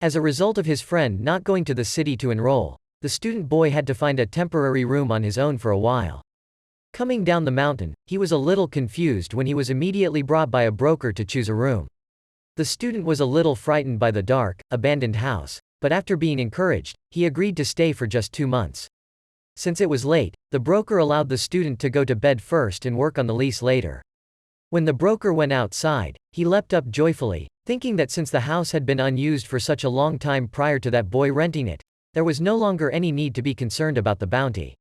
As a result of his friend not going to the city to enroll, the student boy had to find a temporary room on his own for a while. Coming down the mountain, he was a little confused when he was immediately brought by a broker to choose a room. The student was a little frightened by the dark, abandoned house, but after being encouraged, he agreed to stay for just 2 months. Since it was late, the broker allowed the student to go to bed first and work on the lease later. When the broker went outside, he leapt up joyfully, thinking that since the house had been unused for such a long time prior to that boy renting it, there was no longer any need to be concerned about the bounty.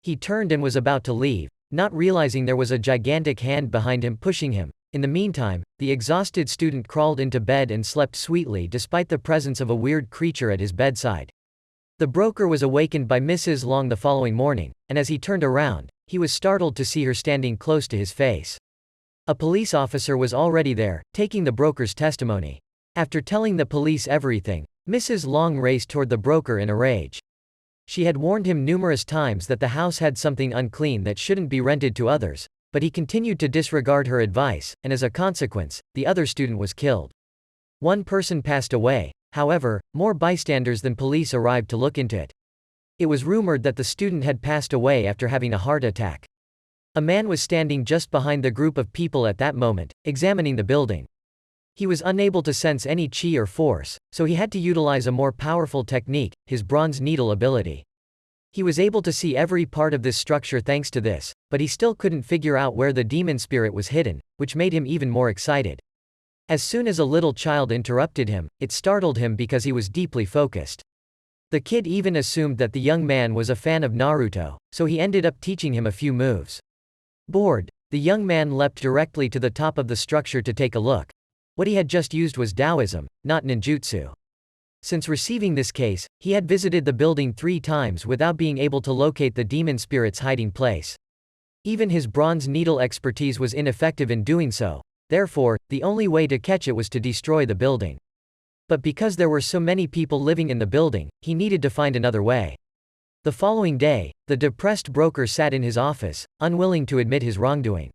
He turned and was about to leave, not realizing there was a gigantic hand behind him pushing him. In the meantime, the exhausted student crawled into bed and slept sweetly despite the presence of a weird creature at his bedside. The broker was awakened by Mrs. Long the following morning, and as he turned around, he was startled to see her standing close to his face. A police officer was already there, taking the broker's testimony. After telling the police everything, Mrs. Long raced toward the broker in a rage. She had warned him numerous times that the house had something unclean that shouldn't be rented to others, but he continued to disregard her advice, and as a consequence, the other student was killed. One person passed away, however, more bystanders than police arrived to look into it. It was rumored that the student had passed away after having a heart attack. A man was standing just behind the group of people at that moment, examining the building. He was unable to sense any chi or force, so he had to utilize a more powerful technique, his bronze needle ability. He was able to see every part of this structure thanks to this, but he still couldn't figure out where the demon spirit was hidden, which made him even more excited. As soon as a little child interrupted him, it startled him because he was deeply focused. The kid even assumed that the young man was a fan of Naruto, so he ended up teaching him a few moves. Bored, the young man leapt directly to the top of the structure to take a look. What he had just used was Taoism, not ninjutsu. Since receiving this case, he had visited the building 3 times without being able to locate the demon spirit's hiding place. Even his bronze needle expertise was ineffective in doing so, therefore, the only way to catch it was to destroy the building. But because there were so many people living in the building, he needed to find another way. The following day, the depressed broker sat in his office, unwilling to admit his wrongdoing.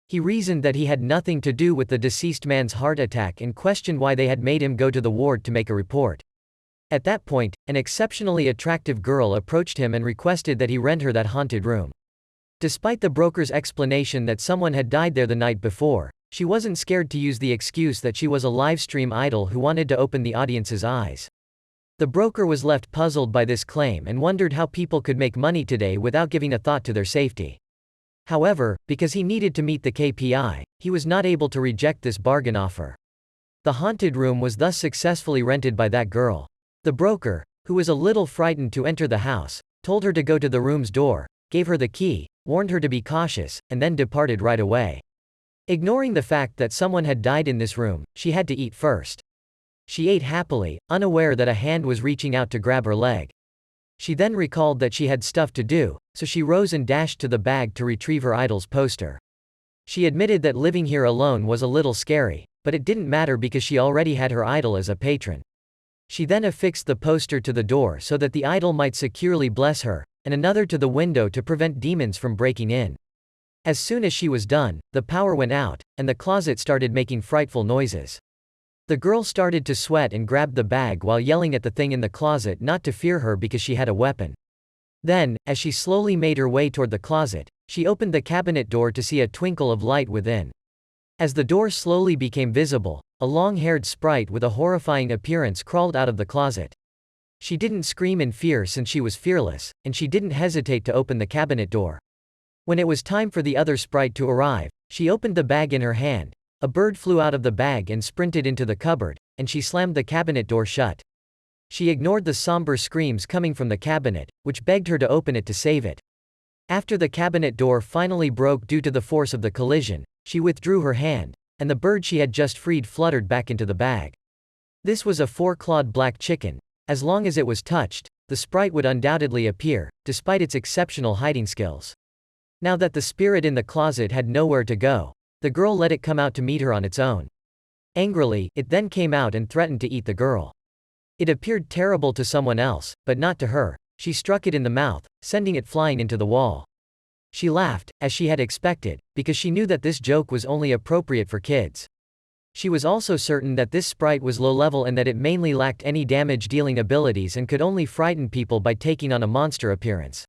He reasoned that he had nothing to do with the deceased man's heart attack and questioned why they had made him go to the ward to make a report. At that point, an exceptionally attractive girl approached him and requested that he rent her that haunted room. Despite the broker's explanation that someone had died there the night before, she wasn't scared to use the excuse that she was a livestream idol who wanted to open the audience's eyes. The broker was left puzzled by this claim and wondered how people could make money today without giving a thought to their safety. However, because he needed to meet the KPI, he was not able to reject this bargain offer. The haunted room was thus successfully rented by that girl. The broker, who was a little frightened to enter the house, told her to go to the room's door, gave her the key, warned her to be cautious, and then departed right away. Ignoring the fact that someone had died in this room, she had to eat first. She ate happily, unaware that a hand was reaching out to grab her leg. She then recalled that she had stuff to do, so she rose and dashed to the bag to retrieve her idol's poster. She admitted that living here alone was a little scary, but it didn't matter because she already had her idol as a patron. She then affixed the poster to the door so that the idol might securely bless her, and another to the window to prevent demons from breaking in. As soon as she was done, the power went out, and the closet started making frightful noises. The girl started to sweat and grabbed the bag while yelling at the thing in the closet not to fear her because she had a weapon. Then, as she slowly made her way toward the closet, she opened the cabinet door to see a twinkle of light within. As the door slowly became visible, a long-haired sprite with a horrifying appearance crawled out of the closet. She didn't scream in fear since she was fearless, and she didn't hesitate to open the cabinet door. When it was time for the other sprite to arrive, she opened the bag in her hand. A bird flew out of the bag and sprinted into the cupboard, and she slammed the cabinet door shut. She ignored the somber screams coming from the cabinet, which begged her to open it to save it. After the cabinet door finally broke due to the force of the collision, she withdrew her hand, and the bird she had just freed fluttered back into the bag. This was a 4-clawed black chicken. As long as it was touched, the sprite would undoubtedly appear, despite its exceptional hiding skills. Now that the spirit in the closet had nowhere to go, the girl let it come out to meet her on its own. Angrily, it then came out and threatened to eat the girl. It appeared terrible to someone else, but not to her. She struck it in the mouth, sending it flying into the wall. She laughed, as she had expected, because she knew that this joke was only appropriate for kids. She was also certain that this sprite was low-level and that it mainly lacked any damage-dealing abilities and could only frighten people by taking on a monster appearance.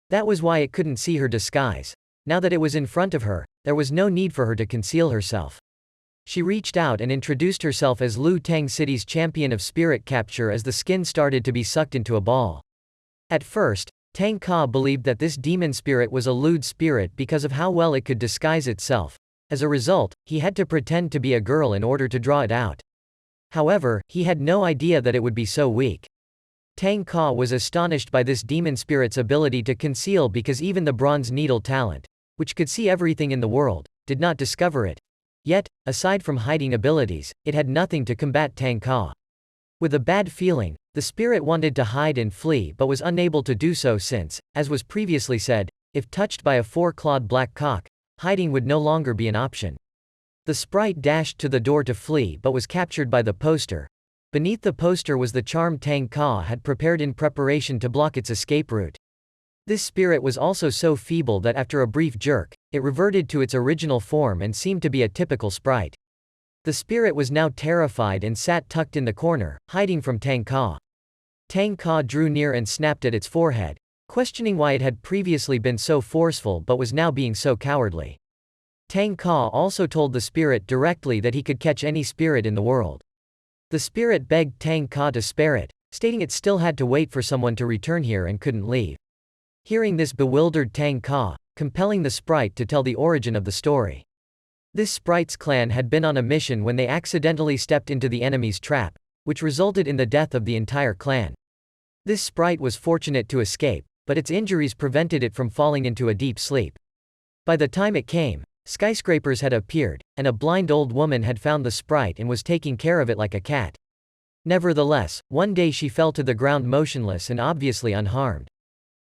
That was why it couldn't see her disguise. Now that it was in front of her, there was no need for her to conceal herself. She reached out and introduced herself as Lu Tang City's champion of spirit capture as the skin started to be sucked into a ball. At first, Tang Ka believed that this demon spirit was a lewd spirit because of how well it could disguise itself. As a result, he had to pretend to be a girl in order to draw it out. However, he had no idea that it would be so weak. Tang Ka was astonished by this demon spirit's ability to conceal because even the bronze needle talent, which could see everything in the world, did not discover it. Yet, aside from hiding abilities, it had nothing to combat Tang Ka. With a bad feeling, the spirit wanted to hide and flee but was unable to do so since, as was previously said, if touched by a four-clawed black cock, hiding would no longer be an option. The sprite dashed to the door to flee but was captured by the poster. Beneath the poster was the charm Tang Ka had prepared in preparation to block its escape route. This spirit was also so feeble that after a brief jerk, it reverted to its original form and seemed to be a typical sprite. The spirit was now terrified and sat tucked in the corner, hiding from Tang Ka. Tang Ka drew near and snapped at its forehead, questioning why it had previously been so forceful but was now being so cowardly. Tang Ka also told the spirit directly that he could catch any spirit in the world. The spirit begged Tang Ka to spare it, stating it still had to wait for someone to return here and couldn't leave. Hearing this bewildered Tang Ka, compelling the sprite to tell the origin of the story. This sprite's clan had been on a mission when they accidentally stepped into the enemy's trap, which resulted in the death of the entire clan. This sprite was fortunate to escape, but its injuries prevented it from falling into a deep sleep. By the time it came, skyscrapers had appeared, and a blind old woman had found the sprite and was taking care of it like a cat. Nevertheless, one day she fell to the ground motionless and obviously unharmed.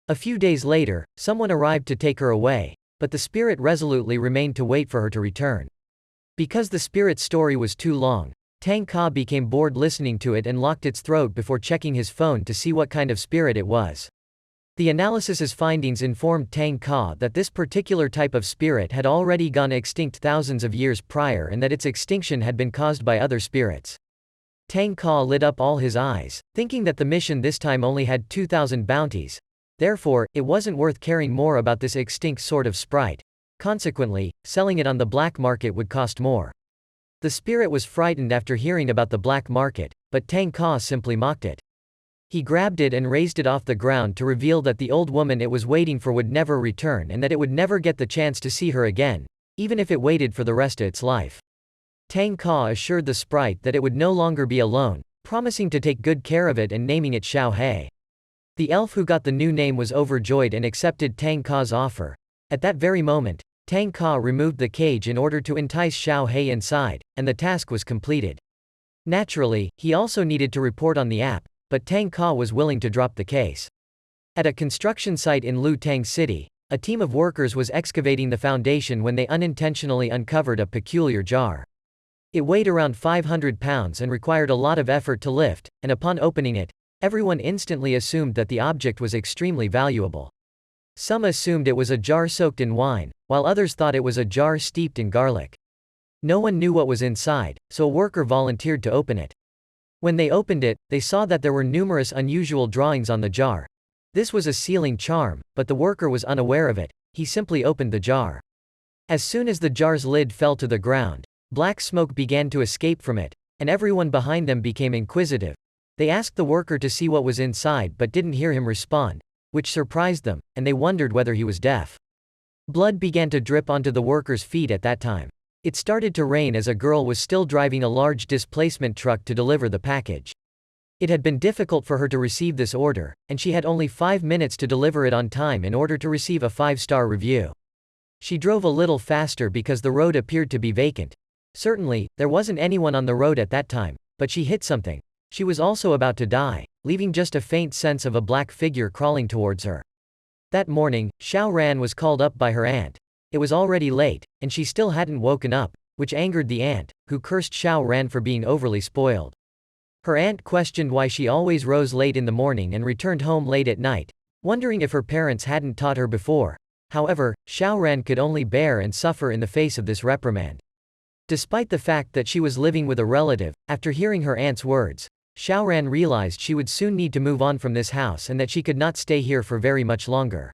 A few days later, someone arrived to take her away, but the spirit resolutely remained to wait for her to return. Because the spirit's story was too long, Tang Ka became bored listening to it and locked its throat before checking his phone to see what kind of spirit it was. The analysis's findings informed Tang Ka that this particular type of spirit had already gone extinct thousands of years prior and that its extinction had been caused by other spirits. Tang Ka lit up all his eyes, thinking that the mission this time only had 2,000 bounties. Therefore, it wasn't worth caring more about this extinct sort of sprite. Consequently, selling it on the black market would cost more. The spirit was frightened after hearing about the black market, but Tang Ka simply mocked it. He grabbed it and raised it off the ground to reveal that the old woman it was waiting for would never return and that it would never get the chance to see her again, even if it waited for the rest of its life. Tang Ka assured the sprite that it would no longer be alone, promising to take good care of it and naming it Xiao He. The elf who got the new name was overjoyed and accepted Tang Ka's offer. At that very moment, Tang Ka removed the cage in order to entice Xiao He inside, and the task was completed. Naturally, he also needed to report on the app, but Tang Ka was willing to drop the case. At a construction site in Lu Tang City, a team of workers was excavating the foundation when they unintentionally uncovered a peculiar jar. It weighed around 500 pounds and required a lot of effort to lift, and upon opening it, everyone instantly assumed that the object was extremely valuable. Some assumed it was a jar soaked in wine, while others thought it was a jar steeped in garlic. No one knew what was inside, so a worker volunteered to open it. When they opened it, they saw that there were numerous unusual drawings on the jar. This was a sealing charm, but the worker was unaware of it. He simply opened the jar. As soon as the jar's lid fell to the ground, black smoke began to escape from it, and everyone behind them became inquisitive. They asked the worker to see what was inside but didn't hear him respond, which surprised them, and they wondered whether he was deaf. Blood began to drip onto the worker's feet at that time. It started to rain as a girl was still driving a large displacement truck to deliver the package. It had been difficult for her to receive this order, and she had only 5 minutes to deliver it on time in order to receive a 5-star review. She drove a little faster because the road appeared to be vacant. Certainly, there wasn't anyone on the road at that time, but she hit something. She was also about to die, leaving just a faint sense of a black figure crawling towards her. That morning, Xiao Ran was called up by her aunt. It was already late, and she still hadn't woken up, which angered the aunt, who cursed Xiao Ran for being overly spoiled. Her aunt questioned why she always rose late in the morning and returned home late at night, wondering if her parents hadn't taught her before. However, Xiao Ran could only bear and suffer in the face of this reprimand. Despite the fact that she was living with a relative, after hearing her aunt's words, Xiaoran realized she would soon need to move on from this house and that she could not stay here for very much longer.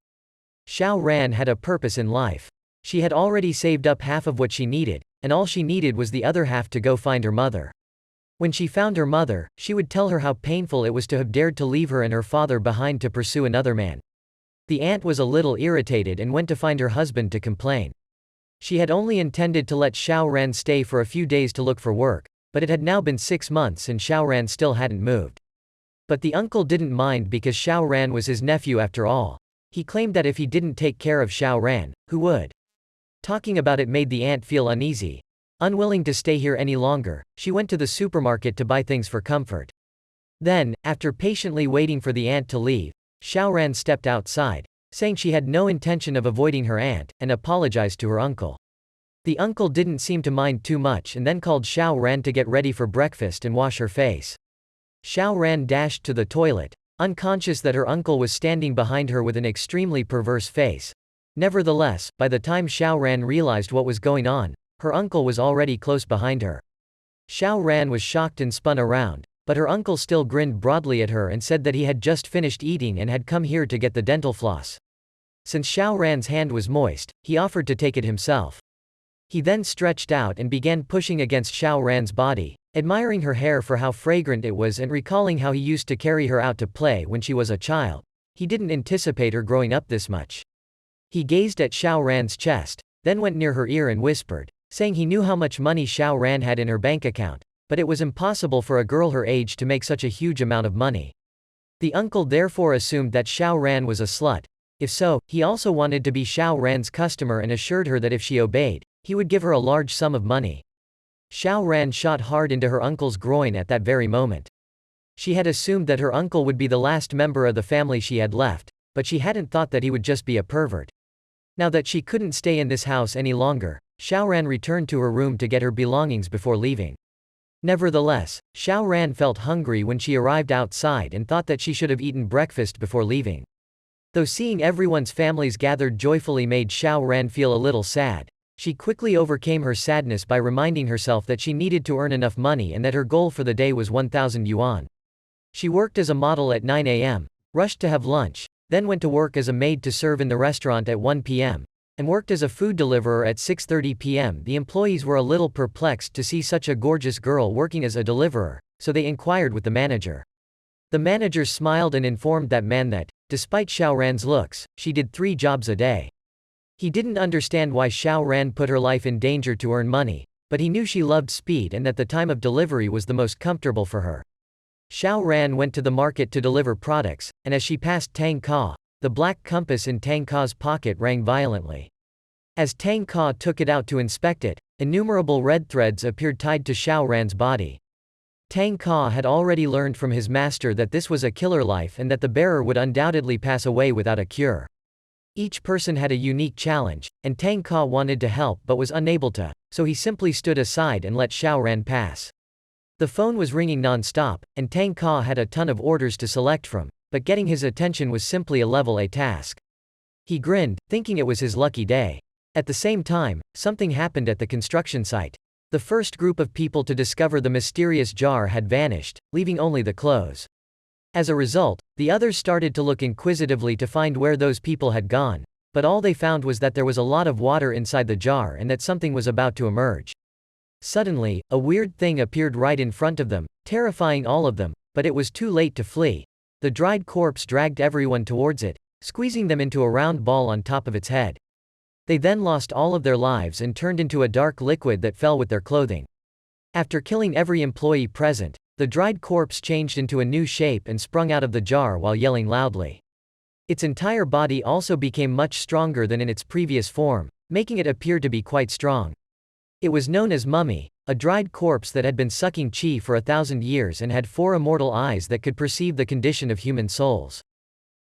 Xiaoran had a purpose in life. She had already saved up half of what she needed, and all she needed was the other half to go find her mother. When she found her mother, she would tell her how painful it was to have dared to leave her and her father behind to pursue another man. The aunt was a little irritated and went to find her husband to complain. She had only intended to let Xiaoran stay for a few days to look for work, but it had now been 6 months and Xiaoran still hadn't moved. But the uncle didn't mind because Xiaoran was his nephew after all. He claimed that if he didn't take care of Xiaoran, who would? Talking about it made the aunt feel uneasy. Unwilling to stay here any longer, she went to the supermarket to buy things for comfort. Then, after patiently waiting for the aunt to leave, Xiaoran stepped outside, saying she had no intention of avoiding her aunt, and apologized to her uncle. The uncle didn't seem to mind too much and then called Xiaoran to get ready for breakfast and wash her face. Xiaoran dashed to the toilet, unconscious that her uncle was standing behind her with an extremely perverse face. Nevertheless, by the time Xiaoran realized what was going on, her uncle was already close behind her. Xiaoran was shocked and spun around, but her uncle still grinned broadly at her and said that he had just finished eating and had come here to get the dental floss. Since Xiaoran's hand was moist, he offered to take it himself. He then stretched out and began pushing against Xiaoran's body, admiring her hair for how fragrant it was and recalling how he used to carry her out to play when she was a child. He didn't anticipate her growing up this much. He gazed at Xiaoran's chest, then went near her ear and whispered, saying he knew how much money Xiaoran had in her bank account, but it was impossible for a girl her age to make such a huge amount of money. The uncle therefore assumed that Xiaoran was a slut. If so, he also wanted to be Xiaoran's customer and assured her that if she obeyed, he would give her a large sum of money. Xiaoran shot hard into her uncle's groin at that very moment. She had assumed that her uncle would be the last member of the family she had left, but she hadn't thought that he would just be a pervert. Now that she couldn't stay in this house any longer, Xiaoran returned to her room to get her belongings before leaving. Nevertheless, Xiaoran felt hungry when she arrived outside and thought that she should have eaten breakfast before leaving. Though seeing everyone's families gathered joyfully made Xiaoran feel a little sad, she quickly overcame her sadness by reminding herself that she needed to earn enough money and that her goal for the day was 1,000 yuan. She worked as a model at 9 a.m., rushed to have lunch, then went to work as a maid to serve in the restaurant at 1 p.m., and worked as a food deliverer at 6:30 p.m. The employees were a little perplexed to see such a gorgeous girl working as a deliverer, so they inquired with the manager. The manager smiled and informed that man that, despite Xiaoran's looks, she did 3 jobs a day. He didn't understand why Xiaoran put her life in danger to earn money, but he knew she loved speed and that the time of delivery was the most comfortable for her. Xiaoran went to the market to deliver products, and as she passed Tang Ka, the black compass in Tang Ka's pocket rang violently. As Tang Ka took it out to inspect it, innumerable red threads appeared tied to Xiaoran's body. Tang Ka had already learned from his master that this was a killer life and that the bearer would undoubtedly pass away without a cure. Each person had a unique challenge, and Tang Ka wanted to help but was unable to, so he simply stood aside and let Xiaoran pass. The phone was ringing non-stop, and Tang Ka had a ton of orders to select from, but getting his attention was simply a level A task. He grinned, thinking it was his lucky day. At the same time, something happened at the construction site. The first group of people to discover the mysterious jar had vanished, leaving only the clothes. As a result, the others started to look inquisitively to find where those people had gone, but all they found was that there was a lot of water inside the jar and that something was about to emerge. Suddenly, a weird thing appeared right in front of them, terrifying all of them, but it was too late to flee. The dried corpse dragged everyone towards it, squeezing them into a round ball on top of its head. They then lost all of their lives and turned into a dark liquid that fell with their clothing. After killing every employee present, the dried corpse changed into a new shape and sprung out of the jar while yelling loudly. Its entire body also became much stronger than in its previous form, making it appear to be quite strong. It was known as mummy, a dried corpse that had been sucking qi for 1,000 years and had 4 immortal eyes that could perceive the condition of human souls.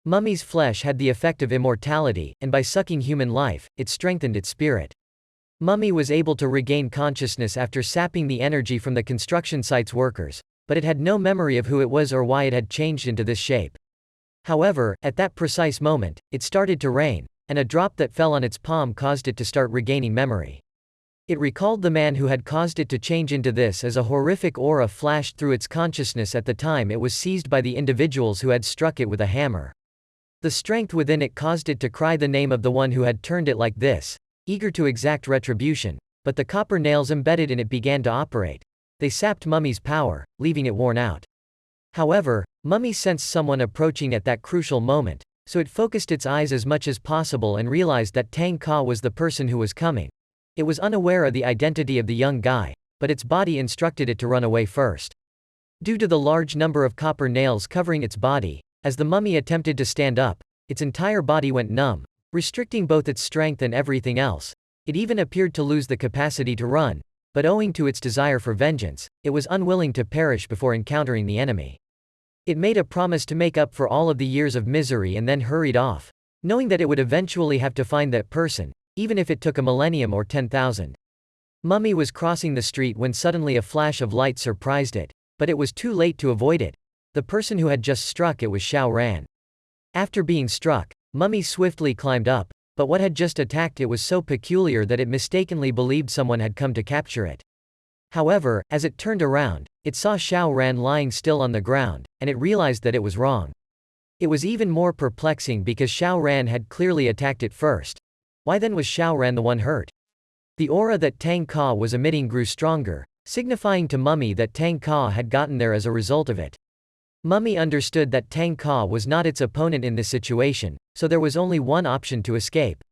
Mummy's flesh had the effect of immortality, and by sucking human life, it strengthened its spirit. Mummy was able to regain consciousness after sapping the energy from the construction site's workers, but it had no memory of who it was or why it had changed into this shape. However, at that precise moment, it started to rain, and a drop that fell on its palm caused it to start regaining memory. It recalled the man who had caused it to change into this as a horrific aura flashed through its consciousness at the time it was seized by the individuals who had struck it with a hammer. The strength within it caused it to cry the name of the one who had turned it like this, eager to exact retribution, but the copper nails embedded in it began to operate. They sapped Mummy's power, leaving it worn out. However, Mummy sensed someone approaching at that crucial moment, so it focused its eyes as much as possible and realized that Tang Ka was the person who was coming. It was unaware of the identity of the young guy, but its body instructed it to run away first. Due to the large number of copper nails covering its body, as the mummy attempted to stand up, its entire body went numb, restricting both its strength and everything else. It even appeared to lose the capacity to run, but owing to its desire for vengeance, it was unwilling to perish before encountering the enemy. It made a promise to make up for all of the years of misery and then hurried off, knowing that it would eventually have to find that person, even if it took a millennium or 10,000. Mummy was crossing the street when suddenly a flash of light surprised it, but it was too late to avoid it. The person who had just struck it was Xiao Ran. After being struck, Mummy swiftly climbed up, but what had just attacked it was so peculiar that it mistakenly believed someone had come to capture it. However, as it turned around, it saw Xiao Ran lying still on the ground, and it realized that it was wrong. It was even more perplexing because Xiao Ran had clearly attacked it first. Why then was Xiao Ran the one hurt? The aura that Tang Ka was emitting grew stronger, signifying to Mummy that Tang Ka had gotten there as a result of it. Mummy understood that Tang Ka was not its opponent in this situation, so there was only one option to escape.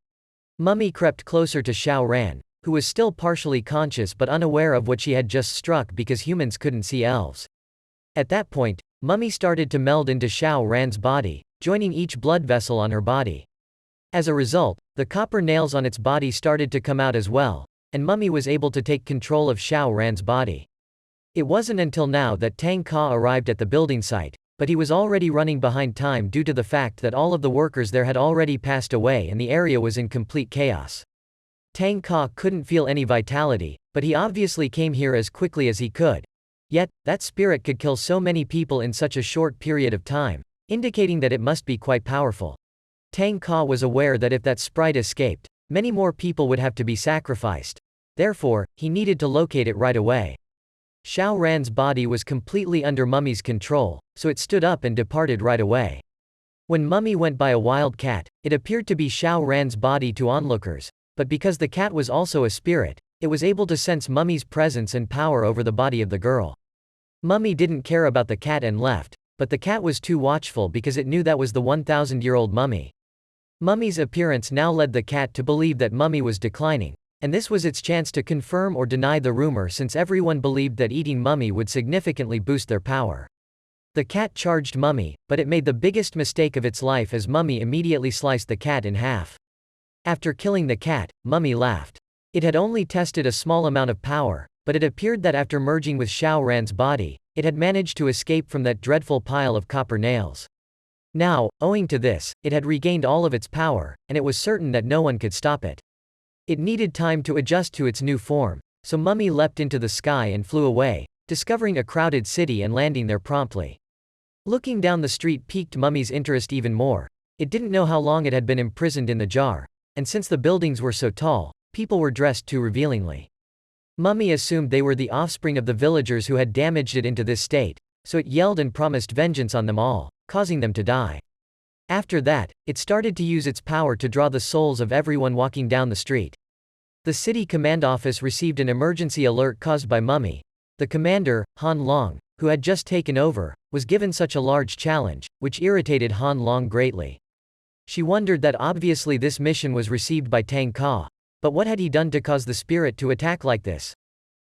Mummy crept closer to Xiao Ran, who was still partially conscious but unaware of what she had just struck because humans couldn't see elves. At that point, Mummy started to meld into Xiao Ran's body, joining each blood vessel on her body. As a result, the copper nails on its body started to come out as well, and Mummy was able to take control of Xiao Ran's body. It wasn't until now that Tang Ka arrived at the building site, but he was already running behind time due to the fact that all of the workers there had already passed away and the area was in complete chaos. Tang Ka couldn't feel any vitality, but he obviously came here as quickly as he could. Yet, that spirit could kill so many people in such a short period of time, indicating that it must be quite powerful. Tang Ka was aware that if that sprite escaped, many more people would have to be sacrificed. Therefore, he needed to locate it right away. Xiao Ran's body was completely under Mummy's control, so it stood up and departed right away. When Mummy went by a wild cat, it appeared to be Xiao Ran's body to onlookers, but because the cat was also a spirit, it was able to sense Mummy's presence and power over the body of the girl. Mummy didn't care about the cat and left, but the cat was too watchful because it knew that was the 1,000-year-old Mummy. Mummy's appearance now led the cat to believe that Mummy was declining, and this was its chance to confirm or deny the rumor since everyone believed that eating Mummy would significantly boost their power. The cat charged Mummy, but it made the biggest mistake of its life as Mummy immediately sliced the cat in half. After killing the cat, Mummy laughed. It had only tested a small amount of power, but it appeared that after merging with Xiao Ran's body, it had managed to escape from that dreadful pile of copper nails. Now, owing to this, it had regained all of its power, and it was certain that no one could stop it. It needed time to adjust to its new form, so Mummy leapt into the sky and flew away, discovering a crowded city and landing there promptly. Looking down the street piqued Mummy's interest even more. It didn't know how long it had been imprisoned in the jar, and since the buildings were so tall, people were dressed too revealingly. Mummy assumed they were the offspring of the villagers who had damaged it into this state, so it yelled and promised vengeance on them all, causing them to die. After that, it started to use its power to draw the souls of everyone walking down the street. The city command office received an emergency alert caused by Mummy. The commander, Han Long, who had just taken over, was given such a large challenge, which irritated Han Long greatly. She wondered that obviously this mission was received by Tang Ka, but what had he done to cause the spirit to attack like this?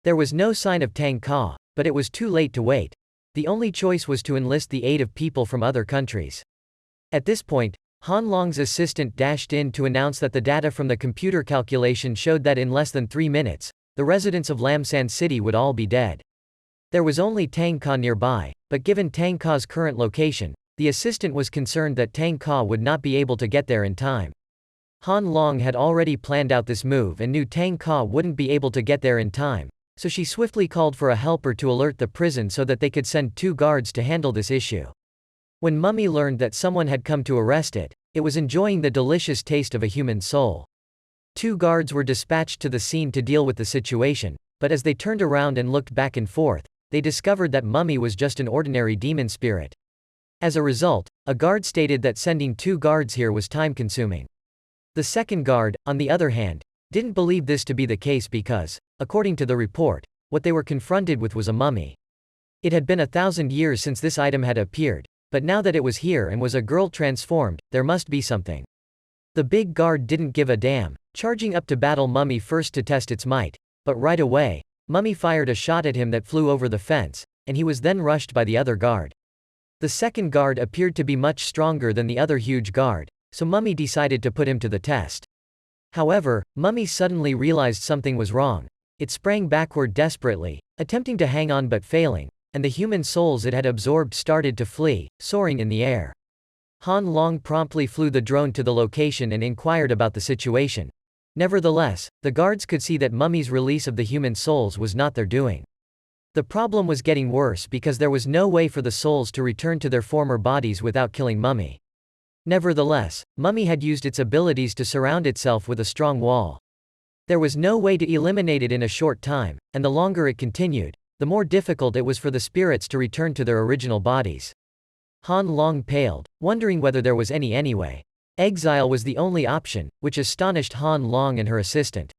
There was no sign of Tang Ka, but it was too late to wait. The only choice was to enlist the aid of people from other countries. At this point, Han Long's assistant dashed in to announce that the data from the computer calculation showed that in less than 3 minutes, the residents of Lamsan City would all be dead. There was only Tang Ka nearby, but given Tang Ka's current location, the assistant was concerned that Tang Ka would not be able to get there in time. Han Long had already planned out this move and knew Tang Ka wouldn't be able to get there in time, so she swiftly called for a helper to alert the prison so that they could send 2 guards to handle this issue. When Mummy learned that someone had come to arrest it, it was enjoying the delicious taste of a human soul. 2 guards were dispatched to the scene to deal with the situation, but as they turned around and looked back and forth, they discovered that Mummy was just an ordinary demon spirit. As a result, a guard stated that sending 2 guards here was time-consuming. The second guard, on the other hand, didn't believe this to be the case because, according to the report, what they were confronted with was a mummy. It had been 1,000 years since this item had appeared, but now that it was here and was a girl transformed, there must be something. The big guard didn't give a damn, charging up to battle Mummy first to test its might, but right away, Mummy fired a shot at him that flew over the fence, and he was then rushed by the other guard. The second guard appeared to be much stronger than the other huge guard, so Mummy decided to put him to the test. However, Mummy suddenly realized something was wrong. It sprang backward desperately, attempting to hang on but failing, and the human souls it had absorbed started to flee, soaring in the air. Han Long promptly flew the drone to the location and inquired about the situation. Nevertheless, the guards could see that Mummy's release of the human souls was not their doing. The problem was getting worse because there was no way for the souls to return to their former bodies without killing Mummy. Nevertheless, Mummy had used its abilities to surround itself with a strong wall. There was no way to eliminate it in a short time, and the longer it continued, the more difficult it was for the spirits to return to their original bodies. Han Long paled, wondering whether there was any anyway. Exile was the only option, which astonished Han Long and her assistant.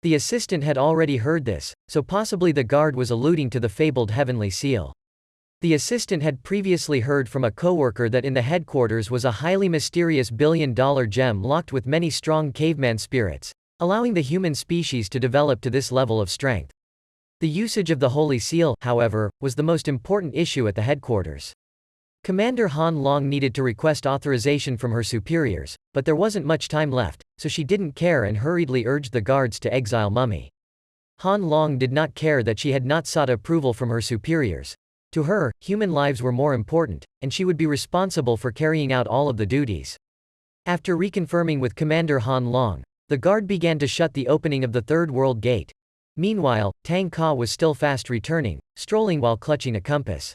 The assistant had already heard this, so possibly the guard was alluding to the fabled heavenly seal. The assistant had previously heard from a coworker that in the headquarters was a highly mysterious billion-dollar gem locked with many strong caveman spirits, allowing the human species to develop to this level of strength. The usage of the Holy Seal, however, was the most important issue at the headquarters. Commander Han Long needed to request authorization from her superiors, but there wasn't much time left, so she didn't care and hurriedly urged the guards to exile Mummy. Han Long did not care that she had not sought approval from her superiors. To her, human lives were more important, and she would be responsible for carrying out all of the duties. After reconfirming with Commander Han Long, the guard began to shut the opening of the Third World Gate. Meanwhile, Tang Ka was still fast returning, strolling while clutching a compass.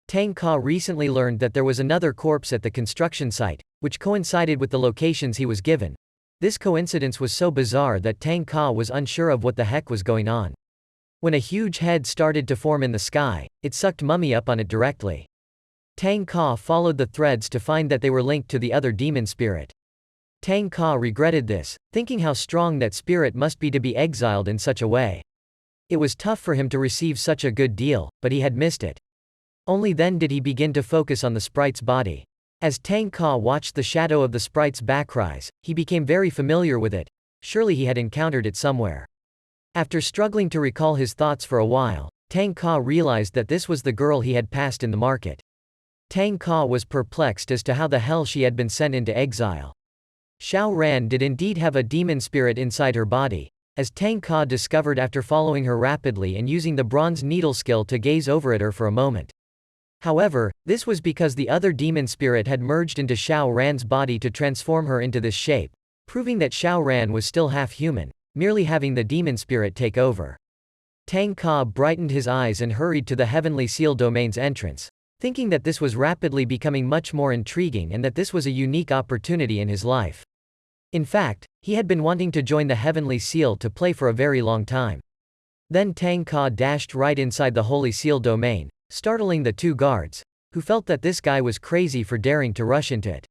Tang Ka recently learned that there was another corpse at the construction site, which coincided with the locations he was given. This coincidence was so bizarre that Tang Ka was unsure of what the heck was going on. When a huge head started to form in the sky, it sucked Mummy up on it directly. Tang Ka followed the threads to find that they were linked to the other demon spirit. Tang Ka regretted this, thinking how strong that spirit must be to be exiled in such a way. It was tough for him to receive such a good deal, but he had missed it. Only then did he begin to focus on the sprite's body. As Tang Ka watched the shadow of the sprite's back rise, he became very familiar with it. Surely he had encountered it somewhere. After struggling to recall his thoughts for a while, Tang Ka realized that this was the girl he had passed in the market. Tang Ka was perplexed as to how the hell she had been sent into exile. Xiao Ran did indeed have a demon spirit inside her body, as Tang Ka discovered after following her rapidly and using the bronze needle skill to gaze over at her for a moment. However, this was because the other demon spirit had merged into Xiao Ran's body to transform her into this shape, proving that Xiao Ran was still half human, merely having the demon spirit take over. Tang Ka brightened his eyes and hurried to the Heavenly Seal domain's entrance, thinking that this was rapidly becoming much more intriguing and that this was a unique opportunity in his life. In fact, he had been wanting to join the Heavenly Seal to play for a very long time. Then Tang Ka dashed right inside the Holy Seal domain, startling the 2 guards, who felt that this guy was crazy for daring to rush into it.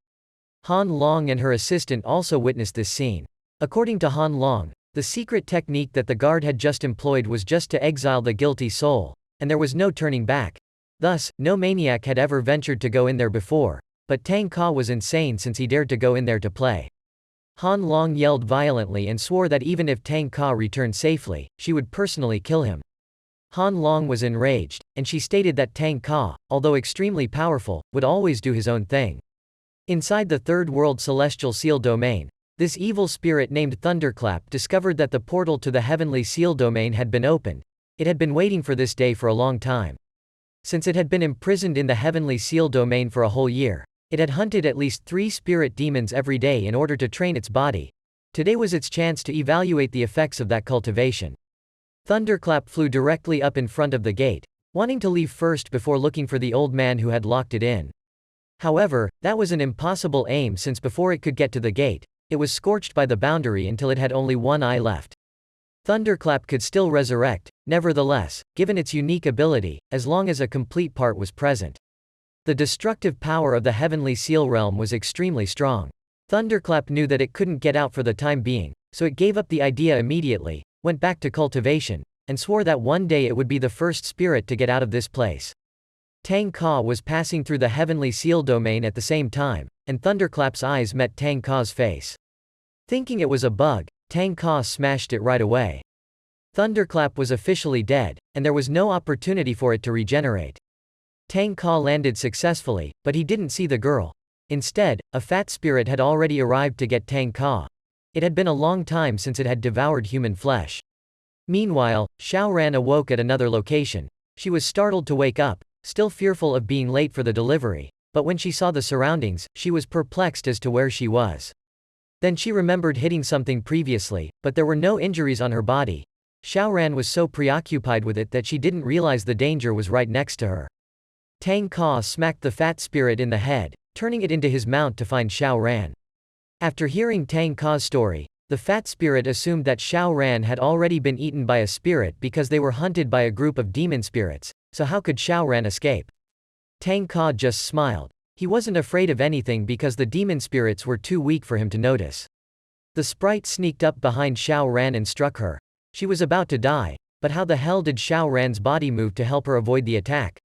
Han Long and her assistant also witnessed this scene. According to Han Long, the secret technique that the guard had just employed was just to exile the guilty soul, and there was no turning back. Thus, no maniac had ever ventured to go in there before, but Tang Ka was insane since he dared to go in there to play. Han Long yelled violently and swore that even if Tang Ka returned safely, she would personally kill him. Han Long was enraged, and she stated that Tang Ka, although extremely powerful, would always do his own thing. Inside the Third World Celestial Seal domain, this evil spirit named Thunderclap discovered that the portal to the Heavenly Seal domain had been opened. It had been waiting for this day for a long time. Since it had been imprisoned in the Heavenly Seal domain for a whole year, it had hunted at least 3 spirit demons every day in order to train its body. Today was its chance to evaluate the effects of that cultivation. Thunderclap flew directly up in front of the gate, wanting to leave first before looking for the old man who had locked it in. However, that was an impossible aim since before it could get to the gate, it was scorched by the boundary until it had only one eye left. Thunderclap could still resurrect, nevertheless, given its unique ability, as long as a complete part was present. The destructive power of the heavenly seal realm was extremely strong. Thunderclap knew that it couldn't get out for the time being, so it gave up the idea immediately, went back to cultivation, and swore that one day it would be the first spirit to get out of this place. Tang Ka was passing through the heavenly seal domain at the same time, and Thunderclap's eyes met Tang Ka's face. Thinking it was a bug, Tang Ka smashed it right away. Thunderclap was officially dead, and there was no opportunity for it to regenerate. Tang Ka landed successfully, but he didn't see the girl. Instead, a fat spirit had already arrived to get Tang Ka. It had been a long time since it had devoured human flesh. Meanwhile, Xiaoran awoke at another location. She was startled to wake up, still fearful of being late for the delivery, but when she saw the surroundings, she was perplexed as to where she was. Then she remembered hitting something previously, but there were no injuries on her body. Xiaoran was so preoccupied with it that she didn't realize the danger was right next to her. Tang Ka smacked the fat spirit in the head, turning it into his mount to find Xiaoran. After hearing Tang Ka's story, the fat spirit assumed that Xiaoran had already been eaten by a spirit because they were hunted by a group of demon spirits, so how could Xiaoran escape? Tang Ka just smiled. He wasn't afraid of anything because the demon spirits were too weak for him to notice. The sprite sneaked up behind Xiaoran and struck her. She was about to die, but how the hell did Xiaoran's body move to help her avoid the attack?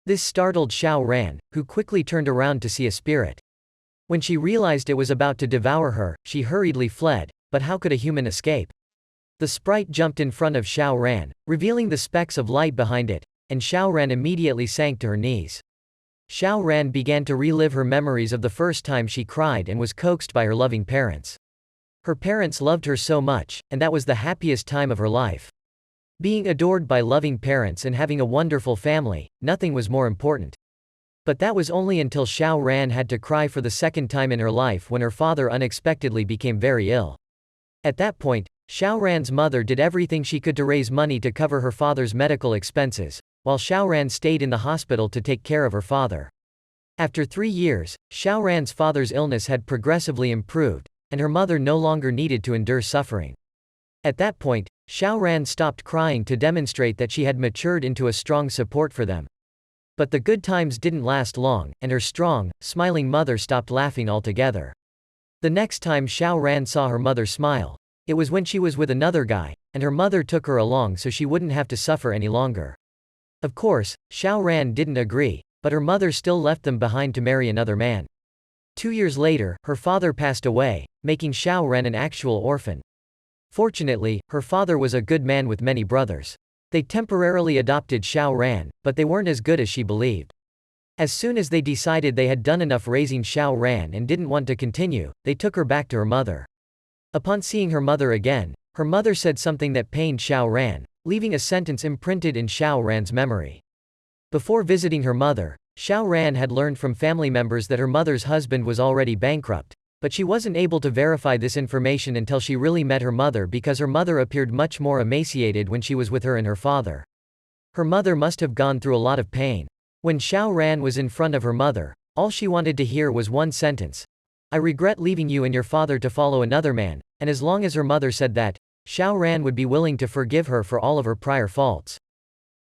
This startled Xiaoran, who quickly turned around to see a spirit. When she realized it was about to devour her, she hurriedly fled, but how could a human escape? The sprite jumped in front of Xiaoran, revealing the specks of light behind it, and Xiaoran immediately sank to her knees. Xiaoran began to relive her memories of the first time she cried and was coaxed by her loving parents. Her parents loved her so much, and that was the happiest time of her life. Being adored by loving parents and having a wonderful family, nothing was more important. But that was only until Xiaoran had to cry for the second time in her life when her father unexpectedly became very ill. At that point, Xiaoran's mother did everything she could to raise money to cover her father's medical expenses, while Xiaoran stayed in the hospital to take care of her father. After 3 years, Xiaoran's father's illness had progressively improved, and her mother no longer needed to endure suffering. At that point, Xiaoran stopped crying to demonstrate that she had matured into a strong support for them. But the good times didn't last long, and her strong, smiling mother stopped laughing altogether. The next time Xiaoran saw her mother smile, it was when she was with another guy, and her mother took her along so she wouldn't have to suffer any longer. Of course, Xiaoran didn't agree, but her mother still left them behind to marry another man. 2 years later, her father passed away, making Xiaoran an actual orphan. Fortunately, her father was a good man with many brothers. They temporarily adopted Xiaoran, but they weren't as good as she believed. As soon as they decided they had done enough raising Xiaoran and didn't want to continue, they took her back to her mother. Upon seeing her mother again, her mother said something that pained Xiaoran, leaving a sentence imprinted in Xiaoran's memory. Before visiting her mother, Xiaoran had learned from family members that her mother's husband was already bankrupt, but she wasn't able to verify this information until she really met her mother because her mother appeared much more emaciated when she was with her and her father. Her mother must have gone through a lot of pain. When Xiaoran was in front of her mother, all she wanted to hear was one sentence: "I regret leaving you and your father to follow another man," and as long as her mother said that, Xiaoran would be willing to forgive her for all of her prior faults.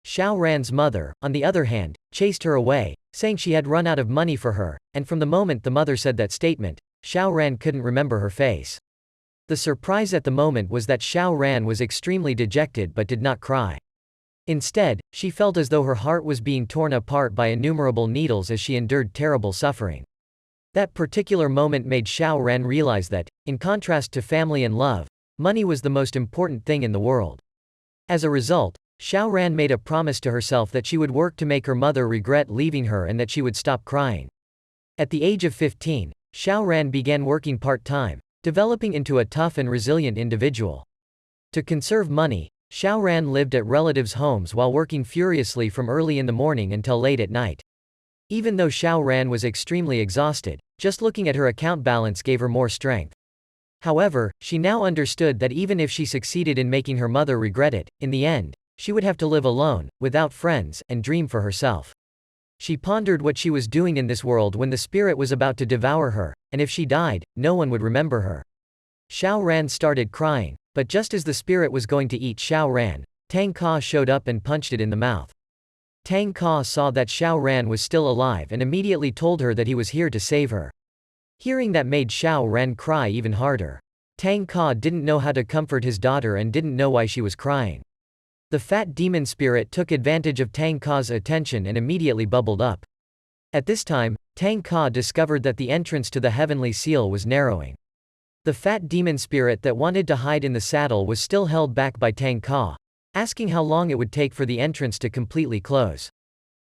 Xiaoran's mother, on the other hand, chased her away, saying she had run out of money for her, and from the moment the mother said that statement, Xiaoran couldn't remember her face. The surprise at the moment was that Xiaoran was extremely dejected but did not cry. Instead, she felt as though her heart was being torn apart by innumerable needles as she endured terrible suffering. That particular moment made Xiaoran realize that, in contrast to family and love, money was the most important thing in the world. As a result, Xiaoran made a promise to herself that she would work to make her mother regret leaving her and that she would stop crying. At the age of 15, Xiaoran began working part-time, developing into a tough and resilient individual. To conserve money, Xiaoran lived at relatives' homes while working furiously from early in the morning until late at night. Even though Xiaoran was extremely exhausted, just looking at her account balance gave her more strength. However, she now understood that even if she succeeded in making her mother regret it, in the end, she would have to live alone, without friends, and dream for herself. She pondered what she was doing in this world when the spirit was about to devour her, and if she died, no one would remember her. Xiao Ran started crying, but just as the spirit was going to eat Xiao Ran, Tang Ka showed up and punched it in the mouth. Tang Ka saw that Xiao Ran was still alive and immediately told her that he was here to save her. Hearing that made Xiao Ran cry even harder. Tang Ka didn't know how to comfort his daughter and didn't know why she was crying. The fat demon spirit took advantage of Tang Ka's attention and immediately bubbled up. At this time, Tang Ka discovered that the entrance to the heavenly seal was narrowing. The fat demon spirit that wanted to hide in the saddle was still held back by Tang Ka, asking how long it would take for the entrance to completely close.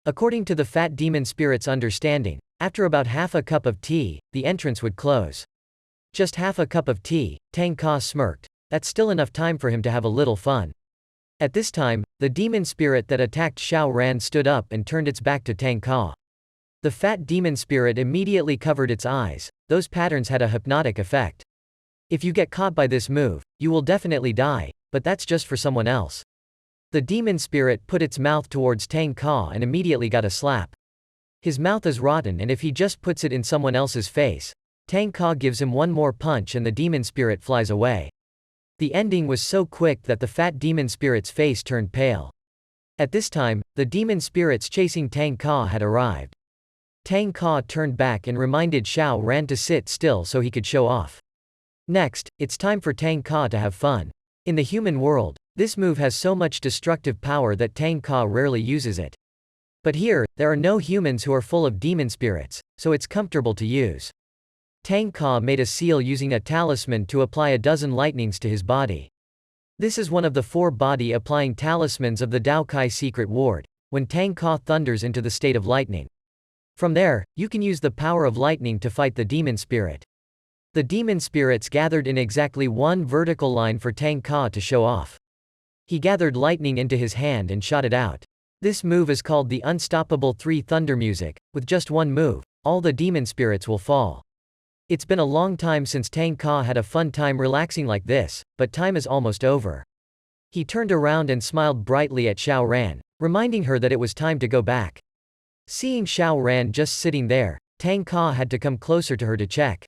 According to the fat demon spirit's understanding, after about half a cup of tea, the entrance would close. Just half a cup of tea, Tang Ka smirked. That's still enough time for him to have a little fun. At this time, the demon spirit that attacked Xiao Ran stood up and turned its back to Tang Ka. The fat demon spirit immediately covered its eyes. Those patterns had a hypnotic effect. If you get caught by this move, you will definitely die, but that's just for someone else. The demon spirit put its mouth towards Tang Ka and immediately got a slap. His mouth is rotten, and if he just puts it in someone else's face, Tang Ka gives him one more punch and the demon spirit flies away. The ending was so quick that the fat demon spirit's face turned pale. At this time, the demon spirits chasing Tang Ka had arrived. Tang Ka turned back and reminded Xiao Ran to sit still so he could show off. Next, it's time for Tang Ka to have fun. In the human world, this move has so much destructive power that Tang Ka rarely uses it. But here, there are no humans who are full of demon spirits, so it's comfortable to use. Tang Ka made a seal using a talisman to apply a dozen lightnings to his body. This is one of the 4 body-applying talismans of the Dao Kai secret ward, when Tang Ka thunders into the state of lightning. From there, you can use the power of lightning to fight the demon spirit. The demon spirits gathered in exactly one vertical line for Tang Ka to show off. He gathered lightning into his hand and shot it out. This move is called the Unstoppable 3 Thunder Music. With just one move, all the demon spirits will fall. It's been a long time since Tang Ka had a fun time relaxing like this, but time is almost over. He turned around and smiled brightly at Xiao Ran, reminding her that it was time to go back. Seeing Xiao Ran just sitting there, Tang Ka had to come closer to her to check.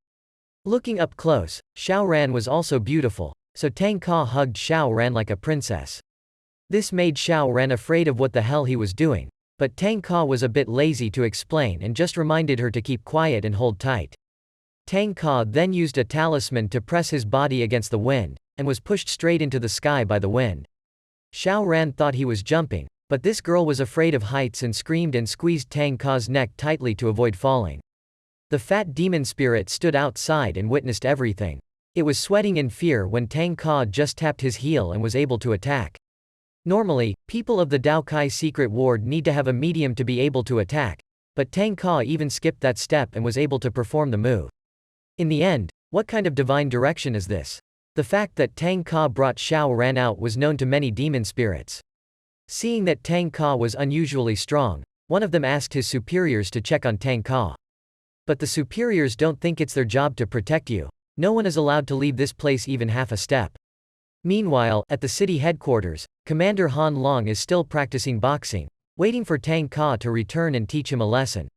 Looking up close, Xiao Ran was also beautiful, so Tang Ka hugged Xiao Ran like a princess. This made Xiao Ran afraid of what the hell he was doing, but Tang Ka was a bit lazy to explain and just reminded her to keep quiet and hold tight. Tang Ka then used a talisman to press his body against the wind, and was pushed straight into the sky by the wind. Xiao Ran thought he was jumping, but this girl was afraid of heights and screamed and squeezed Tang Ka's neck tightly to avoid falling. The fat demon spirit stood outside and witnessed everything. It was sweating in fear when Tang Ka just tapped his heel and was able to attack. Normally, people of the Dao Kai secret ward need to have a medium to be able to attack, but Tang Ka even skipped that step and was able to perform the move. In the end, what kind of divine direction is this? The fact that Tang Ka brought Xiao Ran out was known to many demon spirits. Seeing that Tang Ka was unusually strong, one of them asked his superiors to check on Tang Ka. But the superiors don't think it's their job to protect you. No one is allowed to leave this place even half a step. Meanwhile, at the city headquarters, Commander Han Long is still practicing boxing, waiting for Tang Ka to return and teach him a lesson.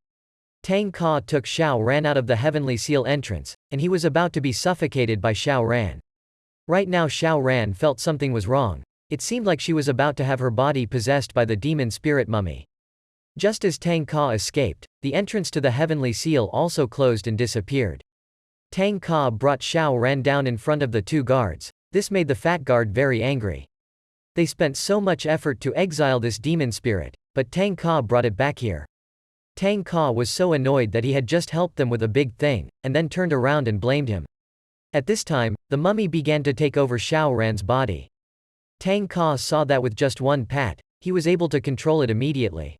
Tang Ka took Xiao Ran out of the Heavenly Seal entrance, and he was about to be suffocated by Xiao Ran. Right now Xiao Ran felt something was wrong. It seemed like she was about to have her body possessed by the demon spirit mummy. Just as Tang Ka escaped, the entrance to the Heavenly Seal also closed and disappeared. Tang Ka brought Xiao Ran down in front of the 2 guards. This made the fat guard very angry. They spent so much effort to exile this demon spirit, but Tang Ka brought it back here. Tang Ka was so annoyed that he had just helped them with a big thing, and then turned around and blamed him. At this time, the mummy began to take over Xiao Ran's body. Tang Ka saw that with just one pat, he was able to control it immediately.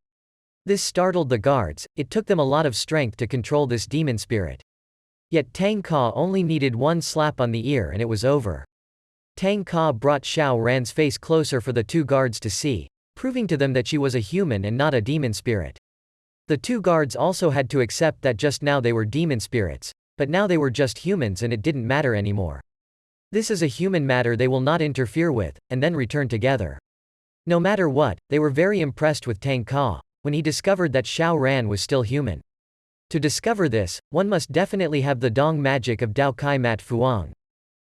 This startled the guards. It took them a lot of strength to control this demon spirit. Yet Tang Ka only needed one slap on the ear and it was over. Tang Ka brought Xiao Ran's face closer for the 2 guards to see, proving to them that she was a human and not a demon spirit. The 2 guards also had to accept that just now they were demon spirits, but now they were just humans and it didn't matter anymore. This is a human matter they will not interfere with, and then return together. No matter what, they were very impressed with Tang Ka, when he discovered that Xiao Ran was still human. To discover this, one must definitely have the Dong magic of Dao Kai Mat Fuang.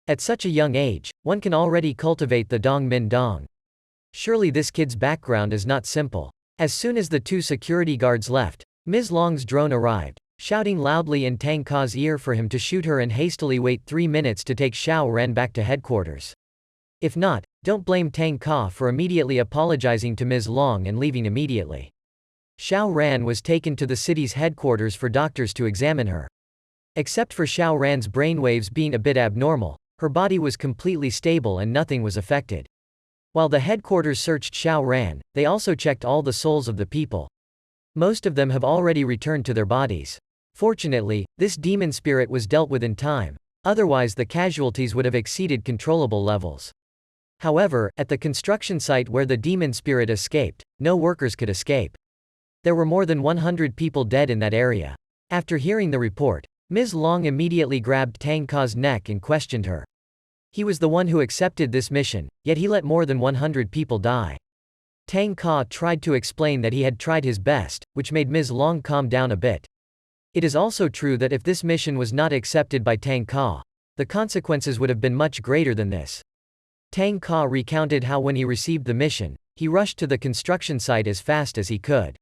At such a young age, one can already cultivate the Dong Min Dong. Surely this kid's background is not simple. As soon as the two security guards left, Ms. Long's drone arrived, shouting loudly in Tang Ka's ear for him to shoot her and hastily wait 3 minutes to take Xiao Ran back to headquarters. If not, don't blame Tang Ka for immediately apologizing to Ms. Long and leaving immediately. Xiao Ran was taken to the city's headquarters for doctors to examine her. Except for Xiao Ran's brainwaves being a bit abnormal, her body was completely stable and nothing was affected. While the headquarters searched Xiao Ran, they also checked all the souls of the people. Most of them have already returned to their bodies. Fortunately, this demon spirit was dealt with in time, otherwise the casualties would have exceeded controllable levels. However, at the construction site where the demon spirit escaped, no workers could escape. There were more than 100 people dead in that area. After hearing the report, Ms. Long immediately grabbed Tang Ka's neck and questioned her. He was the one who accepted this mission, yet he let more than 100 people die. Tang Ka tried to explain that he had tried his best, which made Ms. Long calm down a bit. It is also true that if this mission was not accepted by Tang Ka, the consequences would have been much greater than this. Tang Ka recounted how when he received the mission, he rushed to the construction site as fast as he could.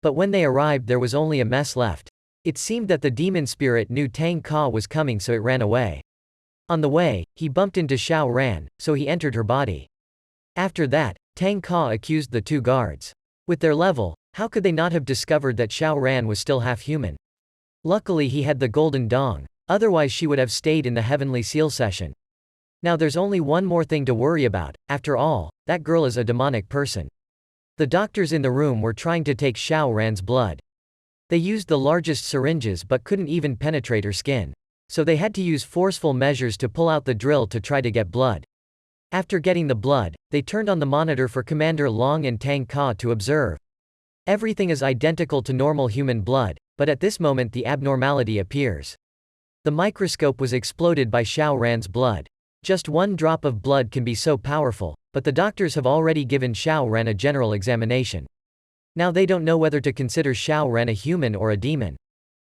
But when they arrived there was only a mess left. It seemed that the demon spirit knew Tang Ka was coming so it ran away. On the way, he bumped into Xiao Ran, so he entered her body. After that, Tang Ka accused the two guards. With their level, how could they not have discovered that Xiao Ran was still half human? Luckily he had the golden dong, otherwise she would have stayed in the heavenly seal session. Now there's only one more thing to worry about, after all, that girl is a demonic person. The doctors in the room were trying to take Xiao Ran's blood. They used the largest syringes but couldn't even penetrate her skin. So they had to use forceful measures to pull out the drill to try to get blood. After getting the blood, they turned on the monitor for Commander Long and Tang Ka to observe. Everything is identical to normal human blood, but at this moment the abnormality appears. The microscope was exploded by Xiao Ran's blood. Just one drop of blood can be so powerful, but the doctors have already given Xiao Ran a general examination. Now they don't know whether to consider Xiao Ran a human or a demon.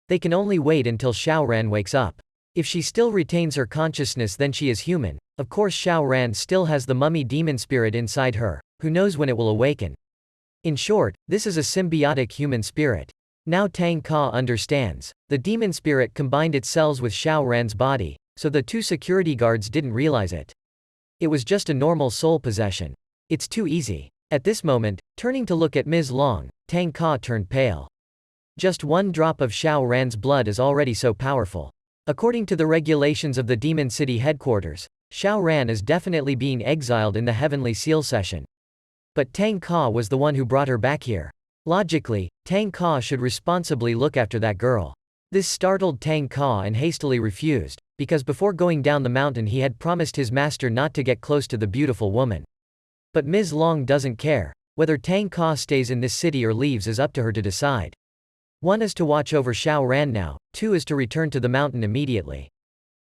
They can only wait until Xiao Ran wakes up. If she still retains her consciousness then she is human. Of course Xiao Ran still has the mummy demon spirit inside her, who knows when it will awaken. In short, this is a symbiotic human spirit. Now Tang Ka understands. The demon spirit combined its cells with Xiao Ran's body, so the two security guards didn't realize it. It was just a normal soul possession. It's too easy. At this moment, turning to look at Ms. Long, Tang Ka turned pale. Just one drop of Xiao Ran's blood is already so powerful. According to the regulations of the Demon City headquarters, Xiao Ran is definitely being exiled in the Heavenly Seal session. But Tang Ka was the one who brought her back here. Logically, Tang Ka should responsibly look after that girl. This startled Tang Ka and hastily refused, because before going down the mountain he had promised his master not to get close to the beautiful woman. But Ms. Long doesn't care. Whether Tang Ka stays in this city or leaves is up to her to decide. 1 is to watch over Xiao Ran now, 2 is to return to the mountain immediately.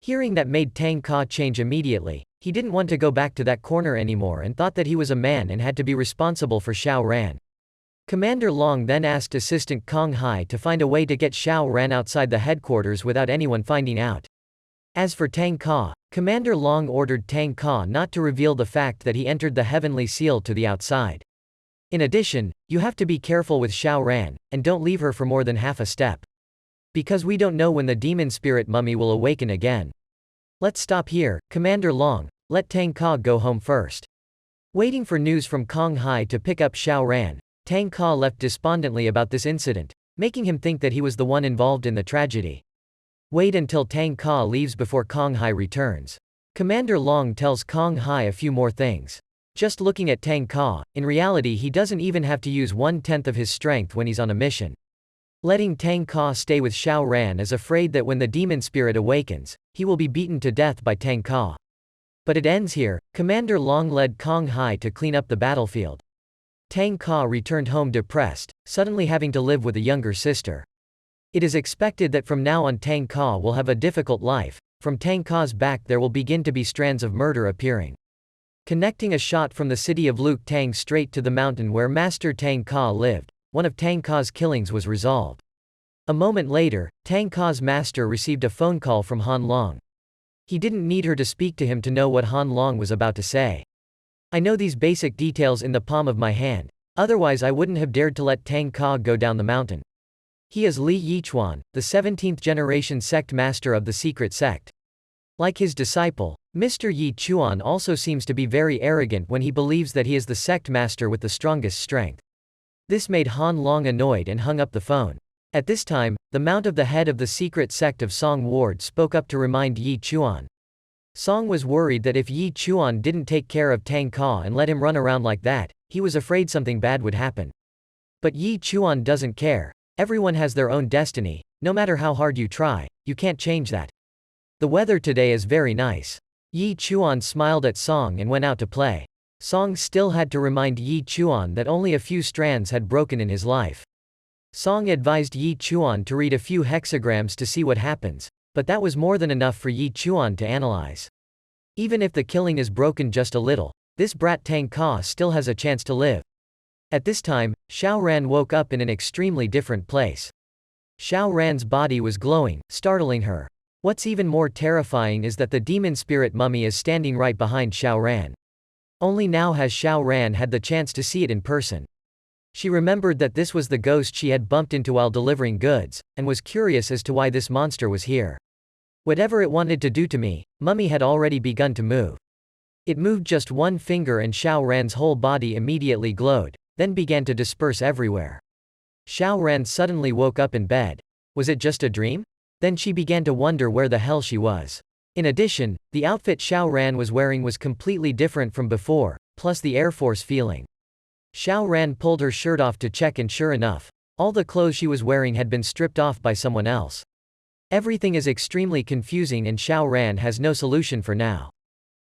Hearing that made Tang Ka change immediately. He didn't want to go back to that corner anymore and thought that he was a man and had to be responsible for Xiao Ran. Commander Long then asked Assistant Kong Hai to find a way to get Xiao Ran outside the headquarters without anyone finding out. As for Tang Ka, Commander Long ordered Tang Ka not to reveal the fact that he entered the Heavenly Seal to the outside. In addition, you have to be careful with Xiao Ran, and don't leave her for more than half a step. Because we don't know when the demon spirit mummy will awaken again. Let's stop here, Commander Long, let Tang Ka go home first. Waiting for news from Kong Hai to pick up Xiao Ran, Tang Ka left despondently about this incident, making him think that he was the one involved in the tragedy. Wait until Tang Ka leaves before Kong Hai returns. Commander Long tells Kong Hai a few more things. Just looking at Tang Ka, in reality he doesn't even have to use 1/10 of his strength when he's on a mission. Letting Tang Ka stay with Xiao Ran is afraid that when the demon spirit awakens, he will be beaten to death by Tang Ka. But it ends here. Commander Long led Kong Hai to clean up the battlefield. Tang Ka returned home depressed, suddenly having to live with a younger sister. It is expected that from now on Tang Ka will have a difficult life. From Tang Ka's back there will begin to be strands of murder appearing. Connecting a shot from the city of Luke Tang straight to the mountain where Master Tang Ka lived, one of Tang Ka's killings was resolved. A moment later, Tang Ka's master received a phone call from Han Long. He didn't need her to speak to him to know what Han Long was about to say. I know these basic details in the palm of my hand, otherwise I wouldn't have dared to let Tang Ka go down the mountain. He is Li Yichuan, the 17th generation sect master of the secret sect. Like his disciple, Mr. Yi Chuan also seems to be very arrogant when he believes that he is the sect master with the strongest strength. This made Han Long annoyed and hung up the phone. At this time, the mount of the head of the secret sect of Song Ward spoke up to remind Yi Chuan. Song was worried that if Yi Chuan didn't take care of Tang Ka and let him run around like that, he was afraid something bad would happen. But Yi Chuan doesn't care. Everyone has their own destiny. No matter how hard you try, you can't change that. The weather today is very nice. Yi Chuan smiled at Song and went out to play. Song still had to remind Yi Chuan that only a few strands had broken in his life. Song advised Yi Chuan to read a few hexagrams to see what happens, but that was more than enough for Yi Chuan to analyze. Even if the killing is broken just a little, this brat Tang Ka still has a chance to live. At this time, Xiao Ran woke up in an extremely different place. Xiao Ran's body was glowing, startling her. What's even more terrifying is that the demon spirit mummy is standing right behind Xiao Ran. Only now has Xiao Ran had the chance to see it in person. She remembered that this was the ghost she had bumped into while delivering goods, and was curious as to why this monster was here. Whatever it wanted to do to me, mummy had already begun to move. It moved just one finger and Xiao Ran's whole body immediately glowed, then began to disperse everywhere. Xiao Ran suddenly woke up in bed. Was it just a dream? Then she began to wonder where the hell she was. In addition, the outfit Xiao Ran was wearing was completely different from before, plus the Air Force feeling. Xiao Ran pulled her shirt off to check and sure enough, all the clothes she was wearing had been stripped off by someone else. Everything is extremely confusing and Xiao Ran has no solution for now.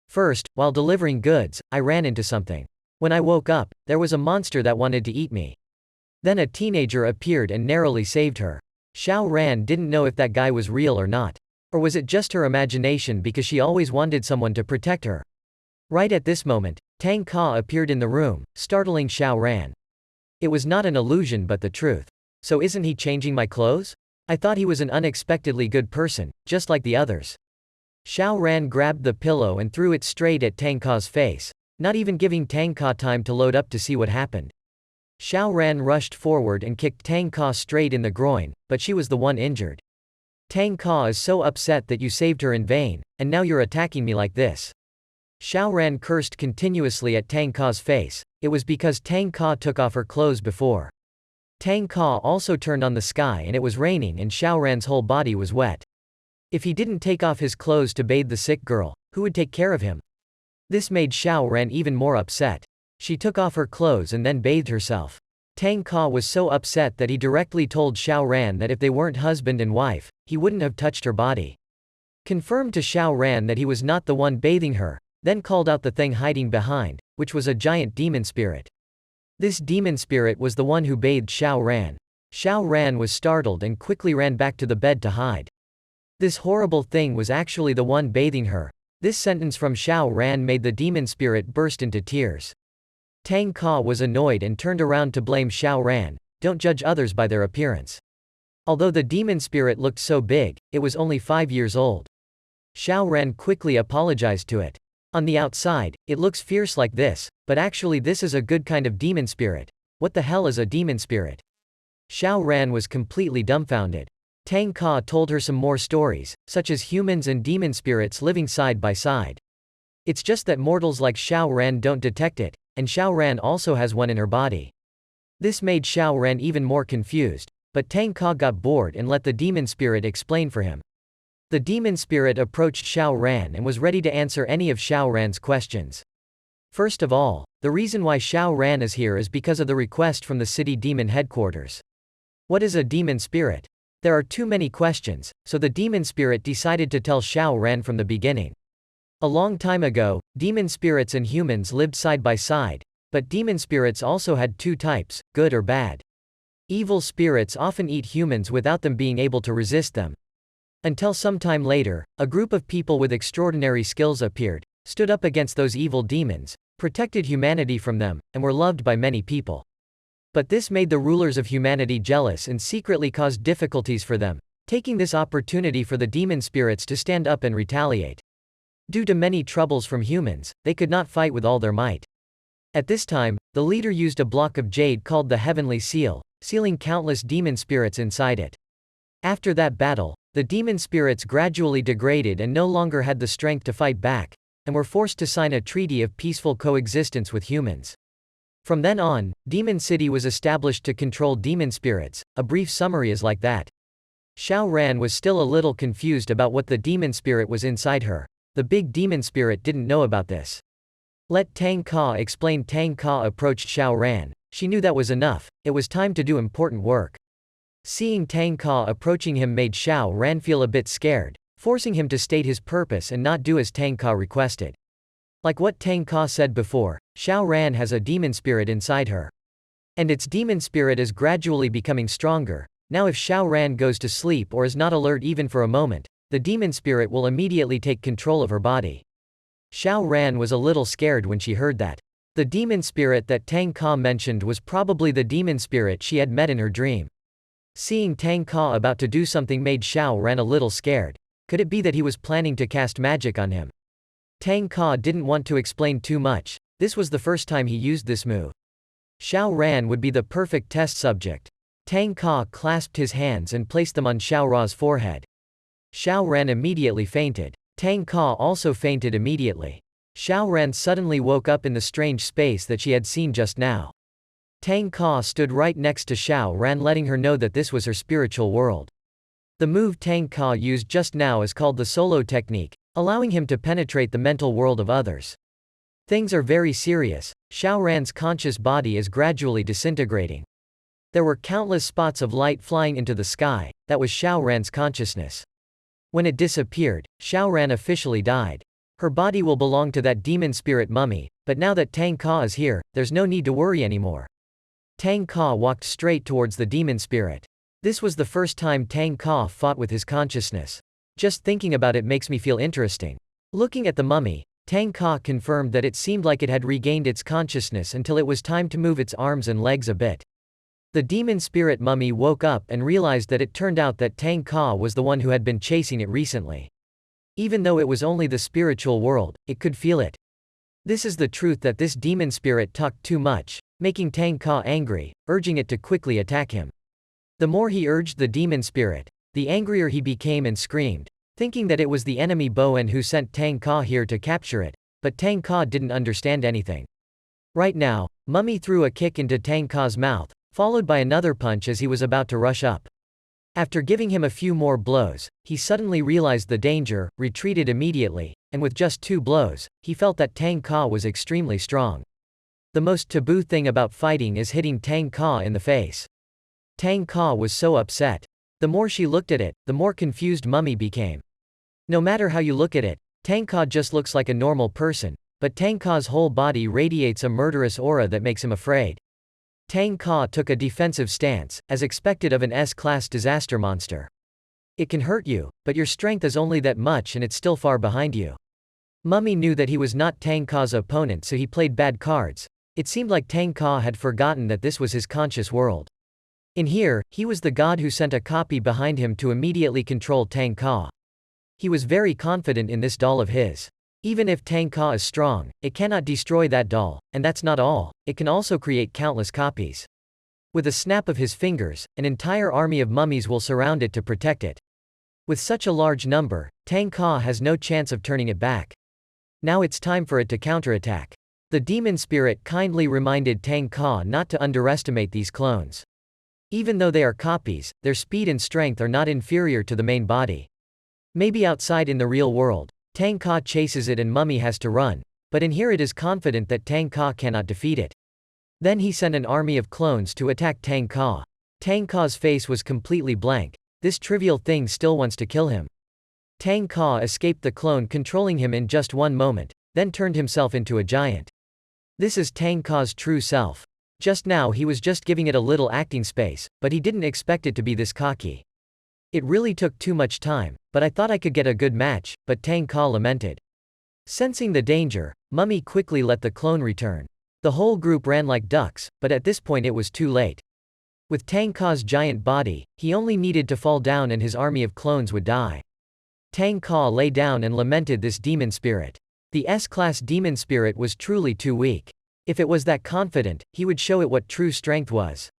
First, while delivering goods, I ran into something. When I woke up, there was a monster that wanted to eat me. Then a teenager appeared and narrowly saved her. Xiao Ran didn't know if that guy was real or not. Or was it just her imagination because she always wanted someone to protect her? Right at this moment, Tang Ka appeared in the room, startling Xiao Ran. It was not an illusion but the truth. So isn't he changing my clothes? I thought he was an unexpectedly good person, just like the others. Xiao Ran grabbed the pillow and threw it straight at Tang Ka's face, not even giving Tang Ka time to load up to see what happened. Xiao Ran rushed forward and kicked Tang Ka straight in the groin, but she was the one injured. Tang Ka is so upset that you saved her in vain, and now you're attacking me like this. Xiao Ran cursed continuously at Tang Ka's face. It was because Tang Ka took off her clothes before. Tang Ka also turned on the sky and it was raining and Xiao Ran's whole body was wet. If he didn't take off his clothes to bathe the sick girl, who would take care of him? This made Xiao Ran even more upset. She took off her clothes and then bathed herself. Tang Ka was so upset that he directly told Xiao Ran that if they weren't husband and wife, he wouldn't have touched her body. Confirmed to Xiao Ran that he was not the one bathing her, then called out the thing hiding behind, which was a giant demon spirit. This demon spirit was the one who bathed Xiao Ran. Xiao Ran was startled and quickly ran back to the bed to hide. This horrible thing was actually the one bathing her. This sentence from Xiao Ran made the demon spirit burst into tears. Tang Ka was annoyed and turned around to blame Xiao Ran. Don't judge others by their appearance. Although the demon spirit looked so big, it was only 5 years old. Xiao Ran quickly apologized to it. On the outside, it looks fierce like this, but actually this is a good kind of demon spirit. What the hell is a demon spirit? Xiao Ran was completely dumbfounded. Tang Ka told her some more stories, such as humans and demon spirits living side by side. It's just that mortals like Xiao Ran don't detect it, and Xiao Ran also has one in her body. This made Xiao Ran even more confused, but Tang Ka got bored and let the demon spirit explain for him. The demon spirit approached Xiao Ran and was ready to answer any of Xiao Ran's questions. First of all, the reason why Xiao Ran is here is because of the request from the city demon headquarters. What is a demon spirit? There are too many questions, so the demon spirit decided to tell Xiao Ran from the beginning. A long time ago, demon spirits and humans lived side by side, but demon spirits also had two types, good or bad. Evil spirits often eat humans without them being able to resist them. Until some time later, a group of people with extraordinary skills appeared, stood up against those evil demons, protected humanity from them, and were loved by many people. But this made the rulers of humanity jealous and secretly caused difficulties for them, taking this opportunity for the demon spirits to stand up and retaliate. Due to many troubles from humans, they could not fight with all their might. At this time, the leader used a block of jade called the Heavenly Seal, sealing countless demon spirits inside it. After that battle, the demon spirits gradually degraded and no longer had the strength to fight back, and were forced to sign a treaty of peaceful coexistence with humans. From then on, Demon City was established to control demon spirits. A brief summary is like that. Xiao Ran was still a little confused about what the demon spirit was inside her. The big demon spirit didn't know about this. Let Tang Ka explain. Tang Ka approached Xiao Ran. She knew that was enough, it was time to do important work. Seeing Tang Ka approaching him made Xiao Ran feel a bit scared, forcing him to state his purpose and not do as Tang Ka requested. Like what Tang Ka said before, Xiao Ran has a demon spirit inside her. And its demon spirit is gradually becoming stronger. Now if Xiao Ran goes to sleep or is not alert even for a moment, the demon spirit will immediately take control of her body. Xiao Ran was a little scared when she heard that. The demon spirit that Tang Ka mentioned was probably the demon spirit she had met in her dream. Seeing Tang Ka about to do something made Xiao Ran a little scared. Could it be that he was planning to cast magic on him? Tang Ka didn't want to explain too much. This was the first time he used this move. Xiao Ran would be the perfect test subject. Tang Ka clasped his hands and placed them on Xiao Ra's forehead. Xiao Ran immediately fainted. Tang Ka also fainted immediately. Xiao Ran suddenly woke up in the strange space that she had seen just now. Tang Ka stood right next to Xiao Ran, letting her know that this was her spiritual world. The move Tang Ka used just now is called the solo technique, allowing him to penetrate the mental world of others. Things are very serious. Xiao Ran's conscious body is gradually disintegrating. There were countless spots of light flying into the sky. That was Xiao Ran's consciousness. When it disappeared, Xiao Ran officially died. Her body will belong to that demon spirit mummy, but now that Tang Ka is here, there's no need to worry anymore. Tang Ka walked straight towards the demon spirit. This was the first time Tang Ka fought with his consciousness. Just thinking about it makes me feel interesting. Looking at the mummy, Tang Ka confirmed that it seemed like it had regained its consciousness until it was time to move its arms and legs a bit. The demon spirit mummy woke up and realized that it turned out that Tang Ka was the one who had been chasing it recently. Even though it was only the spiritual world, it could feel it. This is the truth, that this demon spirit talked too much, making Tang Ka angry, urging it to quickly attack him. The more he urged the demon spirit, the angrier he became and screamed, thinking that it was the enemy Bowen who sent Tang Ka here to capture it, but Tang Ka didn't understand anything. Right now, Mummy threw a kick into Tang Ka's mouth, followed by another punch as he was about to rush up. After giving him a few more blows, he suddenly realized the danger, retreated immediately, and with just 2 blows, he felt that Tang Ka was extremely strong. The most taboo thing about fighting is hitting Tang Ka in the face. Tang Ka was so upset. The more she looked at it, the more confused Mummy became. No matter how you look at it, Tang Ka just looks like a normal person, but Tang Ka's whole body radiates a murderous aura that makes him afraid. Tang Ka took a defensive stance, as expected of an S-class disaster monster. It can hurt you, but your strength is only that much and it's still far behind you. Mummy knew that he was not Tang Ka's opponent, so he played bad cards. It seemed like Tang Ka had forgotten that this was his conscious world. In here, he was the god who sent a copy behind him to immediately control Tang Ka. He was very confident in this doll of his. Even if Tang Ka is strong, it cannot destroy that doll, and that's not all, it can also create countless copies. With a snap of his fingers, an entire army of mummies will surround it to protect it. With such a large number, Tang Ka has no chance of turning it back. Now it's time for it to counterattack. The demon spirit kindly reminded Tang Ka not to underestimate these clones. Even though they are copies, their speed and strength are not inferior to the main body. Maybe outside in the real world, Tang Ka chases it and Mummy has to run, but in here it is confident that Tang Ka cannot defeat it. Then he sent an army of clones to attack Tang Ka. Tang Ka's face was completely blank. This trivial thing still wants to kill him. Tang Ka escaped the clone controlling him in just 1 moment, then turned himself into a giant. This is Tang Ka's true self. Just now he was just giving it a little acting space, but he didn't expect it to be this cocky. It really took too much time, but I thought I could get a good match, but Tang Ka lamented. Sensing the danger, Mummy quickly let the clone return. The whole group ran like ducks, but at this point it was too late. With Tang Ka's giant body, he only needed to fall down and his army of clones would die. Tang Ka lay down and lamented this demon spirit. The S-class demon spirit was truly too weak. If it was that confident, he would show it what true strength was.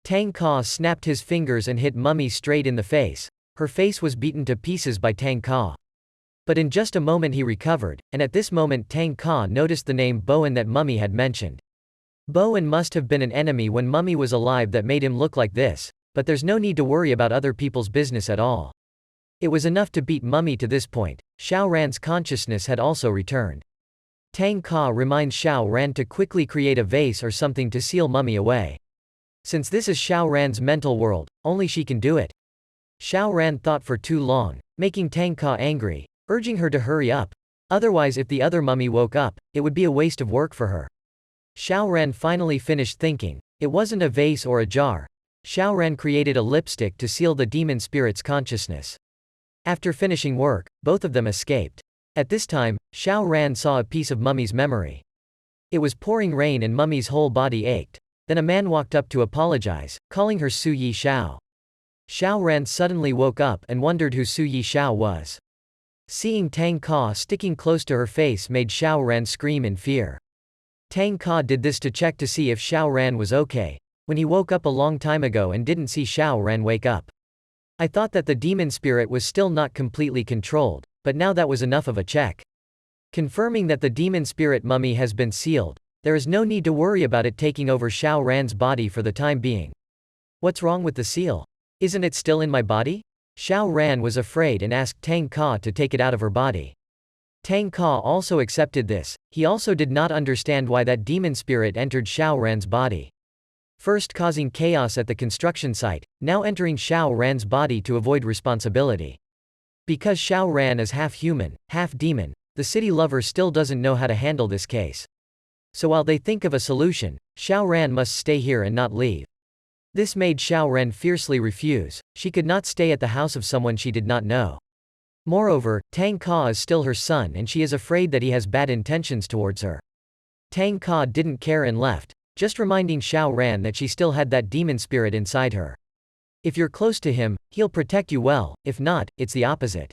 Tang Ka snapped his fingers and hit Mummy straight in the face. Her face was beaten to pieces by Tang Ka. But in just a moment he recovered, and at this moment Tang Ka noticed the name Bowen that Mummy had mentioned. Bowen must have been an enemy when Mummy was alive that made him look like this, but there's no need to worry about other people's business at all. It was enough to beat Mummy to this point. Xiao Ran's consciousness had also returned. Tang Ka reminds Xiao Ran to quickly create a vase or something to seal Mummy away. Since this is Xiao Ran's mental world, only she can do it. Xiao Ran thought for too long, making Tang Ka angry, urging her to hurry up. Otherwise, if the other mummy woke up, it would be a waste of work for her. Xiao Ran finally finished thinking. It wasn't a vase or a jar. Xiao Ran created a lipstick to seal the demon spirit's consciousness. After finishing work, both of them escaped. At this time, Xiao Ran saw a piece of Mummy's memory. It was pouring rain and Mummy's whole body ached. Then a man walked up to apologize, calling her Su Yi Xiao. Xiao Ran suddenly woke up and wondered who Su Yi Xiao was. Seeing Tang Ka sticking close to her face made Xiao Ran scream in fear. Tang Ka did this to check to see if Xiao Ran was okay, when he woke up a long time ago and didn't see Xiao Ran wake up. I thought that the demon spirit was still not completely controlled, but now that was enough of a check. Confirming that the demon spirit mummy has been sealed, there is no need to worry about it taking over Xiao Ran's body for the time being. What's wrong with the seal? Isn't it still in my body? Xiao Ran was afraid and asked Tang Ka to take it out of her body. Tang Ka also accepted this. He also did not understand why that demon spirit entered Xiao Ran's body. First causing chaos at the construction site, now entering Xiao Ran's body to avoid responsibility. Because Xiao Ran is half human, half demon, the city lover still doesn't know how to handle this case. So while they think of a solution, Xiao Ran must stay here and not leave. This made Xiao Ran fiercely refuse. She could not stay at the house of someone she did not know. Moreover, Tang Ka is still her son and she is afraid that he has bad intentions towards her. Tang Ka didn't care and left, just reminding Xiao Ran that she still had that demon spirit inside her. If you're close to him, he'll protect you well, if not, it's the opposite.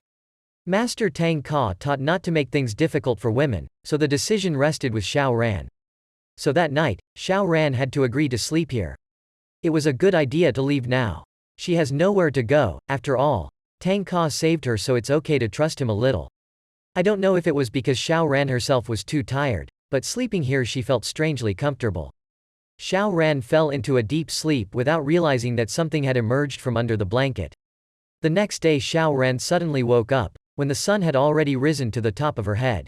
Master Tang Ka taught not to make things difficult for women, so the decision rested with Xiao Ran. So that night, Xiao Ran had to agree to sleep here. It was a good idea to leave now. She has nowhere to go, after all. Tang Ka saved her, so it's okay to trust him a little. I don't know if it was because Xiao Ran herself was too tired, but sleeping here she felt strangely comfortable. Xiao Ran fell into a deep sleep without realizing that something had emerged from under the blanket. The next day Xiao Ran suddenly woke up, when the sun had already risen to the top of her head.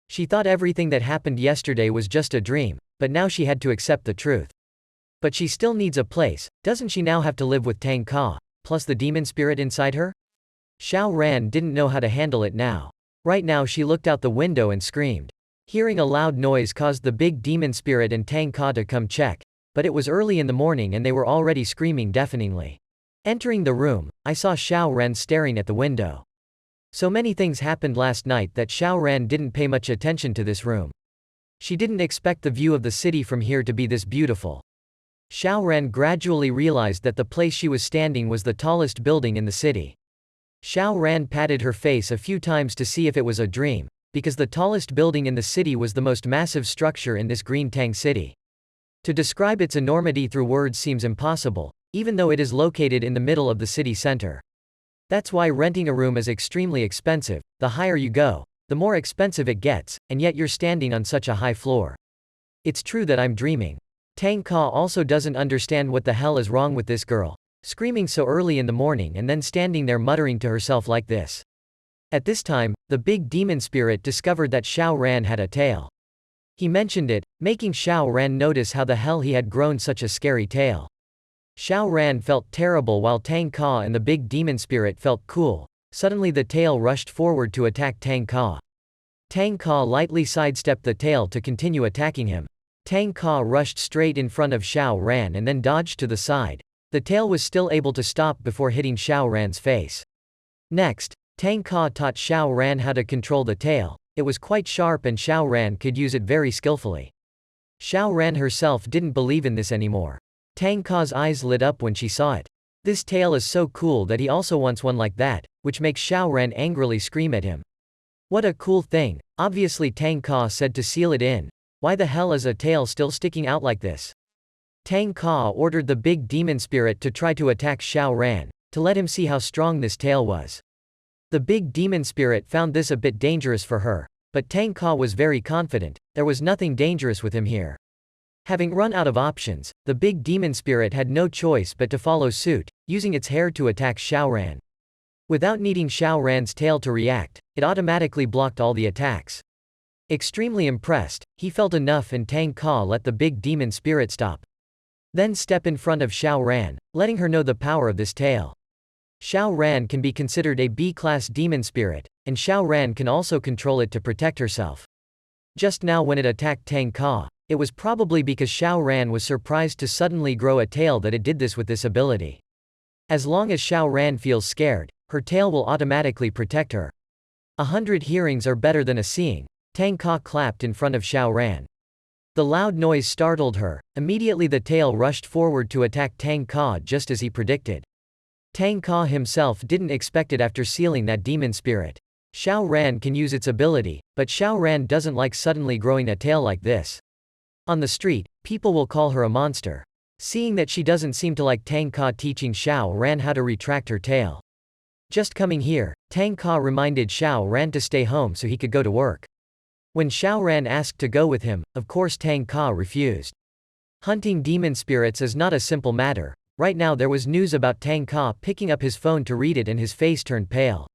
She thought everything that happened yesterday was just a dream, but now she had to accept the truth. But she still needs a place. Doesn't she now have to live with Tang Ka, plus the demon spirit inside her? Xiao Ran didn't know how to handle it now. Right now she looked out the window and screamed. Hearing a loud noise caused the big demon spirit and Tang Ka to come check, but it was early in the morning and they were already screaming deafeningly. Entering the room, I saw Xiao Ran staring at the window. So many things happened last night that Xiao Ran didn't pay much attention to this room. She didn't expect the view of the city from here to be this beautiful. Xiao Ran gradually realized that the place she was standing was the tallest building in the city. Xiao Ran patted her face a few times to see if it was a dream, because the tallest building in the city was the most massive structure in this Green Tang city. To describe its enormity through words seems impossible, even though it is located in the middle of the city center. That's why renting a room is extremely expensive. The higher you go, the more expensive it gets, and yet you're standing on such a high floor. It's true that I'm dreaming. Tang Ka also doesn't understand what the hell is wrong with this girl, screaming so early in the morning and then standing there muttering to herself like this. At this time, the big demon spirit discovered that Xiao Ran had a tail. He mentioned it, making Xiao Ran notice how the hell he had grown such a scary tail. Xiao Ran felt terrible while Tang Ka and the big demon spirit felt cool. Suddenly the tail rushed forward to attack Tang Ka. Tang Ka lightly sidestepped the tail to continue attacking him. Tang Ka rushed straight in front of Xiao Ran and then dodged to the side. The tail was still able to stop before hitting Xiao Ran's face. Next, Tang Ka taught Xiao Ran how to control the tail. It was quite sharp and Xiao Ran could use it very skillfully. Xiao Ran herself didn't believe in this anymore. Tang Ka's eyes lit up when she saw it. This tail is so cool that he also wants one like that. which makes Xiao Ran angrily scream at him. What a cool thing, obviously Tang Ka said to seal it in. Why the hell is a tail still sticking out like this? Tang Ka ordered the big demon spirit to try to attack Xiao Ran, to let him see how strong this tail was. The big demon spirit found this a bit dangerous for her, but Tang Ka was very confident, there was nothing dangerous with him here. Having run out of options, the big demon spirit had no choice but to follow suit, using its hair to attack Xiao Ran. Without needing Xiao Ran's tail to react, it automatically blocked all the attacks. Extremely impressed, he felt enough and Tang Ka let the big demon spirit stop. Then step in front of Xiao Ran, letting her know the power of this tail. Xiao Ran can be considered a B-class demon spirit, and Xiao Ran can also control it to protect herself. Just now when it attacked Tang Ka, it was probably because Xiao Ran was surprised to suddenly grow a tail that it did this with this ability. As long as Xiao Ran feels scared, her tail will automatically protect her. 100 hearings are better than a seeing. Tang Ka clapped in front of Xiao Ran. The loud noise startled her. Immediately the tail rushed forward to attack Tang Ka just as he predicted. Tang Ka himself didn't expect it after sealing that demon spirit. Xiao Ran can use its ability, but Xiao Ran doesn't like suddenly growing a tail like this. On the street, people will call her a monster. Seeing that she doesn't seem to like Tang Ka teaching Xiao Ran how to retract her tail. Just coming here, Tang Ka reminded Xiao Ran to stay home so he could go to work. When Xiao Ran asked to go with him, of course Tang Ka refused. Hunting demon spirits is not a simple matter. Right now there was news about Tang Ka picking up his phone to read it and his face turned pale.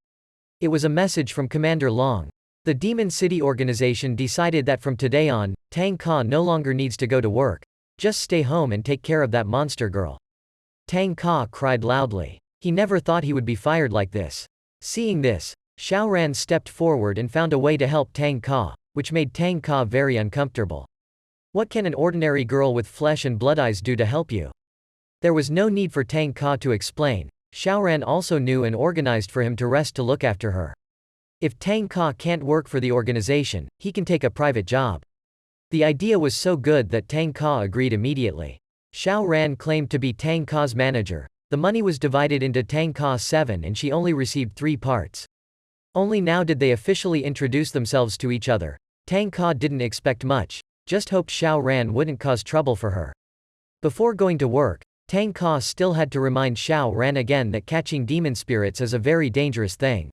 It was a message from Commander Long. The Demon City organization decided that from today on, Tang Ka no longer needs to go to work. Just stay home and take care of that monster girl. Tang Ka cried loudly. He never thought he would be fired like this. Seeing this, Xiao Ran stepped forward and found a way to help Tang Ka, which made Tang Ka very uncomfortable. What can an ordinary girl with flesh and blood eyes do to help you? There was no need for Tang Ka to explain. Xiao Ran also knew and organized for him to rest to look after her. If Tang Ka can't work for the organization, he can take a private job. The idea was so good that Tang Ka agreed immediately. Xiao Ran claimed to be Tang Ka's manager. The money was divided into Tang Ka 7 and she only received 3 parts. Only now did they officially introduce themselves to each other. Tang Ka didn't expect much, just hoped Xiao Ran wouldn't cause trouble for her. Before going to work, Tang Ka still had to remind Xiao Ran again that catching demon spirits is a very dangerous thing.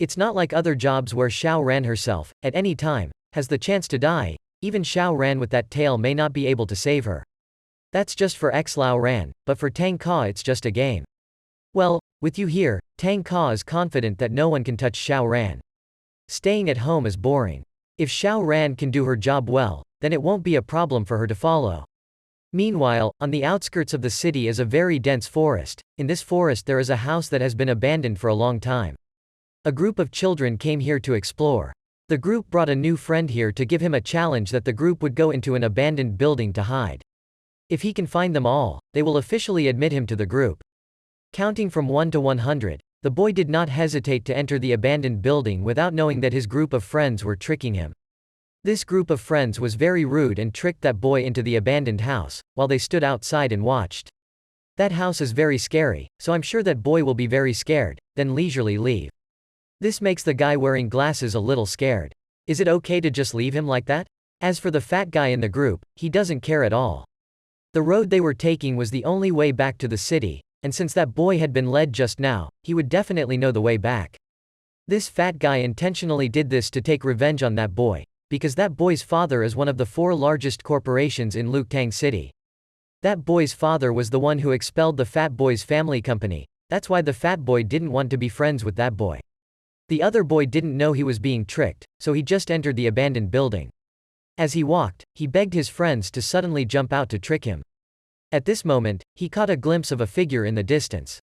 It's not like other jobs where Xiao Ran herself, at any time, has the chance to die. Even Xiao Ran with that tail may not be able to save her. That's just for Lao Ran, but for Tang Ka it's just a game. Well, with you here, Tang Ka is confident that no one can touch Xiao Ran. Staying at home is boring. If Xiao Ran can do her job well, then it won't be a problem for her to follow. Meanwhile, on the outskirts of the city is a very dense forest. In this forest there is a house that has been abandoned for a long time. A group of children came here to explore. The group brought a new friend here to give him a challenge that the group would go into an abandoned building to hide. If he can find them all, they will officially admit him to the group. Counting from 1 to 100, the boy did not hesitate to enter the abandoned building without knowing that his group of friends were tricking him. This group of friends was very rude and tricked that boy into the abandoned house, while they stood outside and watched. That house is very scary, so I'm sure that boy will be very scared, then leisurely leave. This makes the guy wearing glasses a little scared. Is it okay to just leave him like that? As for the fat guy in the group, he doesn't care at all. The road they were taking was the only way back to the city, and since that boy had been led just now, he would definitely know the way back. This fat guy intentionally did this to take revenge on that boy, because that boy's father is one of the 4 largest corporations in Luktang City. That boy's father was the one who expelled the fat boy's family company. That's why the fat boy didn't want to be friends with that boy. The other boy didn't know he was being tricked, so he just entered the abandoned building. As he walked, he begged his friends to suddenly jump out to trick him. At this moment, he caught a glimpse of a figure in the distance.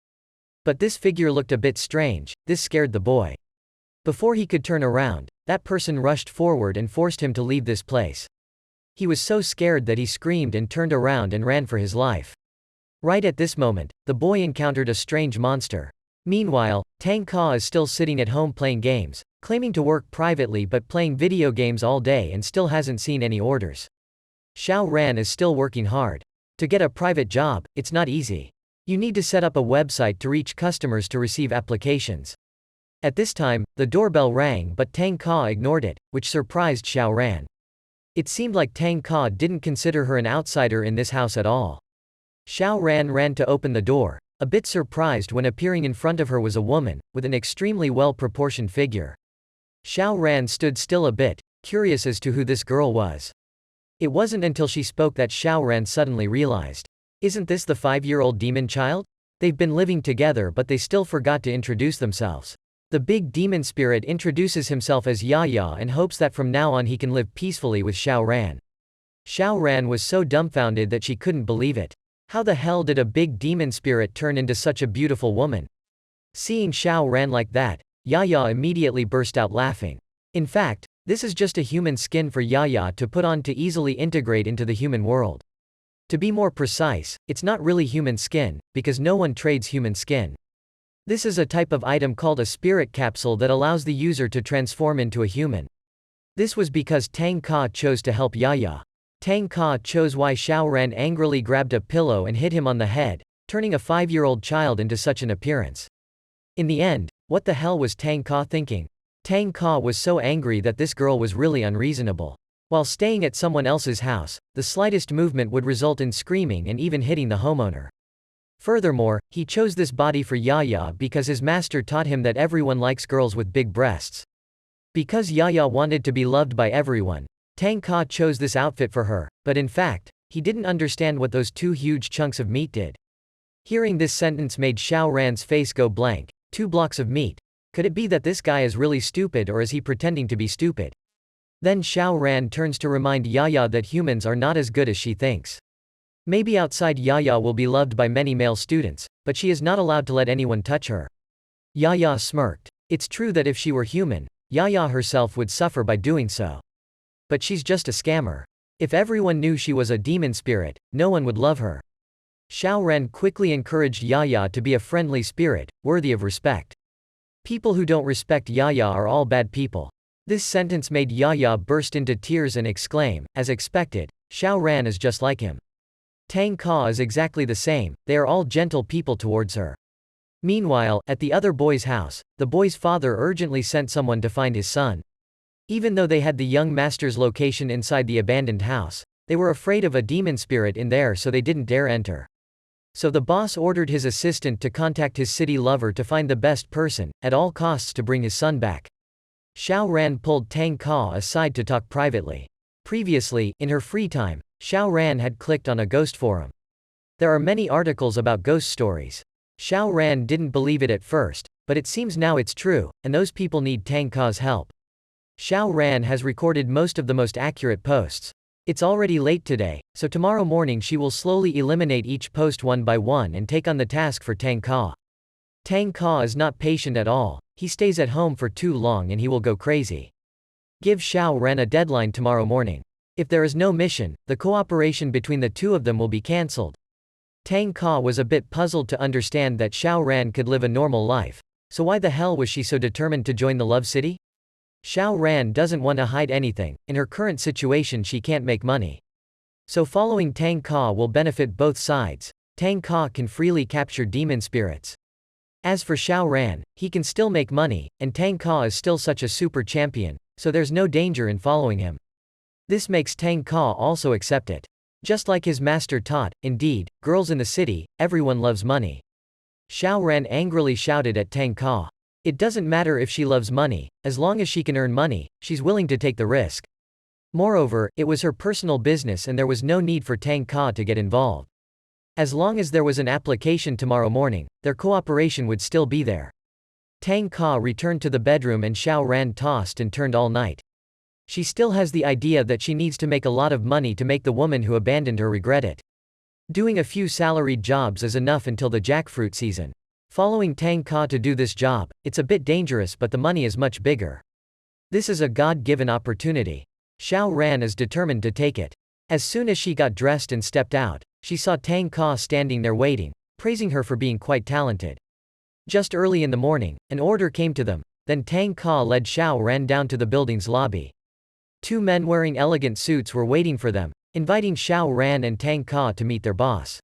But this figure looked a bit strange. This scared the boy. Before he could turn around, that person rushed forward and forced him to leave this place. He was so scared that he screamed and turned around and ran for his life. Right at this moment, the boy encountered a strange monster. Meanwhile, Tang Ka is still sitting at home playing games, claiming to work privately but playing video games all day and still hasn't seen any orders. Xiao Ran is still working hard. To get a private job, it's not easy. You need to set up a website to reach customers to receive applications. At this time, the doorbell rang but Tang Ka ignored it, which surprised Xiao Ran. It seemed like Tang Ka didn't consider her an outsider in this house at all. Xiao Ran ran to open the door, a bit surprised when appearing in front of her was a woman, with an extremely well-proportioned figure. Xiao Ran stood still a bit, curious as to who this girl was. It wasn't until she spoke that Xiao Ran suddenly realized. Isn't this the 5-year-old demon child? They've been living together but they still forgot to introduce themselves. The big demon spirit introduces himself as Yaya and hopes that from now on he can live peacefully with Xiao Ran. Xiao Ran was so dumbfounded that she couldn't believe it. How the hell did a big demon spirit turn into such a beautiful woman? Seeing Xiao Ran like that, Yaya immediately burst out laughing. In fact, this is just a human skin for Yaya to put on to easily integrate into the human world. To be more precise, it's not really human skin, because no one trades human skin. This is a type of item called a spirit capsule that allows the user to transform into a human. This was because Tang Ka chose to help Yaya. Tang Ka chose why Xiao Ran angrily grabbed a pillow and hit him on the head, turning a 5-year-old child into such an appearance. In the end, what the hell was Tang Ka thinking? Tang Ka was so angry that this girl was really unreasonable. While staying at someone else's house, the slightest movement would result in screaming and even hitting the homeowner. Furthermore, he chose this body for Yaya because his master taught him that everyone likes girls with big breasts. Because Yaya wanted to be loved by everyone, Tang Ka chose this outfit for her, but in fact, he didn't understand what those 2 huge chunks of meat did. Hearing this sentence made Xiao Ran's face go blank. 2 blocks of meat. Could it be that this guy is really stupid or is he pretending to be stupid? Then Xiao Ran turns to remind Yaya that humans are not as good as she thinks. Maybe outside Yaya will be loved by many male students, but she is not allowed to let anyone touch her. Yaya smirked. It's true that if she were human, Yaya herself would suffer by doing so. But she's just a scammer. If everyone knew she was a demon spirit, no one would love her. Xiao Ran quickly encouraged Yaya to be a friendly spirit, worthy of respect. People who don't respect Yaya are all bad people. This sentence made Yaya burst into tears and exclaim, as expected, Xiao Ran is just like him. Tang Ka is exactly the same, they are all gentle people towards her. Meanwhile, at the other boy's house, the boy's father urgently sent someone to find his son. Even though they had the young master's location inside the abandoned house, they were afraid of a demon spirit in there, so they didn't dare enter. So the boss ordered his assistant to contact his city lover to find the best person, at all costs to bring his son back. Xiao Ran pulled Tang Ka aside to talk privately. Previously, in her free time, Xiao Ran had clicked on a ghost forum. There are many articles about ghost stories. Xiao Ran didn't believe it at first, but it seems now it's true, and those people need Tang Ka's help. Xiao Ran has recorded most of the most accurate posts. It's already late today, so tomorrow morning she will slowly eliminate each post one by one and take on the task for Tang Ka. Tang Ka is not patient at all, he stays at home for too long and he will go crazy. Give Xiao Ran a deadline tomorrow morning. If there is no mission, the cooperation between the two of them will be cancelled. Tang Ka was a bit puzzled to understand that Xiao Ran could live a normal life. So why the hell was she so determined to join the Love City? Xiao Ran doesn't want to hide anything, in her current situation she can't make money. So following Tang Ka will benefit both sides. Tang Ka can freely capture demon spirits. As for Xiao Ran, he can still make money, and Tang Ka is still such a super champion, so there's no danger in following him. This makes Tang Ka also accept it. Just like his master taught, indeed, girls in the city, everyone loves money. Xiao Ran angrily shouted at Tang Ka. It doesn't matter if she loves money, as long as she can earn money, she's willing to take the risk. Moreover, it was her personal business and there was no need for Tang Ka to get involved. As long as there was an application tomorrow morning, their cooperation would still be there. Tang Ka returned to the bedroom and Xiao Ran tossed and turned all night. She still has the idea that she needs to make a lot of money to make the woman who abandoned her regret it. Doing a few salaried jobs is enough until the jackfruit season. Following Tang Ka to do this job, it's a bit dangerous but the money is much bigger. This is a God-given opportunity. Xiao Ran is determined to take it. As soon as she got dressed and stepped out, she saw Tang Ka standing there waiting, praising her for being quite talented. Just early in the morning, an order came to them, then Tang Ka led Xiao Ran down to the building's lobby. 2 men wearing elegant suits were waiting for them, inviting Xiao Ran and Tang Ka to meet their boss.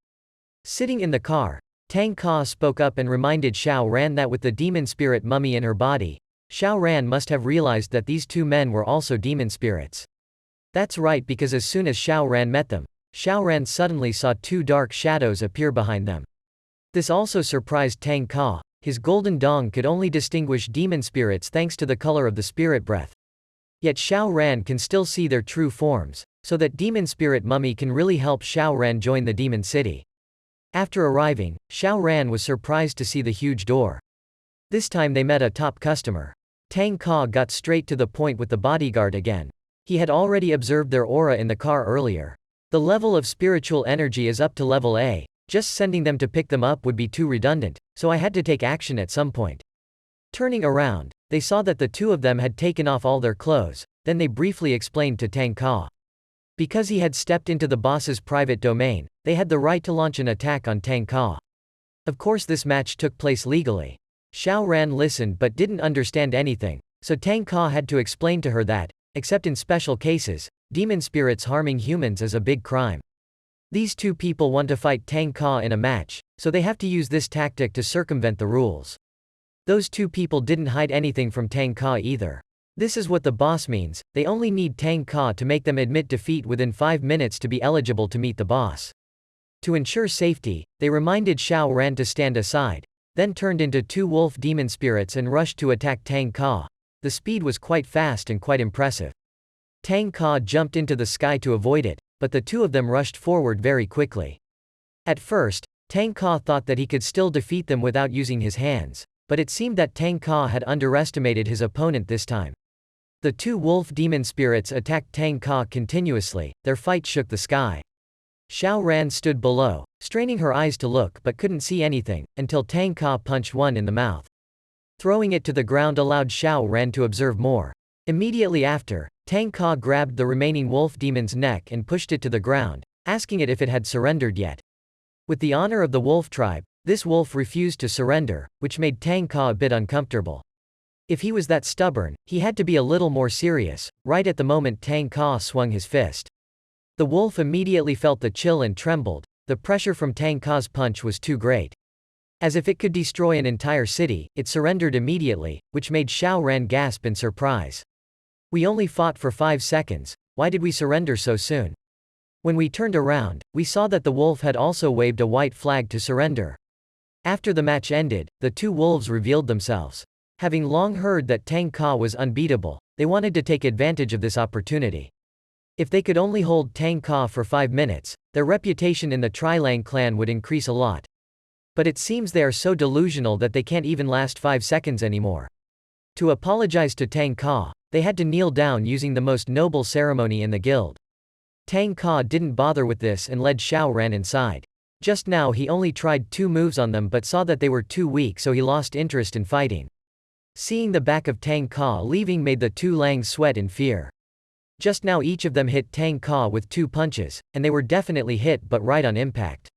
Sitting in the car, Tang Ka spoke up and reminded Xiao Ran that with the demon spirit mummy in her body, Xiao Ran must have realized that these two men were also demon spirits. That's right, because as soon as Xiao Ran met them, Xiao Ran suddenly saw two dark shadows appear behind them. This also surprised Tang Ka. His golden dong could only distinguish demon spirits thanks to the color of the spirit breath. Yet Xiao Ran can still see their true forms, so that demon spirit mummy can really help Xiao Ran join the demon city. After arriving, Xiao Ran was surprised to see the huge door. This time they met a top customer. Tang Ka got straight to the point with the bodyguard again. He had already observed their aura in the car earlier. The level of spiritual energy is up to level A, just sending them to pick them up would be too redundant, so I had to take action at some point. Turning around, they saw that the two of them had taken off all their clothes, then they briefly explained to Tang Ka. Because he had stepped into the boss's private domain, they had the right to launch an attack on Tang Ka. Of course this match took place legally. Xiao Ran listened but didn't understand anything, so Tang Ka had to explain to her that, except in special cases, demon spirits harming humans is a big crime. These two people want to fight Tang Ka in a match, so they have to use this tactic to circumvent the rules. Those two people didn't hide anything from Tang Ka either. This is what the boss means, they only need Tang Ka to make them admit defeat within 5 minutes to be eligible to meet the boss. To ensure safety, they reminded Xiao Ran to stand aside, then turned into two wolf demon spirits and rushed to attack Tang Ka. The speed was quite fast and quite impressive. Tang Ka jumped into the sky to avoid it, but the two of them rushed forward very quickly. At first, Tang Ka thought that he could still defeat them without using his hands, but it seemed that Tang Ka had underestimated his opponent this time. The two wolf demon spirits attacked Tang Ka continuously, their fight shook the sky. Xiao Ran stood below, straining her eyes to look but couldn't see anything, until Tang Ka punched one in the mouth. Throwing it to the ground allowed Xiao Ran to observe more. Immediately after, Tang Ka grabbed the remaining wolf demon's neck and pushed it to the ground, asking it if it had surrendered yet. With the honor of the wolf tribe, this wolf refused to surrender, which made Tang Ka a bit uncomfortable. If he was that stubborn, he had to be a little more serious. Right at the moment Tang Ka swung his fist. The wolf immediately felt the chill and trembled. The pressure from Tang Ka's punch was too great. As if it could destroy an entire city, it surrendered immediately, which made Xiao Ran gasp in surprise. We only fought for 5 seconds, why did we surrender so soon? When we turned around, we saw that the wolf had also waved a white flag to surrender. After the match ended, the two wolves revealed themselves. Having long heard that Tang Ka was unbeatable, they wanted to take advantage of this opportunity. If they could only hold Tang Ka for 5 minutes, their reputation in the Trilang clan would increase a lot. But it seems they are so delusional that they can't even last 5 seconds anymore. To apologize to Tang Ka, they had to kneel down using the most noble ceremony in the guild. Tang Ka didn't bother with this and led Xiao Ran inside. Just now he only tried 2 moves on them but saw that they were too weak, so he lost interest in fighting. Seeing the back of Tang Ka leaving made the two Langs sweat in fear. Just now each of them hit Tang Ka with 2 punches, and they were definitely hit but right on impact.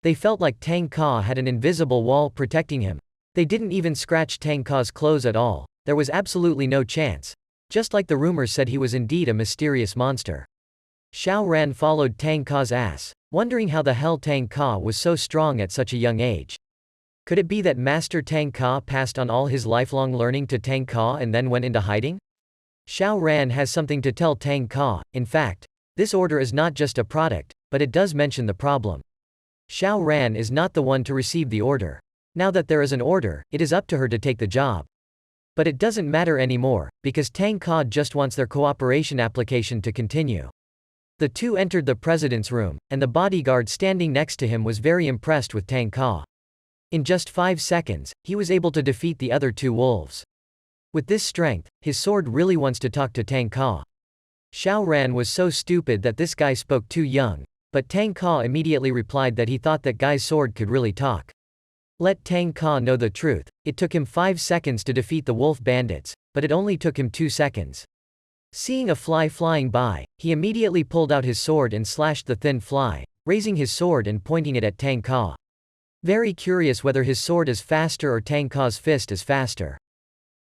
They felt like Tang Ka had an invisible wall protecting him. They didn't even scratch Tang Ka's clothes at all. There was absolutely no chance. Just like the rumors said, he was indeed a mysterious monster. Xiao Ran followed Tang Ka's ass, wondering how the hell Tang Ka was so strong at such a young age. Could it be that Master Tang Ka passed on all his lifelong learning to Tang Ka and then went into hiding? Xiao Ran has something to tell Tang Ka. In fact, this order is not just a product, but it does mention the problem. Xiao Ran is not the one to receive the order. Now that there is an order, it is up to her to take the job. But it doesn't matter anymore, because Tang Ka just wants their cooperation application to continue. The two entered the president's room, and the bodyguard standing next to him was very impressed with Tang Ka. In just 5 seconds, he was able to defeat the other 2 wolves. With this strength, his sword really wants to talk to Tang Ka. Xiao Ran was so stupid that this guy spoke too young, but Tang Ka immediately replied that he thought that guy's sword could really talk. Let Tang Ka know the truth, it took him 5 seconds to defeat the wolf bandits, but it only took him 2 seconds. Seeing a fly flying by, he immediately pulled out his sword and slashed the thin fly, raising his sword and pointing it at Tang Ka. Very curious whether his sword is faster or Tang Ka's fist is faster.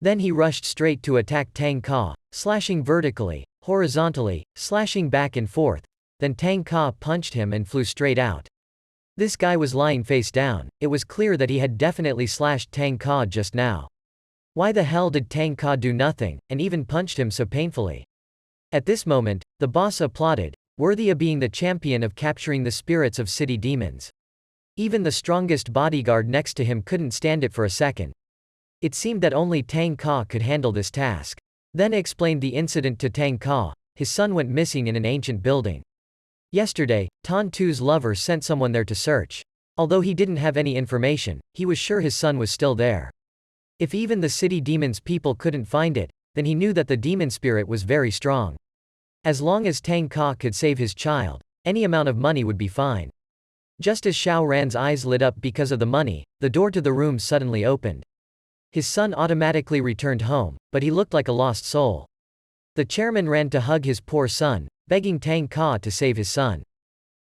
Then he rushed straight to attack Tang Ka, slashing vertically, horizontally, slashing back and forth. Then Tang Ka punched him and flew straight out. This guy was lying face down. It was clear that he had definitely slashed Tang Ka just now. Why the hell did Tang Ka do nothing, and even punched him so painfully? At this moment, the boss applauded, worthy of being the champion of capturing the spirits of city demons. Even the strongest bodyguard next to him couldn't stand it for a second. It seemed that only Tang Ka could handle this task. Then explained the incident to Tang Ka. His son went missing in an ancient building. Yesterday, Tan Tu's lover sent someone there to search. Although he didn't have any information, he was sure his son was still there. If even the city demon's people couldn't find it, then he knew that the demon spirit was very strong. As long as Tang Ka could save his child, any amount of money would be fine. Just as Xiao Ran's eyes lit up because of the money, the door to the room suddenly opened. His son automatically returned home, but he looked like a lost soul. The chairman ran to hug his poor son, begging Tang Ka to save his son.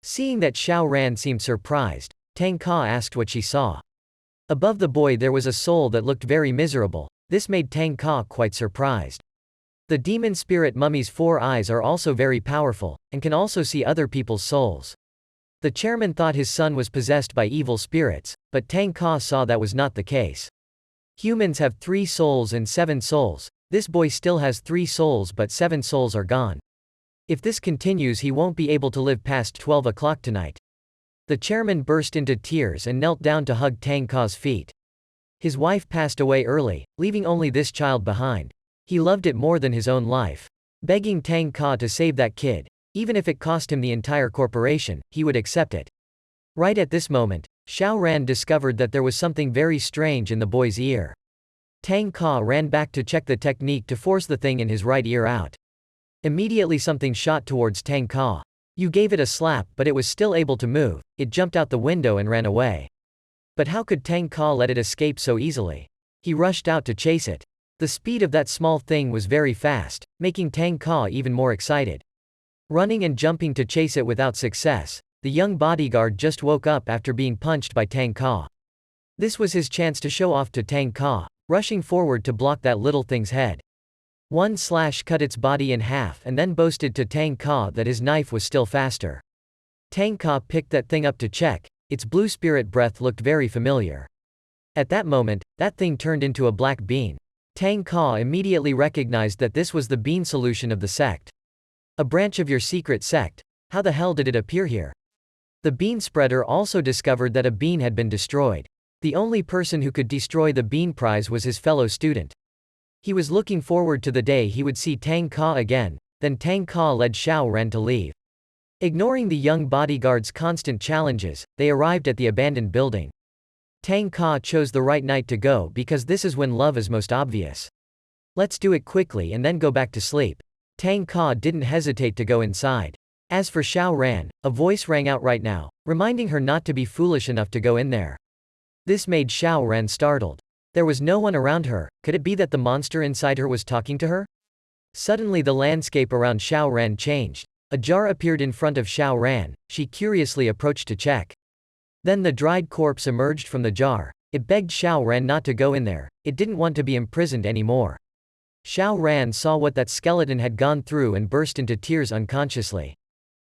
Seeing that Xiao Ran seemed surprised, Tang Ka asked what she saw. Above the boy there was a soul that looked very miserable. This made Tang Ka quite surprised. The demon spirit mummy's 4 eyes are also very powerful, and can also see other people's souls. The chairman thought his son was possessed by evil spirits, but Tang Ka saw that was not the case. Humans have 3 souls and 7 souls. This boy still has 3 souls but 7 souls are gone. If this continues he won't be able to live past 12 o'clock tonight. The chairman burst into tears and knelt down to hug Tang Ka's feet. His wife passed away early, leaving only this child behind. He loved it more than his own life. Begging Tang Ka to save that kid, even if it cost him the entire corporation, he would accept it. Right at this moment, Xiao Ran discovered that there was something very strange in the boy's ear. Tang Ka ran back to check the technique to force the thing in his right ear out. Immediately something shot towards Tang Ka. You gave it a slap but it was still able to move. It jumped out the window and ran away. But how could Tang Ka let it escape so easily? He rushed out to chase it. The speed of that small thing was very fast, making Tang Ka even more excited. Running and jumping to chase it without success, the young bodyguard just woke up after being punched by Tang Ka. This was his chance to show off to Tang Ka, rushing forward to block that little thing's head. One slash cut its body in half and then boasted to Tang Ka that his knife was still faster. Tang Ka picked that thing up to check. Its blue spirit breath looked very familiar. At that moment, that thing turned into a black bean. Tang Ka immediately recognized that this was the bean solution of the sect. A branch of your secret sect? How the hell did it appear here? The bean spreader also discovered that a bean had been destroyed. The only person who could destroy the bean prize was his fellow student. He was looking forward to the day he would see Tang Ka again. Then Tang Ka led Xiao Ran to leave. Ignoring the young bodyguard's constant challenges, they arrived at the abandoned building. Tang Ka chose the right night to go because this is when love is most obvious. Let's do it quickly and then go back to sleep. Tang Ka didn't hesitate to go inside. As for Xiao Ran, a voice rang out right now, reminding her not to be foolish enough to go in there. This made Xiao Ran startled. There was no one around her. Could it be that the monster inside her was talking to her? Suddenly the landscape around Xiao Ran changed. A jar appeared in front of Xiao Ran. She curiously approached to check. Then the dried corpse emerged from the jar. It begged Xiao Ran not to go in there. It didn't want to be imprisoned anymore. Xiao Ran saw what that skeleton had gone through and burst into tears unconsciously.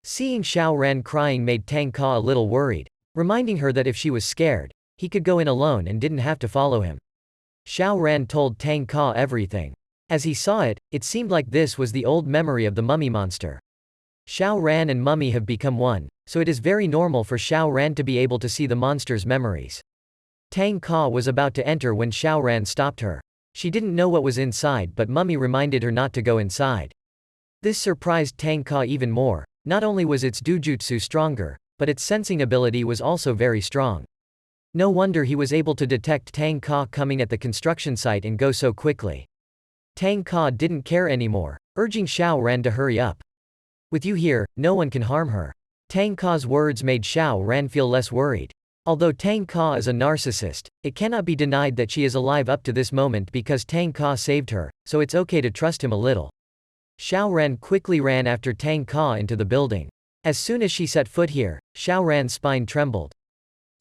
Seeing Xiao Ran crying made Tang Ka a little worried, reminding her that if she was scared, he could go in alone and didn't have to follow him. Xiao Ran told Tang Ka everything. As he saw it, it seemed like this was the old memory of the mummy monster. Xiao Ran and mummy have become one, so it is very normal for Xiao Ran to be able to see the monster's memories. Tang Ka was about to enter when Xiao Ran stopped her. She didn't know what was inside but mummy reminded her not to go inside. This surprised Tang Ka even more. Not only was its dujutsu stronger, but its sensing ability was also very strong. No wonder he was able to detect Tang Ka coming at the construction site and go so quickly. Tang Ka didn't care anymore, urging Xiao Ran to hurry up. With you here, no one can harm her. Tang Ka's words made Xiao Ran feel less worried. Although Tang Ka is a narcissist, it cannot be denied that she is alive up to this moment because Tang Ka saved her, so it's okay to trust him a little. Xiao Ran quickly ran after Tang Ka into the building. As soon as she set foot here, Xiao Ran's spine trembled.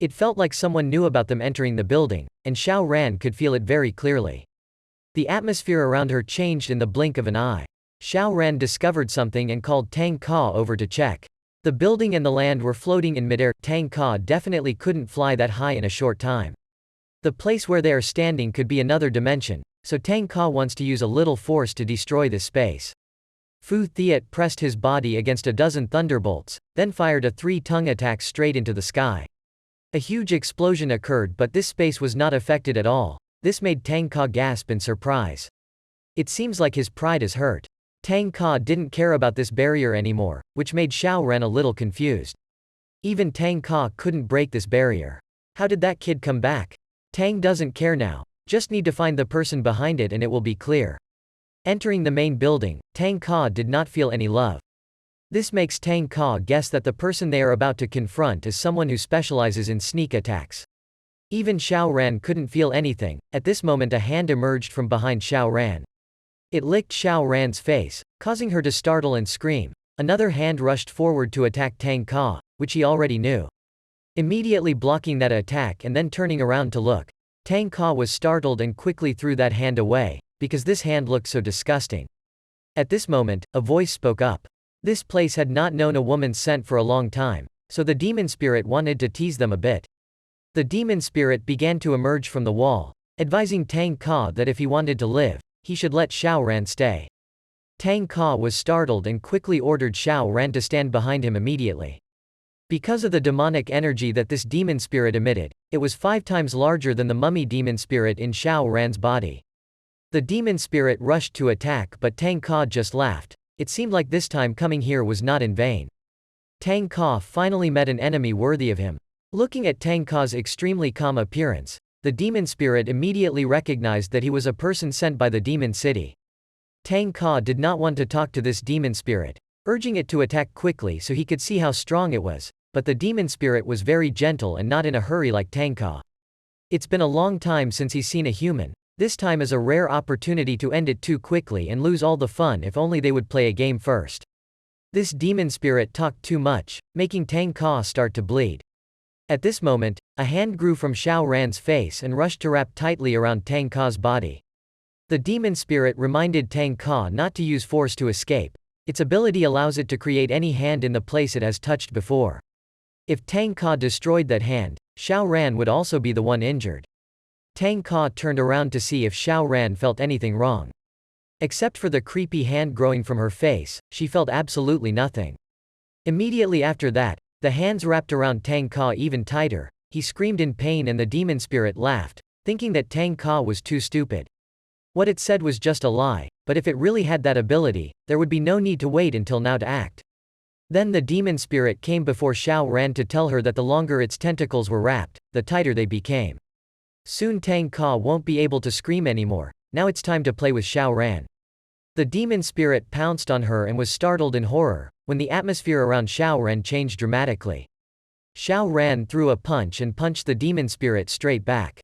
It felt like someone knew about them entering the building, and Xiao Ran could feel it very clearly. The atmosphere around her changed in the blink of an eye. Xiao Ran discovered something and called Tang Ka over to check. The building and the land were floating in midair. Tang Ka definitely couldn't fly that high in a short time. The place where they are standing could be another dimension, so Tang Ka wants to use a little force to destroy this space. Fu Thiet pressed his body against a dozen thunderbolts, then fired a three-tongue attack straight into the sky. A huge explosion occurred, but this space was not affected at all. This made Tang Ka gasp in surprise. It seems like his pride is hurt. Tang Ka didn't care about this barrier anymore, which made Xiao Ren a little confused. Even Tang Ka couldn't break this barrier. How did that kid come back? Tang doesn't care now. Just need to find the person behind it and it will be clear. Entering the main building, Tang Ka did not feel any love. This makes Tang Ka guess that the person they are about to confront is someone who specializes in sneak attacks. Even Xiao Ran couldn't feel anything. At this moment a hand emerged from behind Xiao Ran. It licked Xiao Ran's face, causing her to startle and scream. Another hand rushed forward to attack Tang Ka, which he already knew. Immediately blocking that attack and then turning around to look, Tang Ka was startled and quickly threw that hand away, because this hand looked so disgusting. At this moment, a voice spoke up. This place had not known a woman's scent for a long time, so the demon spirit wanted to tease them a bit. The demon spirit began to emerge from the wall, advising Tang Ka that if he wanted to live, he should let Xiao Ran stay. Tang Ka was startled and quickly ordered Xiao Ran to stand behind him immediately. Because of the demonic energy that this demon spirit emitted, it was 5 times larger than the mummy demon spirit in Xiao Ran's body. The demon spirit rushed to attack, but Tang Ka just laughed. It seemed like this time coming here was not in vain. Tang Ka finally met an enemy worthy of him. Looking at Tang Ka's extremely calm appearance, the demon spirit immediately recognized that he was a person sent by the demon city. Tang Ka did not want to talk to this demon spirit, urging it to attack quickly so he could see how strong it was, but the demon spirit was very gentle and not in a hurry like Tang Ka. It's been a long time since he's seen a human. This time is a rare opportunity to end it too quickly and lose all the fun. If only they would play a game first. This demon spirit talked too much, making Tang Ka start to bleed. At this moment, a hand grew from Xiao Ran's face and rushed to wrap tightly around Tang Ka's body. The demon spirit reminded Tang Ka not to use force to escape. Its ability allows it to create any hand in the place it has touched before. If Tang Ka destroyed that hand, Xiao Ran would also be the one injured. Tang Ka turned around to see if Xiao Ran felt anything wrong. Except for the creepy hand growing from her face, she felt absolutely nothing. Immediately after that, the hands wrapped around Tang Ka even tighter. He screamed in pain and the demon spirit laughed, thinking that Tang Ka was too stupid. What it said was just a lie, but if it really had that ability, there would be no need to wait until now to act. Then the demon spirit came before Xiao Ran to tell her that the longer its tentacles were wrapped, the tighter they became. Soon Tang Ka won't be able to scream anymore. Now it's time to play with Xiao Ran. The demon spirit pounced on her and was startled in horror when the atmosphere around Xiao Ran changed dramatically. Xiao Ran threw a punch and punched the demon spirit straight back.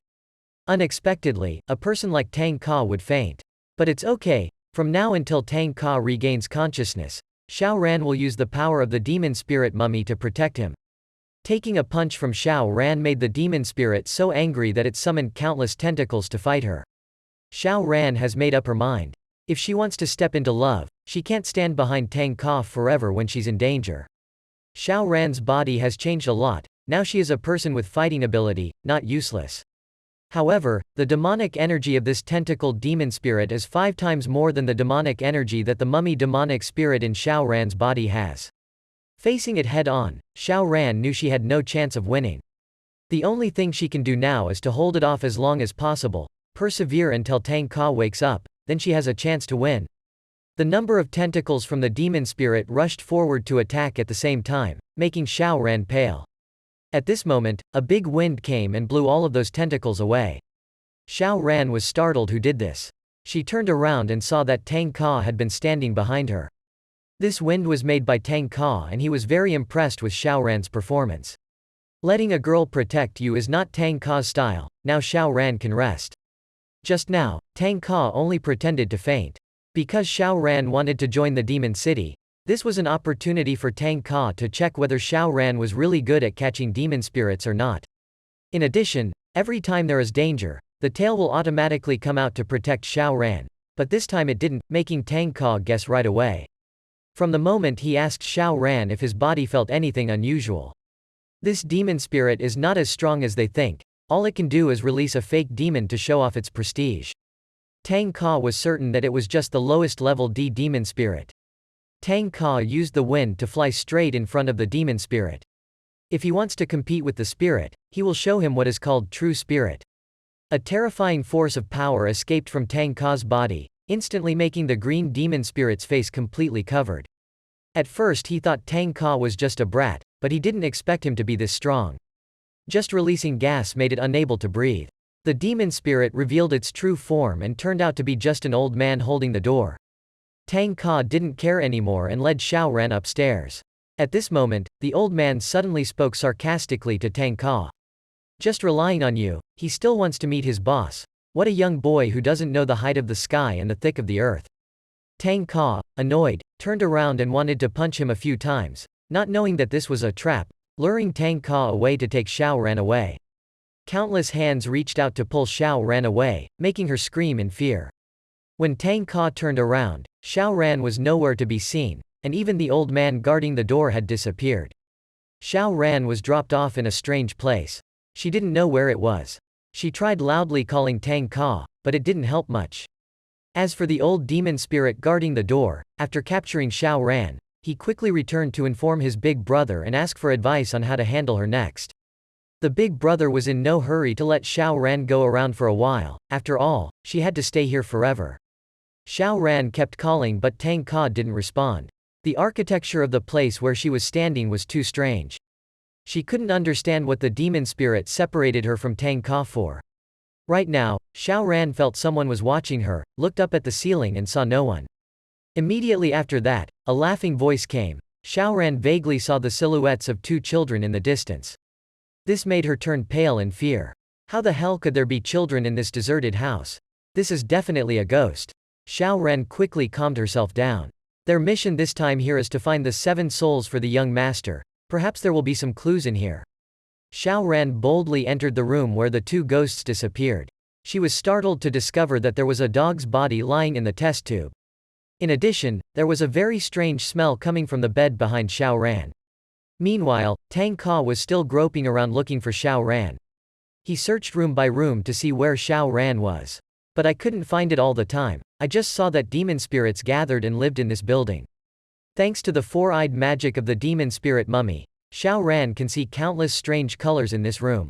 Unexpectedly, a person like Tang Ka would faint. But it's okay. From now until Tang Ka regains consciousness, Xiao Ran will use the power of the demon spirit mummy to protect him. Taking a punch from Xiao Ran made the demon spirit so angry that it summoned countless tentacles to fight her. Xiao Ran has made up her mind. If she wants to step into love, she can't stand behind Tang Ka forever when she's in danger. Xiao Ran's body has changed a lot. Now she is a person with fighting ability, not useless. However, the demonic energy of this tentacled demon spirit is 5 times more than the demonic energy that the mummy demonic spirit in Xiao Ran's body has. Facing it head-on, Xiao Ran knew she had no chance of winning. The only thing she can do now is to hold it off as long as possible, persevere until Tang Ka wakes up, then she has a chance to win. The number of tentacles from the demon spirit rushed forward to attack at the same time, making Xiao Ran pale. At this moment, a big wind came and blew all of those tentacles away. Xiao Ran was startled. Who did this? She turned around and saw that Tang Ka had been standing behind her. This wind was made by Tang Ka and he was very impressed with Xiao Ran's performance. Letting a girl protect you is not Tang Ka's style. Now Xiao Ran can rest. Just now, Tang Ka only pretended to faint. Because Xiao Ran wanted to join the demon city, this was an opportunity for Tang Ka to check whether Xiao Ran was really good at catching demon spirits or not. In addition, every time there is danger, the tail will automatically come out to protect Xiao Ran, but this time it didn't, making Tang Ka guess right away. From the moment he asked Xiao Ran if his body felt anything unusual. This demon spirit is not as strong as they think, all it can do is release a fake demon to show off its prestige. Tang Ka was certain that it was just the lowest level D demon spirit. Tang Ka used the wind to fly straight in front of the demon spirit. If he wants to compete with the spirit, he will show him what is called true spirit. A terrifying force of power escaped from Tang Ka's body, instantly making the green demon spirit's face completely covered. At first he thought Tang Ka was just a brat, but he didn't expect him to be this strong. Just releasing gas made it unable to breathe. The demon spirit revealed its true form and turned out to be just an old man holding the door. Tang Ka didn't care anymore and led Xiao Ran upstairs. At this moment, the old man suddenly spoke sarcastically to Tang Ka. Just relying on you, he still wants to meet his boss. What a young boy who doesn't know the height of the sky and the thick of the earth. Tang Ka, annoyed, turned around and wanted to punch him a few times, not knowing that this was a trap, luring Tang Ka away to take Xiao Ran away. Countless hands reached out to pull Xiao Ran away, making her scream in fear. When Tang Ka turned around, Xiao Ran was nowhere to be seen, and even the old man guarding the door had disappeared. Xiao Ran was dropped off in a strange place. She didn't know where it was. She tried loudly calling Tang Ka, but it didn't help much. As for the old demon spirit guarding the door, after capturing Xiao Ran, he quickly returned to inform his big brother and ask for advice on how to handle her next. The big brother was in no hurry to let Xiao Ran go around for a while, after all, she had to stay here forever. Xiao Ran kept calling but Tang Ka didn't respond. The architecture of the place where she was standing was too strange. She couldn't understand what the demon spirit separated her from Tang Ka for. Right now, Xiao Ran felt someone was watching her, looked up at the ceiling and saw no one. Immediately after that, a laughing voice came. Xiao Ran vaguely saw the silhouettes of two children in the distance. This made her turn pale in fear. How the hell could there be children in this deserted house? This is definitely a ghost. Xiao Ran quickly calmed herself down. Their mission this time here is to find the 7 souls for the young master. Perhaps there will be some clues in here. Xiao Ran boldly entered the room where the 2 ghosts disappeared. She was startled to discover that there was a dog's body lying in the test tube. In addition, there was a very strange smell coming from the bed behind Xiao Ran. Meanwhile, Tang Ka was still groping around looking for Xiao Ran. He searched room by room to see where Xiao Ran was. But I couldn't find it all the time. I just saw that demon spirits gathered and lived in this building. Thanks to the 4-eyed magic of the demon spirit mummy, Xiao Ran can see countless strange colors in this room.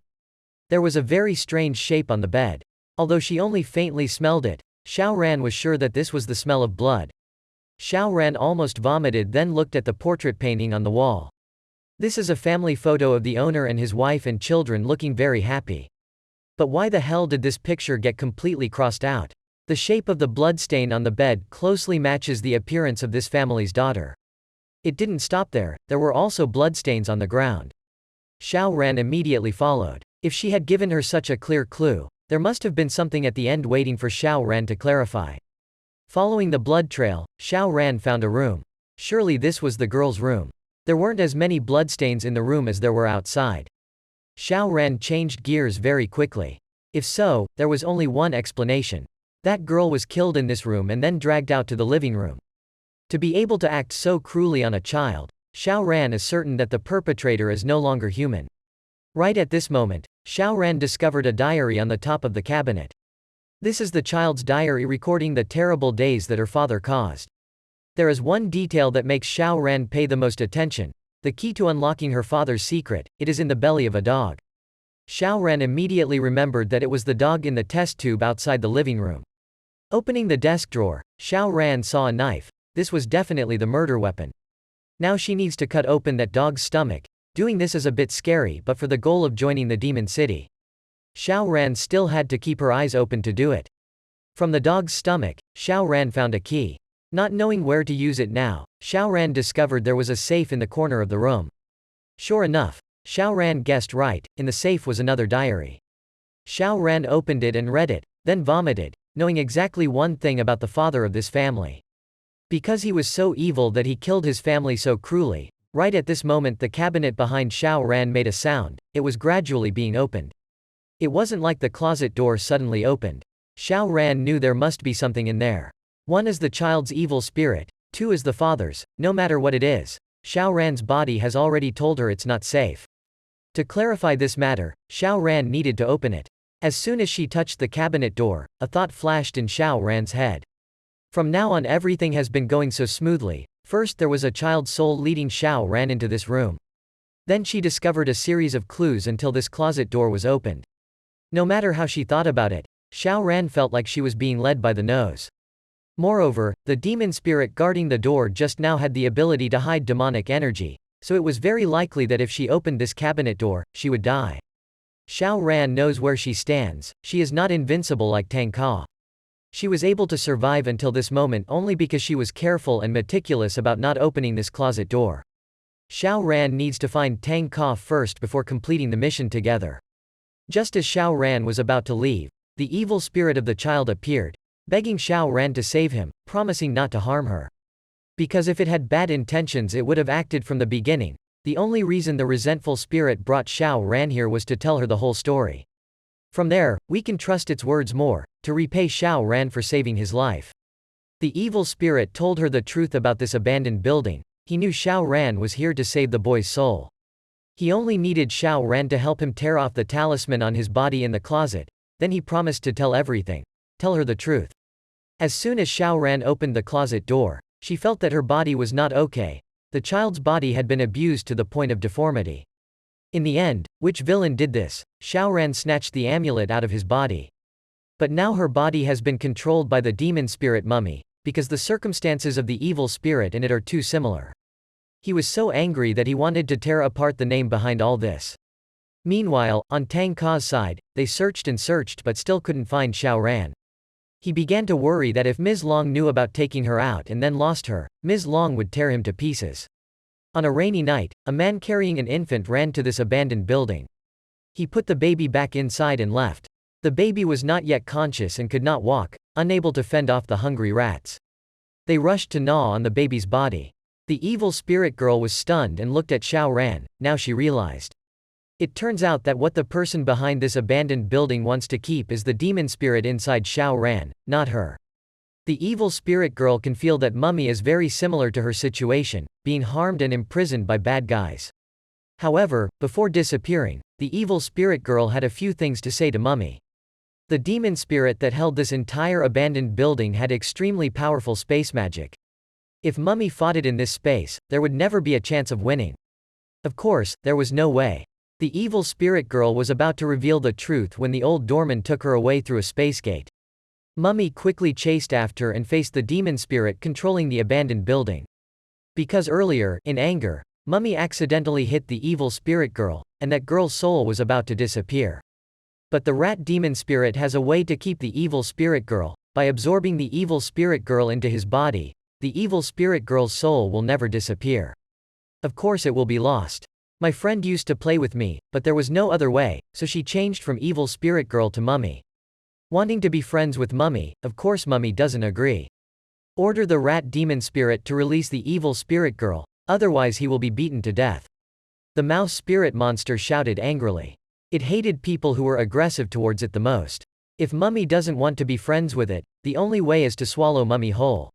There was a very strange shape on the bed. Although she only faintly smelled it, Xiao Ran was sure that this was the smell of blood. Xiao Ran almost vomited, then looked at the portrait painting on the wall. This is a family photo of the owner and his wife and children looking very happy. But why the hell did this picture get completely crossed out? The shape of the bloodstain on the bed closely matches the appearance of this family's daughter. It didn't stop there, there were also bloodstains on the ground. Xiao Ran immediately followed. If she had given her such a clear clue, there must have been something at the end waiting for Xiao Ran to clarify. Following the blood trail, Xiao Ran found a room. Surely this was the girl's room. There weren't as many bloodstains in the room as there were outside. Xiao Ran changed gears very quickly. If so, there was only one explanation. That girl was killed in this room and then dragged out to the living room. To be able to act so cruelly on a child, Xiao Ran is certain that the perpetrator is no longer human. Right at this moment, Xiao Ran discovered a diary on the top of the cabinet. This is the child's diary recording the terrible days that her father caused. There is one detail that makes Xiao Ran pay the most attention. The key to unlocking her father's secret, it is in the belly of a dog. Xiao Ran immediately remembered that it was the dog in the test tube outside the living room. Opening the desk drawer, Xiao Ran saw a knife. This was definitely the murder weapon. Now she needs to cut open that dog's stomach. Doing this is a bit scary, but for the goal of joining the demon city. Xiao Ran still had to keep her eyes open to do it. From the dog's stomach, Xiao Ran found a key. Not knowing where to use it now, Xiao Ran discovered there was a safe in the corner of the room. Sure enough, Xiao Ran guessed right, in the safe was another diary. Xiao Ran opened it and read it, then vomited, knowing exactly one thing about the father of this family. Because he was so evil that he killed his family so cruelly. Right at this moment the cabinet behind Xiao Ran made a sound, it was gradually being opened. It wasn't like the closet door suddenly opened. Xiao Ran knew there must be something in there. One is the child's evil spirit, 2 is the father's, no matter what it is. Xiao Ran's body has already told her it's not safe. To clarify this matter, Xiao Ran needed to open it. As soon as she touched the cabinet door, a thought flashed in Xiao Ran's head. From now on everything has been going so smoothly. First there was a child soul leading Xiao Ran into this room. Then she discovered a series of clues until this closet door was opened. No matter how she thought about it, Xiao Ran felt like she was being led by the nose. Moreover, the demon spirit guarding the door just now had the ability to hide demonic energy, so it was very likely that if she opened this cabinet door, she would die. Xiao Ran knows where she stands. She is not invincible like Tang Ka. She was able to survive until this moment only because she was careful and meticulous about not opening this closet door. Xiao Ran needs to find Tang Ka first before completing the mission together. Just as Xiao Ran was about to leave, the evil spirit of the child appeared, begging Xiao Ran to save him, promising not to harm her. Because if it had bad intentions it would have acted from the beginning. The only reason the resentful spirit brought Xiao Ran here was to tell her the whole story. From there, we can trust its words more, to repay Xiao Ran for saving his life. The evil spirit told her the truth about this abandoned building. He knew Xiao Ran was here to save the boy's soul. He only needed Xiao Ran to help him tear off the talisman on his body in the closet. Then he promised to tell everything. Tell her the truth. As soon as Xiao Ran opened the closet door, she felt that her body was not okay. The child's body had been abused to the point of deformity. In the end, which villain did this? Xiao Ran snatched the amulet out of his body. But now her body has been controlled by the demon spirit mummy, because the circumstances of the evil spirit and it are too similar. He was so angry that he wanted to tear apart the name behind all this. Meanwhile, on Tang Ka's side, they searched and searched but still couldn't find Xiao Ran. He began to worry that if Ms. Long knew about taking her out and then lost her, Ms. Long would tear him to pieces. On a rainy night, a man carrying an infant ran to this abandoned building. He put the baby back inside and left. The baby was not yet conscious and could not walk, unable to fend off the hungry rats. They rushed to gnaw on the baby's body. The evil spirit girl was stunned and looked at Xiao Ran. Now she realized. It turns out that what the person behind this abandoned building wants to keep is the demon spirit inside Xiao Ran, not her. The evil spirit girl can feel that Mummy is very similar to her situation, being harmed and imprisoned by bad guys. However, before disappearing, the evil spirit girl had a few things to say to Mummy. The demon spirit that held this entire abandoned building had extremely powerful space magic. If Mummy fought it in this space, there would never be a chance of winning. Of course, there was no way. The evil spirit girl was about to reveal the truth when the old doorman took her away through a space gate. Mummy quickly chased after and faced the demon spirit controlling the abandoned building. Because earlier, in anger, Mummy accidentally hit the evil spirit girl, and that girl's soul was about to disappear. But the rat demon spirit has a way to keep the evil spirit girl. By absorbing the evil spirit girl into his body, the evil spirit girl's soul will never disappear. Of course it will be lost. My friend used to play with me, but there was no other way, so she changed from evil spirit girl to Mummy. Wanting to be friends with Mummy, of course Mummy doesn't agree. Order the rat demon spirit to release the evil spirit girl, otherwise he will be beaten to death. The mouse spirit monster shouted angrily. It hated people who were aggressive towards it the most. If Mummy doesn't want to be friends with it, the only way is to swallow Mummy whole.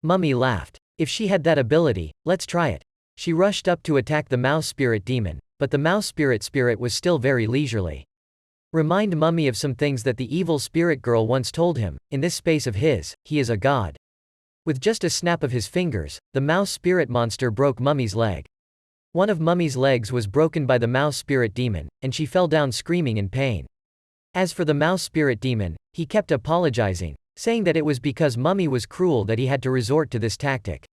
Mummy laughed. If she had that ability, let's try it. She rushed up to attack the mouse spirit demon, but the mouse spirit was still very leisurely. Remind Mummy of some things that the evil spirit girl once told him. In this space of his, he is a god. With just a snap of his fingers, the mouse spirit monster broke Mummy's leg. One of Mummy's legs was broken by the mouse spirit demon, and she fell down screaming in pain. As for the mouse spirit demon, he kept apologizing, saying that it was because Mummy was cruel that he had to resort to this tactic.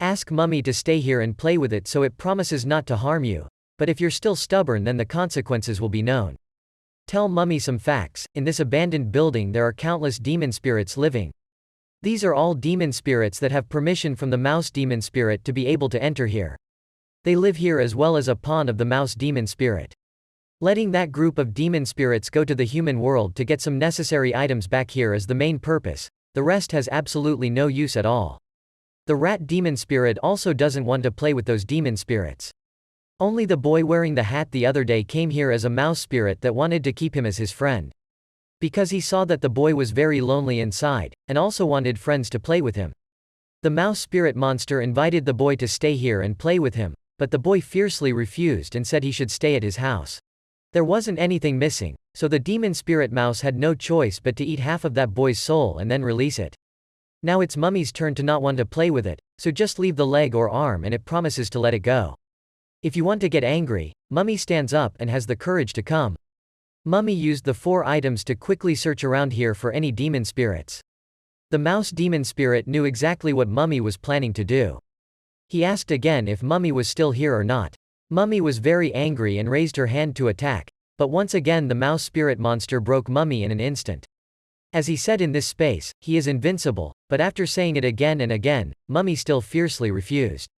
Ask Mummy to stay here and play with it so it promises not to harm you, but if you're still stubborn then the consequences will be known. Tell Mummy some facts. In this abandoned building there are countless demon spirits living. These are all demon spirits that have permission from the mouse demon spirit to be able to enter here. They live here as well as a pawn of the mouse demon spirit. Letting that group of demon spirits go to the human world to get some necessary items back here is the main purpose, the rest has absolutely no use at all. The rat demon spirit also doesn't want to play with those demon spirits. Only the boy wearing the hat the other day came here as a mouse spirit that wanted to keep him as his friend. Because he saw that the boy was very lonely inside, and also wanted friends to play with him. The mouse spirit monster invited the boy to stay here and play with him, but the boy fiercely refused and said he should stay at his house. There wasn't anything missing, so the demon spirit mouse had no choice but to eat half of that boy's soul and then release it. Now it's Mummy's turn to not want to play with it, so just leave the leg or arm and it promises to let it go. If you want to get angry, Mummy stands up and has the courage to come. Mummy used the 4 items to quickly search around here for any demon spirits. The mouse demon spirit knew exactly what Mummy was planning to do. He asked again if Mummy was still here or not. Mummy was very angry and raised her hand to attack, but once again the mouse spirit monster broke Mummy in an instant. As he said in this space, he is invincible, but after saying it again and again, Mummy still fiercely refused.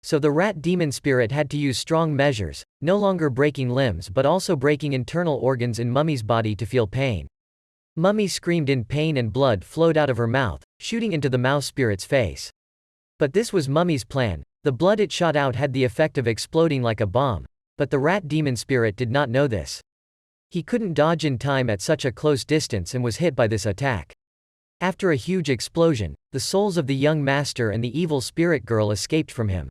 So the rat demon spirit had to use strong measures, no longer breaking limbs but also breaking internal organs in Mummy's body to feel pain. Mummy screamed in pain and blood flowed out of her mouth, shooting into the mouse spirit's face. But this was Mummy's plan. The blood it shot out had the effect of exploding like a bomb, but the rat demon spirit did not know this. He couldn't dodge in time at such a close distance and was hit by this attack. After a huge explosion, the souls of the young master and the evil spirit girl escaped from him.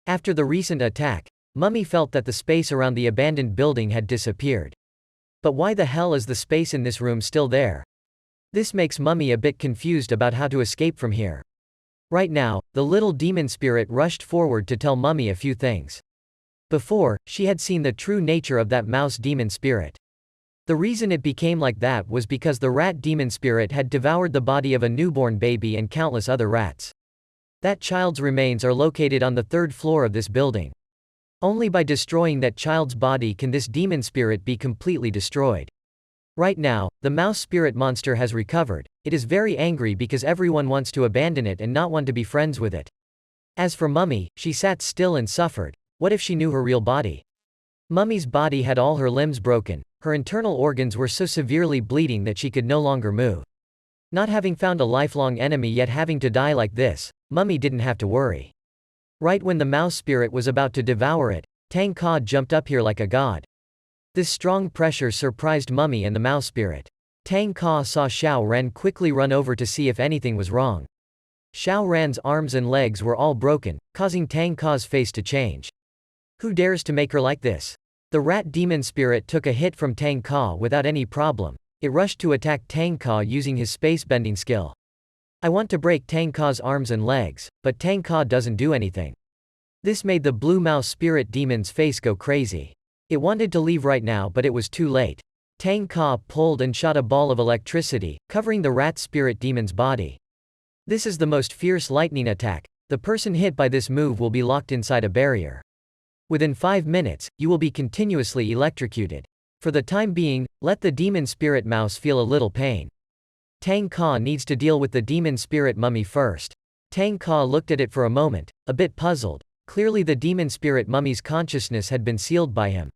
After the recent attack, Mummy felt that the space around the abandoned building had disappeared. But why the hell is the space in this room still there? This makes Mummy a bit confused about how to escape from here. Right now, the little demon spirit rushed forward to tell Mummy a few things. Before, she had seen the true nature of that mouse demon spirit. The reason it became like that was because the rat demon spirit had devoured the body of a newborn baby and countless other rats. That child's remains are located on the 3rd floor of this building. Only by destroying that child's body can this demon spirit be completely destroyed. Right now, the mouse spirit monster has recovered. It is very angry because everyone wants to abandon it and not want to be friends with it. As for Mummy, she sat still and suffered. What if she knew her real body? Mummy's body had all her limbs broken. Her internal organs were so severely bleeding that she could no longer move. Not having found a lifelong enemy yet having to die like this, Mummy didn't have to worry. Right when the mouse spirit was about to devour it, Tang Ka jumped up here like a god. This strong pressure surprised Mummy and the mouse spirit. Tang Ka saw Xiao Ran quickly run over to see if anything was wrong. Xiao Ran's arms and legs were all broken, causing Tang Ka's face to change. Who dares to make her like this? The rat demon spirit took a hit from Tang Ka without any problem. It rushed to attack Tang Ka using his space-bending skill. I want to break Tang Ka's arms and legs, but Tang Ka doesn't do anything. This made the blue mouse spirit demon's face go crazy. It wanted to leave right now but it was too late. Tang Ka pulled and shot a ball of electricity, covering the rat spirit demon's body. This is the most fierce lightning attack. The person hit by this move will be locked inside a barrier. Within 5 minutes, you will be continuously electrocuted. For the time being, let the demon spirit mouse feel a little pain. Tang Ka needs to deal with the demon spirit mummy first. Tang Ka looked at it for a moment, a bit puzzled. Clearly the demon spirit mummy's consciousness had been sealed by him.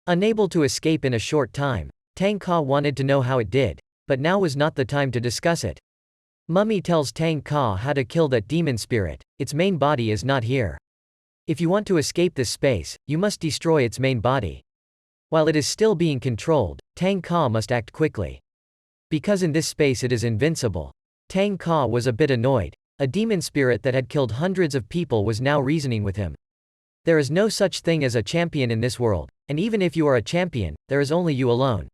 Unable to escape in a short time, Tang Ka wanted to know how it did, but now was not the time to discuss it. Mummy tells Tang Ka how to kill that demon spirit. Its main body is not here. If you want to escape this space, you must destroy its main body. While it is still being controlled, Tang Ka must act quickly. Because in this space it is invincible. Tang Ka was a bit annoyed. A demon spirit that had killed hundreds of people was now reasoning with him. There is no such thing as a champion in this world, and even if you are a champion, there is only you alone.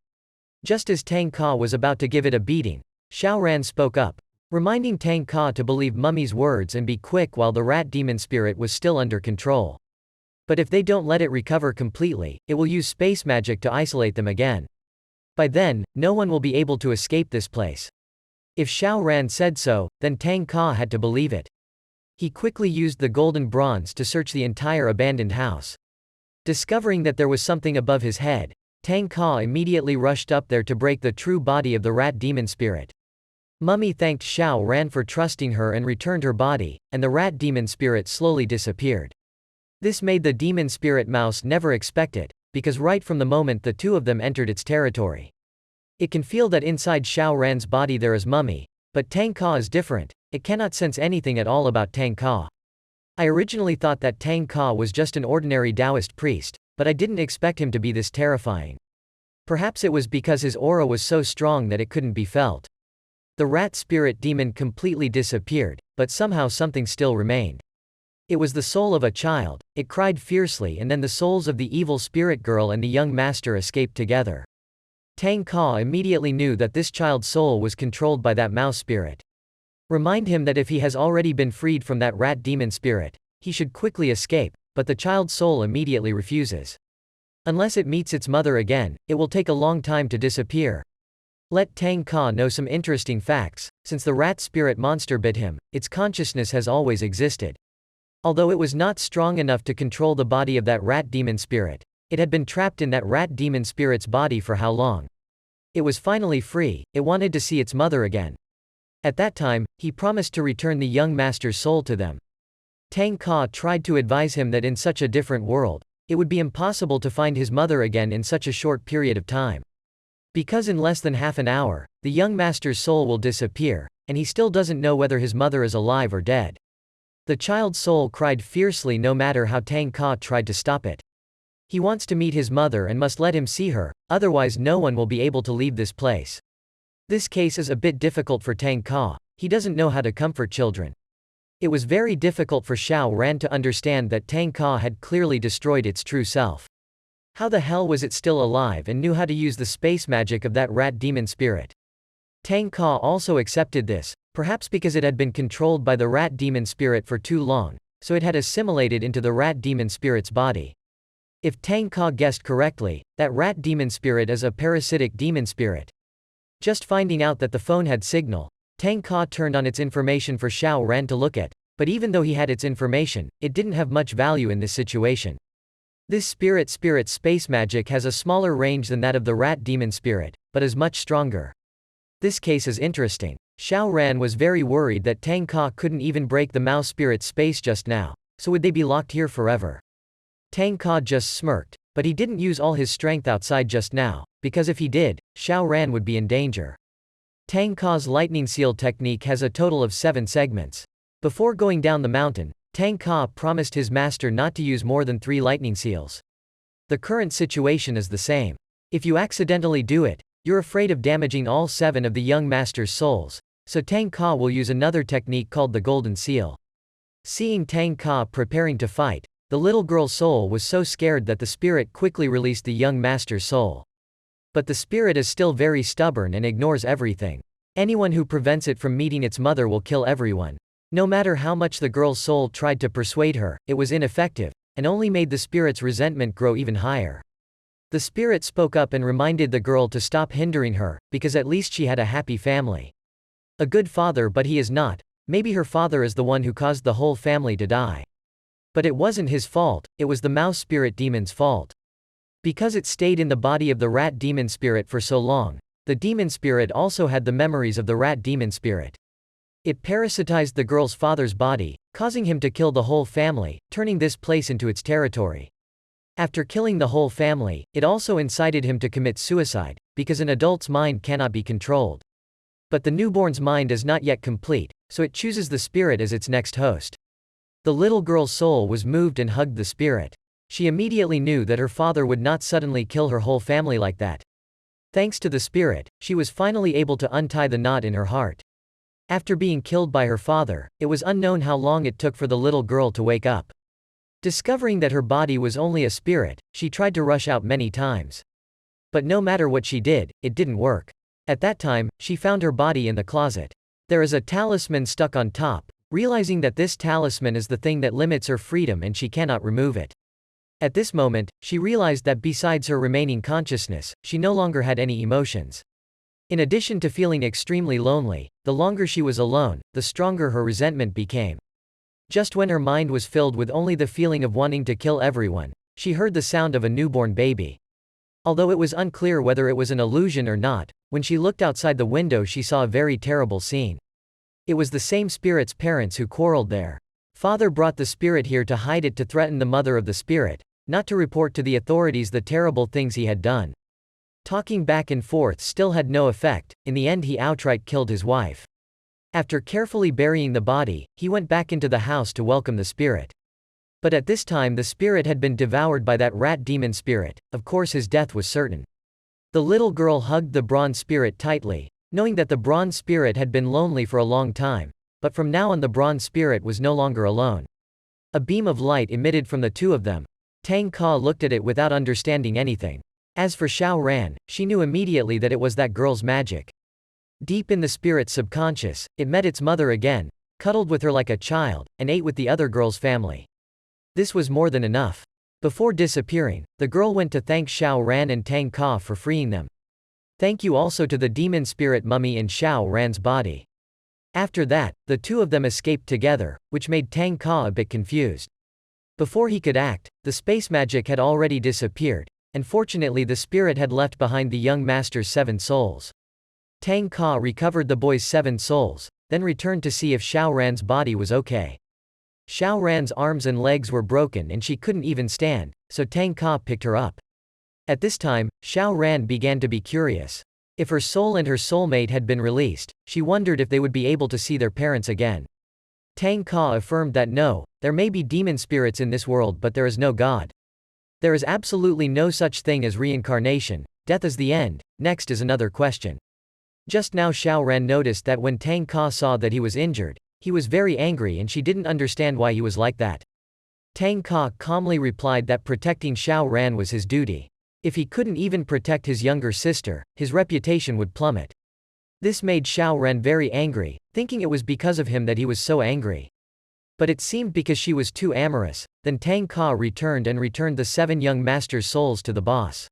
Just as Tang Ka was about to give it a beating, Xiao Ran spoke up, reminding Tang Ka to believe Mummy's words and be quick while the rat demon spirit was still under control. But if they don't let it recover completely, it will use space magic to isolate them again. By then, no one will be able to escape this place. If Xiao Ran said so, then Tang Ka had to believe it. He quickly used the golden bronze to search the entire abandoned house. Discovering that there was something above his head, Tang Ka immediately rushed up there to break the true body of the rat demon spirit. Mummy thanked Xiao Ran for trusting her and returned her body, and the rat demon spirit slowly disappeared. This made the demon spirit mouse never expect it, because right from the moment the two of them entered its territory. It can feel that inside Xiao Ran's body there is Mummy, but Tang Ka is different. It cannot sense anything at all about Tang Ka. I originally thought that Tang Ka was just an ordinary Taoist priest, but I didn't expect him to be this terrifying. Perhaps it was because his aura was so strong that it couldn't be felt. The rat spirit demon completely disappeared, but somehow something still remained. It was the soul of a child. It cried fiercely, and then the souls of the evil spirit girl and the young master escaped together. Tang Ka immediately knew that this child's soul was controlled by that mouse spirit. Remind him that if he has already been freed from that rat demon spirit, he should quickly escape, but the child's soul immediately refuses. Unless it meets its mother again, it will take a long time to disappear. Let Tang Ka know some interesting facts. Since the rat spirit monster bit him, its consciousness has always existed. Although it was not strong enough to control the body of that rat demon spirit, it had been trapped in that rat demon spirit's body for how long? It was finally free. It wanted to see its mother again. At that time, he promised to return the young master's soul to them. Tang Ka tried to advise him that in such a different world, it would be impossible to find his mother again in such a short period of time. Because in less than half an hour, the young master's soul will disappear, and he still doesn't know whether his mother is alive or dead. The child's soul cried fiercely no matter how Tang Ka tried to stop it. He wants to meet his mother and must let him see her, otherwise no one will be able to leave this place. This case is a bit difficult for Tang Ka. He doesn't know how to comfort children. It was very difficult for Xiao Ran to understand that Tang Ka had clearly destroyed its true self. How the hell was it still alive and knew how to use the space magic of that rat demon spirit? Tang Ka also accepted this, perhaps because it had been controlled by the rat demon spirit for too long, so it had assimilated into the rat demon spirit's body. If Tang Ka guessed correctly, that rat demon spirit is a parasitic demon spirit. Just finding out that the phone had signal, Tang Ka turned on its information for Xiao Ran to look at, but even though he had its information, it didn't have much value in this situation. This spirit space magic has a smaller range than that of the rat demon spirit, but is much stronger. This case is interesting. Xiao Ran was very worried that Tang Ka couldn't even break the mouse spirit space just now, so would they be locked here forever? Tang Ka just smirked, but he didn't use all his strength outside just now, because if he did, Xiao Ran would be in danger. Tang Ka's lightning seal technique has a total of 7 segments. Before going down the mountain, Tang Ka promised his master not to use more than 3 lightning seals. The current situation is the same. If you accidentally do it, you're afraid of damaging all 7 of the young master's souls, so Tang Ka will use another technique called the golden seal. Seeing Tang Ka preparing to fight, the little girl's soul was so scared that the spirit quickly released the young master's soul. But the spirit is still very stubborn and ignores everything. Anyone who prevents it from meeting its mother will kill everyone. No matter how much the girl's soul tried to persuade her, it was ineffective, and only made the spirit's resentment grow even higher. The spirit spoke up and reminded the girl to stop hindering her, because at least she had a happy family. A good father, but he is not. Maybe her father is the one who caused the whole family to die. But it wasn't his fault, it was the mouse spirit demon's fault. Because it stayed in the body of the rat demon spirit for so long, the demon spirit also had the memories of the rat demon spirit. It parasitized the girl's father's body, causing him to kill the whole family, turning this place into its territory. After killing the whole family, it also incited him to commit suicide, because an adult's mind cannot be controlled. But the newborn's mind is not yet complete, so it chooses the spirit as its next host. The little girl's soul was moved and hugged the spirit. She immediately knew that her father would not suddenly kill her whole family like that. Thanks to the spirit, she was finally able to untie the knot in her heart. After being killed by her father, it was unknown how long it took for the little girl to wake up. Discovering that her body was only a spirit, she tried to rush out many times. But no matter what she did, it didn't work. At that time, she found her body in the closet. There is a talisman stuck on top, realizing that this talisman is the thing that limits her freedom and she cannot remove it. At this moment, she realized that besides her remaining consciousness, she no longer had any emotions. In addition to feeling extremely lonely, the longer she was alone, the stronger her resentment became. Just when her mind was filled with only the feeling of wanting to kill everyone, she heard the sound of a newborn baby. Although it was unclear whether it was an illusion or not, when she looked outside the window she saw a very terrible scene. It was the same spirit's parents who quarreled there. Father brought the spirit here to hide it, to threaten the mother of the spirit, not to report to the authorities the terrible things he had done. Talking back and forth still had no effect. In the end he outright killed his wife. After carefully burying the body, he went back into the house to welcome the spirit. But at this time the spirit had been devoured by that rat demon spirit. Of course his death was certain. The little girl hugged the bronze spirit tightly, knowing that the bronze spirit had been lonely for a long time. but from now on the bronze spirit was no longer alone. A beam of light emitted from the two of them. Tang Ka looked at it without understanding anything. As for Xiao Ran, she knew immediately that it was that girl's magic. Deep in the spirit's subconscious, it met its mother again, cuddled with her like a child, and ate with the other girl's family. This was more than enough. Before disappearing, the girl went to thank Xiao Ran and Tang Ka for freeing them. Thank you also to the demon spirit mummy in Xiao Ran's body. After that, the two of them escaped together, which made Tang Ka a bit confused. Before he could act, the space magic had already disappeared, and fortunately the spirit had left behind the young master's 7 souls. Tang Ka recovered the boy's 7 souls, then returned to see if Xiao Ran's body was okay. Xiao Ran's arms and legs were broken and she couldn't even stand, so Tang Ka picked her up. At this time, Xiao Ran began to be curious. If her soul and her soulmate had been released, she wondered if they would be able to see their parents again. Tang Ka affirmed that no, there may be demon spirits in this world but there is no God. There is absolutely no such thing as reincarnation, death is the end, next is another question. Just now Xiao Ran noticed that when Tang Ka saw that he was injured, he was very angry and she didn't understand why he was like that. Tang Ka calmly replied that protecting Xiao Ran was his duty. If he couldn't even protect his younger sister, his reputation would plummet. This made Xiao Ran very angry, thinking it was because of him that he was so angry. But it seemed because she was too amorous. Then Tang Ka returned the 7 young master's souls to the boss.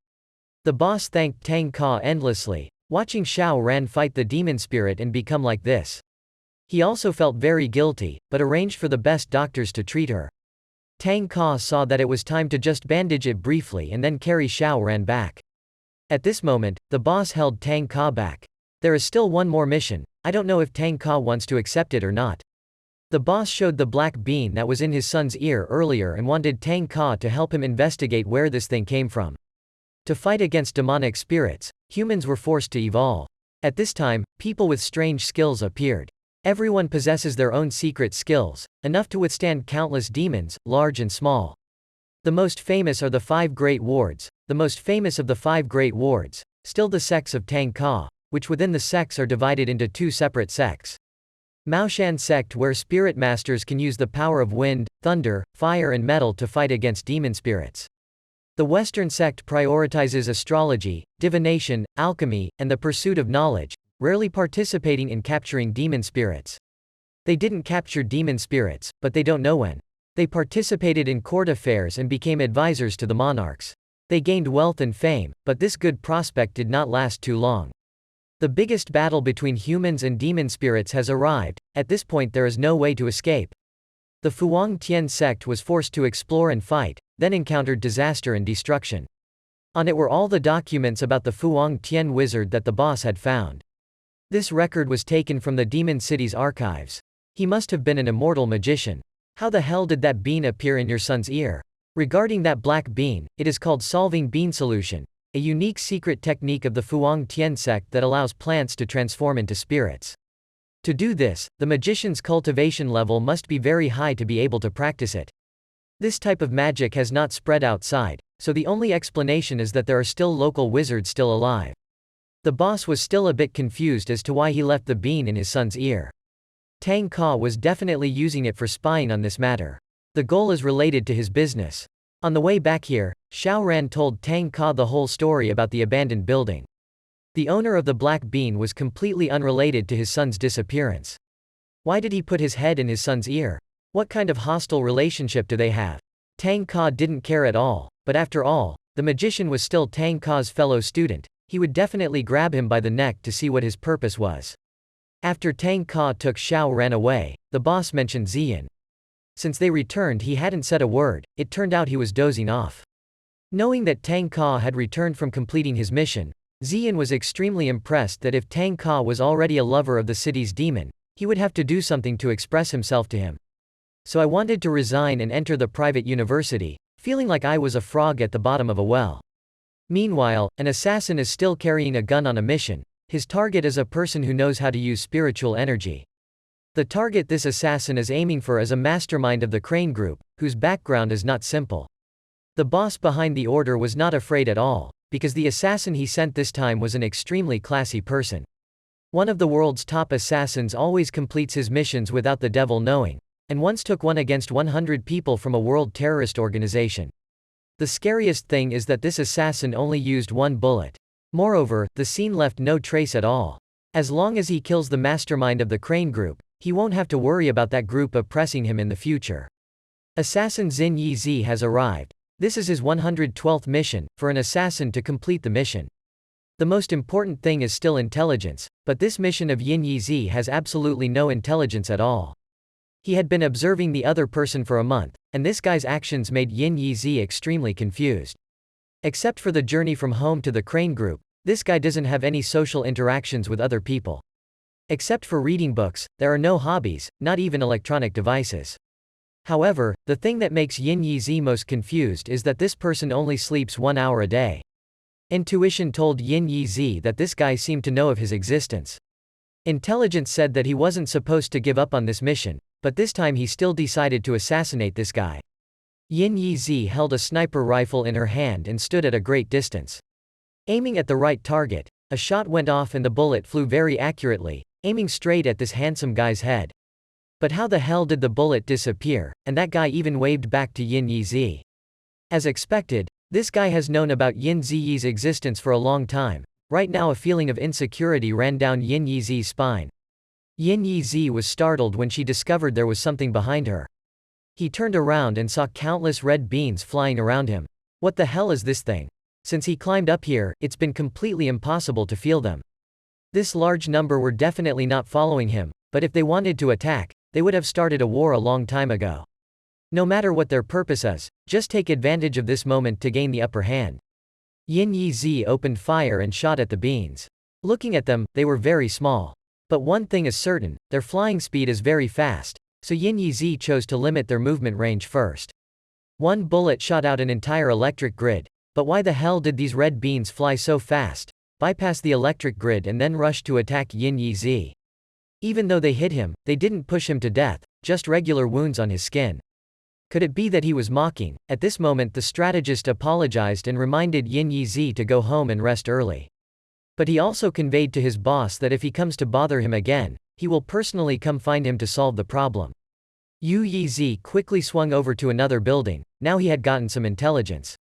The boss thanked Tang Ka endlessly, watching Xiao Ran fight the demon spirit and become like this. He also felt very guilty, but arranged for the best doctors to treat her. Tang Ka saw that it was time to just bandage it briefly and then carry Xiao Ran back. At this moment, the boss held Tang Ka back. There is still one more mission, I don't know if Tang Ka wants to accept it or not. The boss showed the black bean that was in his son's ear earlier and wanted Tang Ka to help him investigate where this thing came from. To fight against demonic spirits, humans were forced to evolve. At this time, people with strange skills appeared. Everyone possesses their own secret skills, enough to withstand countless demons, large and small. The most famous are the 5 great wards, the most famous of the 5 great wards, still the sects of Tang Ka, which within the sects are divided into 2 separate sects. Maoshan sect where spirit masters can use the power of wind, thunder, fire and metal to fight against demon spirits. The Western sect prioritizes astrology, divination, alchemy, and the pursuit of knowledge, rarely participating in capturing demon spirits. They didn't capture demon spirits, but they don't know when. They participated in court affairs and became advisors to the monarchs. They gained wealth and fame, but this good prospect did not last too long. The biggest battle between humans and demon spirits has arrived. At this point there is no way to escape. The Fuang Tian sect was forced to explore and fight, then encountered disaster and destruction. On it were all the documents about the Fuang Tian wizard that the boss had found. This record was taken from the Demon City's archives. He must have been an immortal magician. How the hell did that bean appear in your son's ear? Regarding that black bean, it is called solving bean solution, a unique secret technique of the Fuang Tian sect that allows plants to transform into spirits. To do this, the magician's cultivation level must be very high to be able to practice it. This type of magic has not spread outside, so the only explanation is that there are still local wizards still alive. The boss was still a bit confused as to why he left the bean in his son's ear. Tang Ka was definitely using it for spying on this matter. The goal is related to his business. On the way back here, Xiao Ran told Tang Ka the whole story about the abandoned building. The owner of the black bean was completely unrelated to his son's disappearance. Why did he put his head in his son's ear? What kind of hostile relationship do they have? Tang Ka didn't care at all, but after all, the magician was still Tang Ka's fellow student. He would definitely grab him by the neck to see what his purpose was. After Tang Ka took Xiao Ran away, the boss mentioned Ziyan. Since they returned he hadn't said a word, it turned out he was dozing off. Knowing that Tang Ka had returned from completing his mission, Ziyan was extremely impressed that if Tang Ka was already a lover of the city's demon, he would have to do something to express himself to him. So I wanted to resign and enter the private university, feeling like I was a frog at the bottom of a well. Meanwhile, an assassin is still carrying a gun on a mission. His target is a person who knows how to use spiritual energy. The target this assassin is aiming for is a mastermind of the Crane Group, whose background is not simple. The boss behind the order was not afraid at all, because the assassin he sent this time was an extremely classy person. One of the world's top assassins always completes his missions without the devil knowing, and once took one against 100 people from a world terrorist organization. The scariest thing is that this assassin only used one bullet. Moreover, the scene left no trace at all. As long as he kills the mastermind of the Crane group, he won't have to worry about that group oppressing him in the future. Assassin Xin Yizi has arrived. This is his 112th mission, for an assassin to complete the mission. The most important thing is still intelligence, but this mission of Yin Yizi has absolutely no intelligence at all. He had been observing the other person for a month, and this guy's actions made Yin Yizi extremely confused. Except for the journey from home to the Crane group, this guy doesn't have any social interactions with other people. Except for reading books, there are no hobbies, not even electronic devices. However, the thing that makes Yin Yizi most confused is that this person only sleeps 1 hour a day. Intuition told Yin Yizi that this guy seemed to know of his existence. Intelligence said that he wasn't supposed to give up on this mission, but this time he still decided to assassinate this guy. Yin Yizi held a sniper rifle in her hand and stood at a great distance. Aiming at the right target, a shot went off and the bullet flew very accurately, aiming straight at this handsome guy's head. But how the hell did the bullet disappear, and that guy even waved back to Yin Yizi? As expected, this guy has known about Yin Ziyi's existence for a long time. Right now a feeling of insecurity ran down Yin Yizi's spine. Yin Yizi was startled when she discovered there was something behind her. He turned around and saw countless red beans flying around him. What the hell is this thing? Since he climbed up here, it's been completely impossible to feel them. This large number were definitely not following him, but if they wanted to attack, they would have started a war a long time ago. No matter what their purpose is, just take advantage of this moment to gain the upper hand. Yin Yizi opened fire and shot at the beans. Looking at them, they were very small. But one thing is certain, their flying speed is very fast, so Yin Yizi chose to limit their movement range first. One bullet shot out an entire electric grid, but why the hell did these red beans fly so fast, bypass the electric grid and then rush to attack Yin Yizi? Even though they hit him, they didn't push him to death, just regular wounds on his skin. Could it be that he was mocking? At this moment the strategist apologized and reminded Yin Yizi to go home and rest early. But he also conveyed to his boss that if he comes to bother him again, he will personally come find him to solve the problem. Yu Yizi quickly swung over to another building. Now he had gotten some intelligence.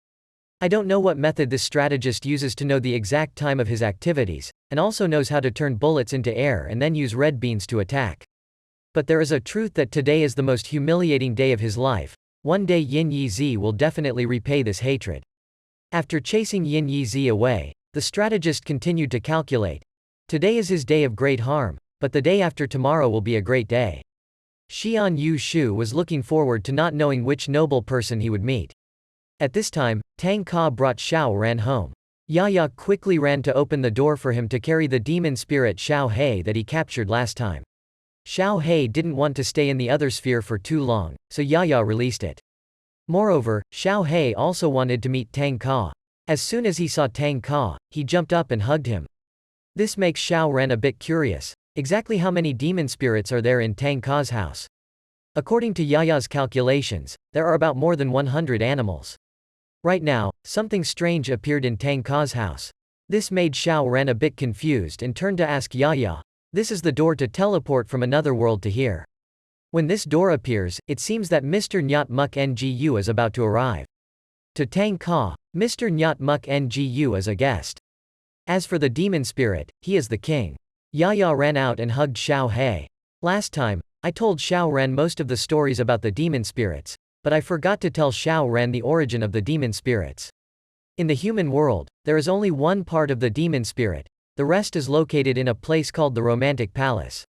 I don't know what method this strategist uses to know the exact time of his activities, and also knows how to turn bullets into air and then use red beans to attack. But there is a truth that today is the most humiliating day of his life. One day Yin Yizi will definitely repay this hatred. After chasing Yin Yizi away, the strategist continued to calculate. Today is his day of great harm, but the day after tomorrow will be a great day. Xian Yu Shu was looking forward to not knowing which noble person he would meet. At this time, Tang Ka brought Xiao Ran home. Yaya quickly ran to open the door for him to carry the demon spirit Xiao He that he captured last time. Xiao He didn't want to stay in the other sphere for too long, so Yaya released it. Moreover, Xiao He also wanted to meet Tang Ka. As soon as he saw Tang Ka, he jumped up and hugged him. This makes Xiao Ran a bit curious. Exactly how many demon spirits are there in Tang Ka's house? According to Yaya's calculations, there are about more than 100 animals. Right now, something strange appeared in Tang Ka's house. This made Xiao Ran a bit confused and turned to ask Yaya. This is the door to teleport from another world to here. When this door appears, it seems that Mr. Nyat Muk Ngu is about to arrive. To Tang Ka, Mr. Nyat Muk Ngu is a guest. As for the demon spirit, he is the king. Yaya ran out and hugged Xiao He. Last time, I told Xiao Ran most of the stories about the demon spirits, but I forgot to tell Xiao Ran the origin of the demon spirits. In the human world, there is only one part of the demon spirit. The rest is located in a place called the Romantic Palace.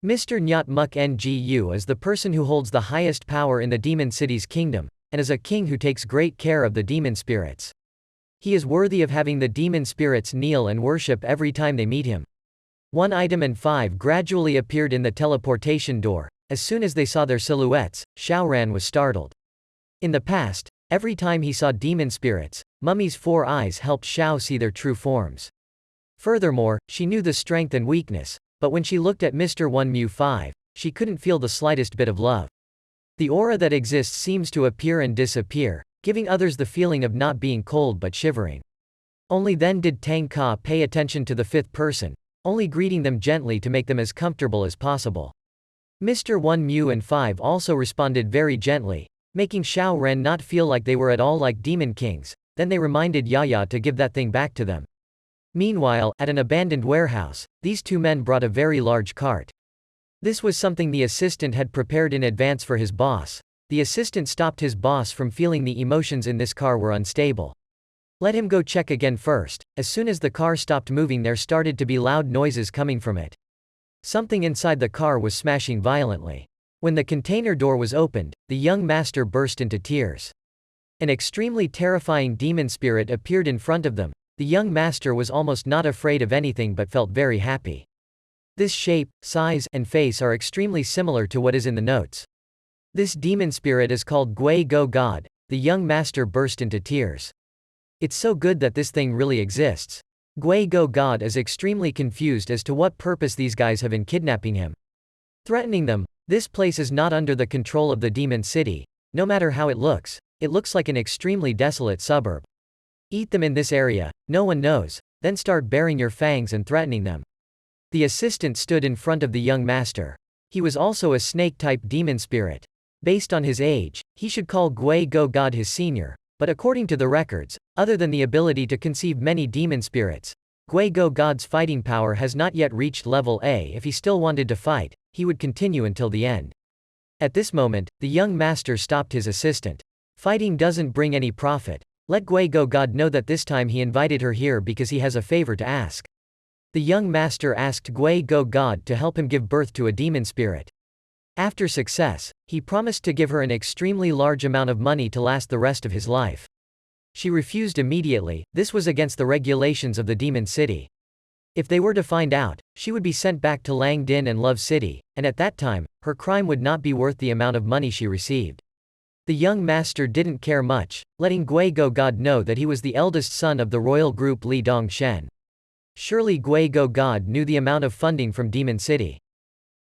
Mr. Nyat Muk Ngu is the person who holds the highest power in the demon city's kingdom, and is a king who takes great care of the demon spirits. He is worthy of having the demon spirits kneel and worship every time they meet him. 1 item and 5 gradually appeared in the teleportation door. As soon as they saw their silhouettes, Xiao Ran was startled. In the past, every time he saw demon spirits, Mummy's 4 eyes helped Xiao see their true forms. Furthermore, she knew the strength and weakness, but when she looked at Mr. 1mu5, she couldn't feel the slightest bit of love. The aura that exists seems to appear and disappear, giving others the feeling of not being cold but shivering. Only then did Tang Ka pay attention to the 5th person. only greeting them gently to make them as comfortable as possible. Mr. 1 Mu and 5 also responded very gently, making Xiao Ren not feel like they were at all like demon kings. Then they reminded Yaya to give that thing back to them. Meanwhile, at an abandoned warehouse, these two men brought a very large cart. This was something the assistant had prepared in advance for his boss. The assistant stopped his boss from feeling the emotions in this car were unstable. Let him go check again first. As soon as the car stopped moving, there started to be loud noises coming from it. Something inside the car was smashing violently. When the container door was opened, the young master burst into tears. An extremely terrifying demon spirit appeared in front of them. The young master was almost not afraid of anything but felt very happy. This shape, size, and face are extremely similar to what is in the notes. This demon spirit is called Gui Go God. The young master burst into tears. It's so good that this thing really exists. Gui Go God is extremely confused as to what purpose these guys have in kidnapping him. Threatening them. This place is not under the control of the demon city. No matter how it looks like an extremely desolate suburb. Eat them in this area, no one knows, then start baring your fangs and threatening them. The assistant stood in front of the young master. He was also a snake-type demon spirit. Based on his age, he should call Gui Go God his senior, but according to the records, other than the ability to conceive many demon spirits, Gui Go God's fighting power has not yet reached level A. If he still wanted to fight, he would continue until the end. At this moment, the young master stopped his assistant. Fighting doesn't bring any profit. Let Gui Go God know that this time he invited her here because he has a favor to ask. The young master asked Gui Go God to help him give birth to a demon spirit. After success, he promised to give her an extremely large amount of money to last the rest of his life. She refused immediately. This was against the regulations of the demon city. If they were to find out, she would be sent back to Langdin and Love City, and at that time, her crime would not be worth the amount of money she received. The young master didn't care much, letting Gui Go God know that he was the eldest son of the royal group Li Dongshen. Surely Gui Go God knew the amount of funding from Demon City.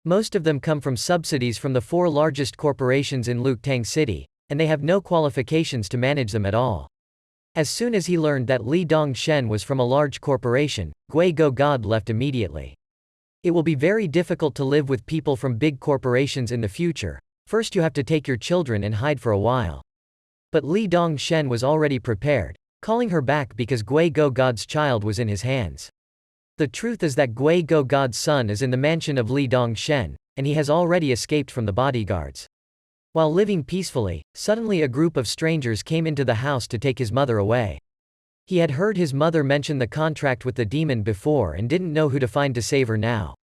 Most of them come from subsidies from the 4 largest corporations in Luktang City, and they have no qualifications to manage them at all. As soon as he learned that Li Dongshen was from a large corporation, Gui Go God left immediately. It will be very difficult to live with people from big corporations in the future. First you have to take your children and hide for a while. But Li Dongshen was already prepared, calling her back because Gui Go God's child was in his hands. The truth is that Gui Go God's son is in the mansion of Li Dongshen, and he has already escaped from the bodyguards. While living peacefully, suddenly a group of strangers came into the house to take his mother away. He had heard his mother mention the contract with the demon before and didn't know who to find to save her now.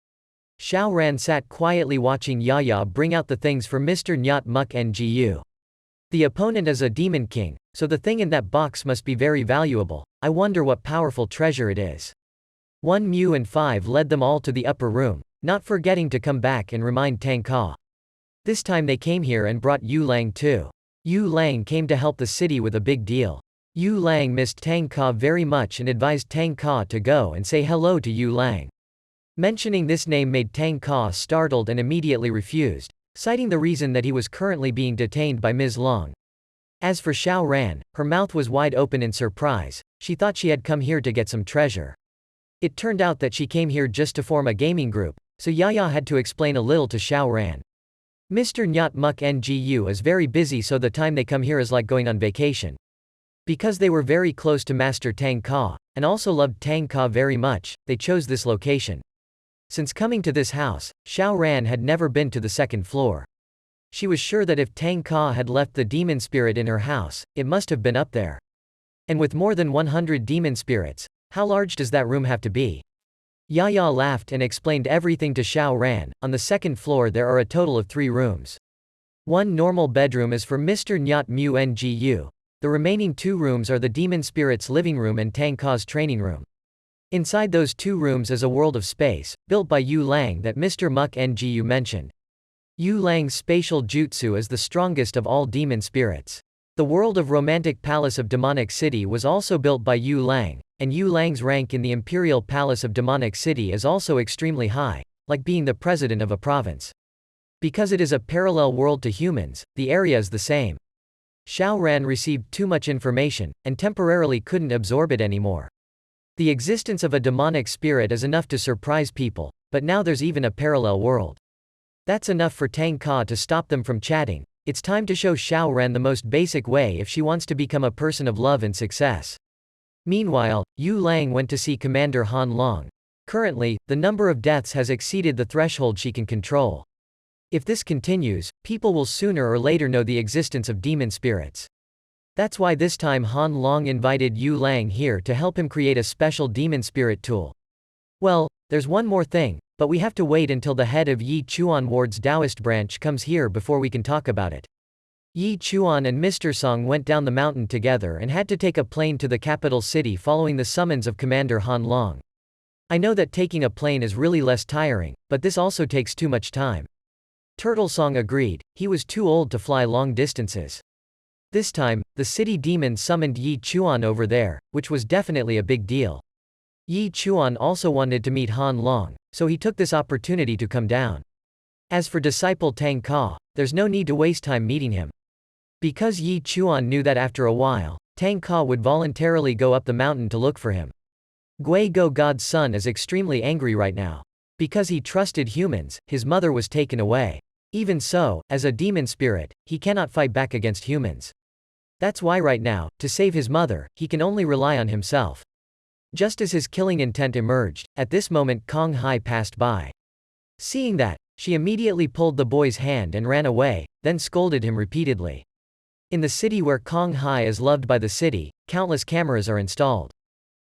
Xiao Ran sat quietly watching Yaya bring out the things for Mr. Nyat Muk Ngu. The opponent is a demon king, so the thing in that box must be very valuable. I wonder what powerful treasure it is. 1 Mu and 5 led them all to the upper room, not forgetting to come back and remind Tang Ka. This time they came here and brought Yu Lang too. Yu Lang came to help the city with a big deal. Yu Lang missed Tang Ka very much and advised Tang Ka to go and say hello to Yu Lang. Mentioning this name made Tang Ka startled and immediately refused, citing the reason that he was currently being detained by Ms. Long. As for Xiao Ran, her mouth was wide open in surprise. She thought she had come here to get some treasure. It turned out that she came here just to form a gaming group, so Yaya had to explain a little to Xiao Ran. Mr. Nyat Muk Ngu is very busy, so the time they come here is like going on vacation. Because they were very close to Master Tang Ka, and also loved Tang Ka very much, they chose this location. Since coming to this house, Xiao Ran had never been to the second floor. She was sure that if Tang Ka had left the demon spirit in her house, it must have been up there. And with more than 100 demon spirits, how large does that room have to be? Yaya laughed and explained everything to Xiao Ran. On the second floor there are a total of 3 rooms. One normal bedroom is for Mr. Nyat Mu Ngu. The remaining 2 rooms are the demon spirit's living room and Tang Ka's training room. Inside those 2 rooms is a world of space, built by Yu Lang that Mr. Muk Ngu mentioned. Yu Lang's spatial jutsu is the strongest of all demon spirits. The world of romantic palace of Demonic City was also built by Yu Lang, and Yu Lang's rank in the Imperial Palace of Demonic City is also extremely high, like being the president of a province. Because it is a parallel world to humans, the area is the same. Xiao Ran received too much information, and temporarily couldn't absorb it anymore. The existence of a demonic spirit is enough to surprise people, but now there's even a parallel world. That's enough for Tang Ka to stop them from chatting. It's time to show Xiao Ren the most basic way if she wants to become a person of love and success. Meanwhile, Yu Lang went to see Commander Han Long. Currently, the number of deaths has exceeded the threshold she can control. If this continues, people will sooner or later know the existence of demon spirits. That's why this time Han Long invited Yu Lang here to help him create a special demon spirit tool. Well, there's one more thing, but we have to wait until the head of Yi Chuan Ward's Taoist branch comes here before we can talk about it. Yi Chuan and Mr. Song went down the mountain together and had to take a plane to the capital city following the summons of Commander Han Long. I know that taking a plane is really less tiring, but this also takes too much time. Turtle Song agreed, he was too old to fly long distances. This time, the city demon summoned Yi Chuan over there, which was definitely a big deal. Yi Chuan also wanted to meet Han Long, so he took this opportunity to come down. As for disciple Tang Ka, there's no need to waste time meeting him. Because Yi Chuan knew that after a while, Tang Ka would voluntarily go up the mountain to look for him. Gui Go God's son is extremely angry right now. Because he trusted humans, his mother was taken away. Even so, as a demon spirit, he cannot fight back against humans. That's why right now, to save his mother, he can only rely on himself. Just as his killing intent emerged, at this moment Kong Hai passed by. Seeing that, she immediately pulled the boy's hand and ran away, then scolded him repeatedly. In the city where Kong Hai is loved by the city, countless cameras are installed.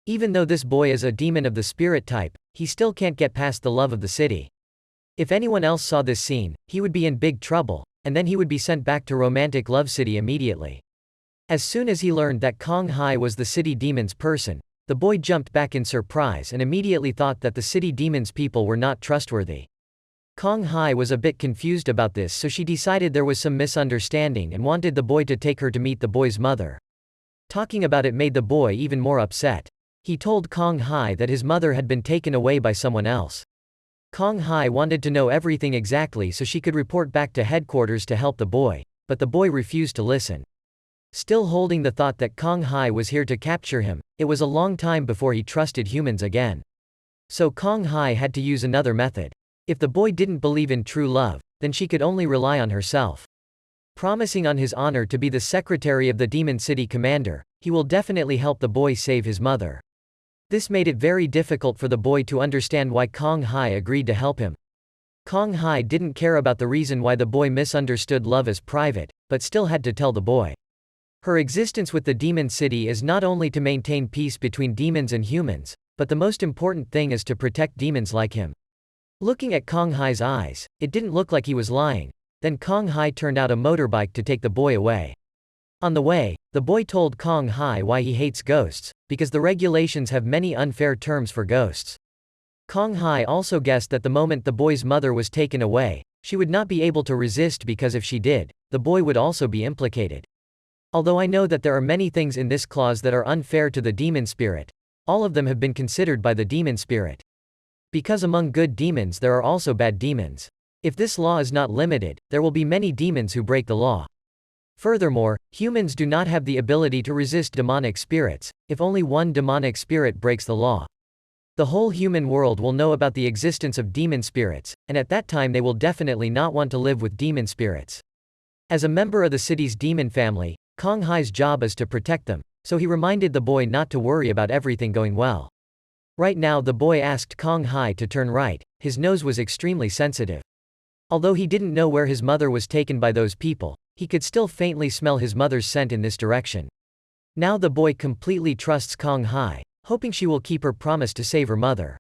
Even though this boy is a demon of the spirit type, he still can't get past the love of the city. If anyone else saw this scene, he would be in big trouble, and then he would be sent back to Romantic Love City immediately. As soon as he learned that Kong Hai was the city demon's person, the boy jumped back in surprise and immediately thought that the city demon's people were not trustworthy. Kong Hai was a bit confused about this, so she decided there was some misunderstanding and wanted the boy to take her to meet the boy's mother. Talking about it made the boy even more upset. He told Kong Hai that his mother had been taken away by someone else. Kong Hai wanted to know everything exactly so she could report back to headquarters to help the boy, but the boy refused to listen. Still holding the thought that Kong Hai was here to capture him, it was a long time before he trusted humans again. So Kong Hai had to use another method. If the boy didn't believe in true love, then she could only rely on herself. Promising on his honor to be the secretary of the Demon City commander, he will definitely help the boy save his mother. This made it very difficult for the boy to understand why Kong Hai agreed to help him. Kong Hai didn't care about the reason why the boy misunderstood love as private, but still had to tell the boy. Her existence with the Demon City is not only to maintain peace between demons and humans, but the most important thing is to protect demons like him. Looking at Kong Hai's eyes, it didn't look like he was lying. Then Kong Hai turned out a motorbike to take the boy away. On the way, the boy told Kong Hai why he hates ghosts, because the regulations have many unfair terms for ghosts. Kong Hai also guessed that the moment the boy's mother was taken away, she would not be able to resist because if she did, the boy would also be implicated. Although I know that there are many things in this clause that are unfair to the demon spirit, all of them have been considered by the demon spirit. Because among good demons there are also bad demons. If this law is not limited, there will be many demons who break the law. Furthermore, humans do not have the ability to resist demonic spirits, if only one demonic spirit breaks the law. The whole human world will know about the existence of demon spirits, and at that time they will definitely not want to live with demon spirits. As a member of the city's demon family, Kong Hai's job is to protect them, so he reminded the boy not to worry about everything going well. Right now the boy asked Kong Hai to turn right, his nose was extremely sensitive. Although he didn't know where his mother was taken by those people, he could still faintly smell his mother's scent in this direction. Now the boy completely trusts Kong Hai, hoping she will keep her promise to save her mother.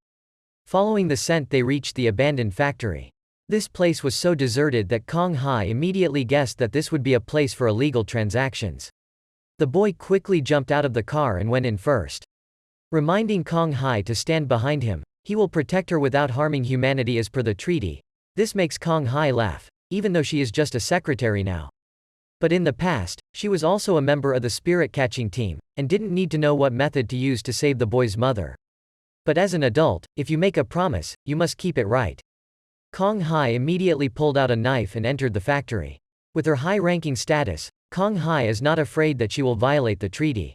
Following the scent they reached the abandoned factory. This place was so deserted that Kong Hai immediately guessed that this would be a place for illegal transactions. The boy quickly jumped out of the car and went in first. Reminding Kong Hai to stand behind him, he will protect her without harming humanity as per the treaty. This makes Kong Hai laugh, even though she is just a secretary now. But in the past, she was also a member of the spirit-catching team, and didn't need to know what method to use to save the boy's mother. But as an adult, if you make a promise, you must keep it right. Kong Hai immediately pulled out a knife and entered the factory. With her high-ranking status, Kong Hai is not afraid that she will violate the treaty.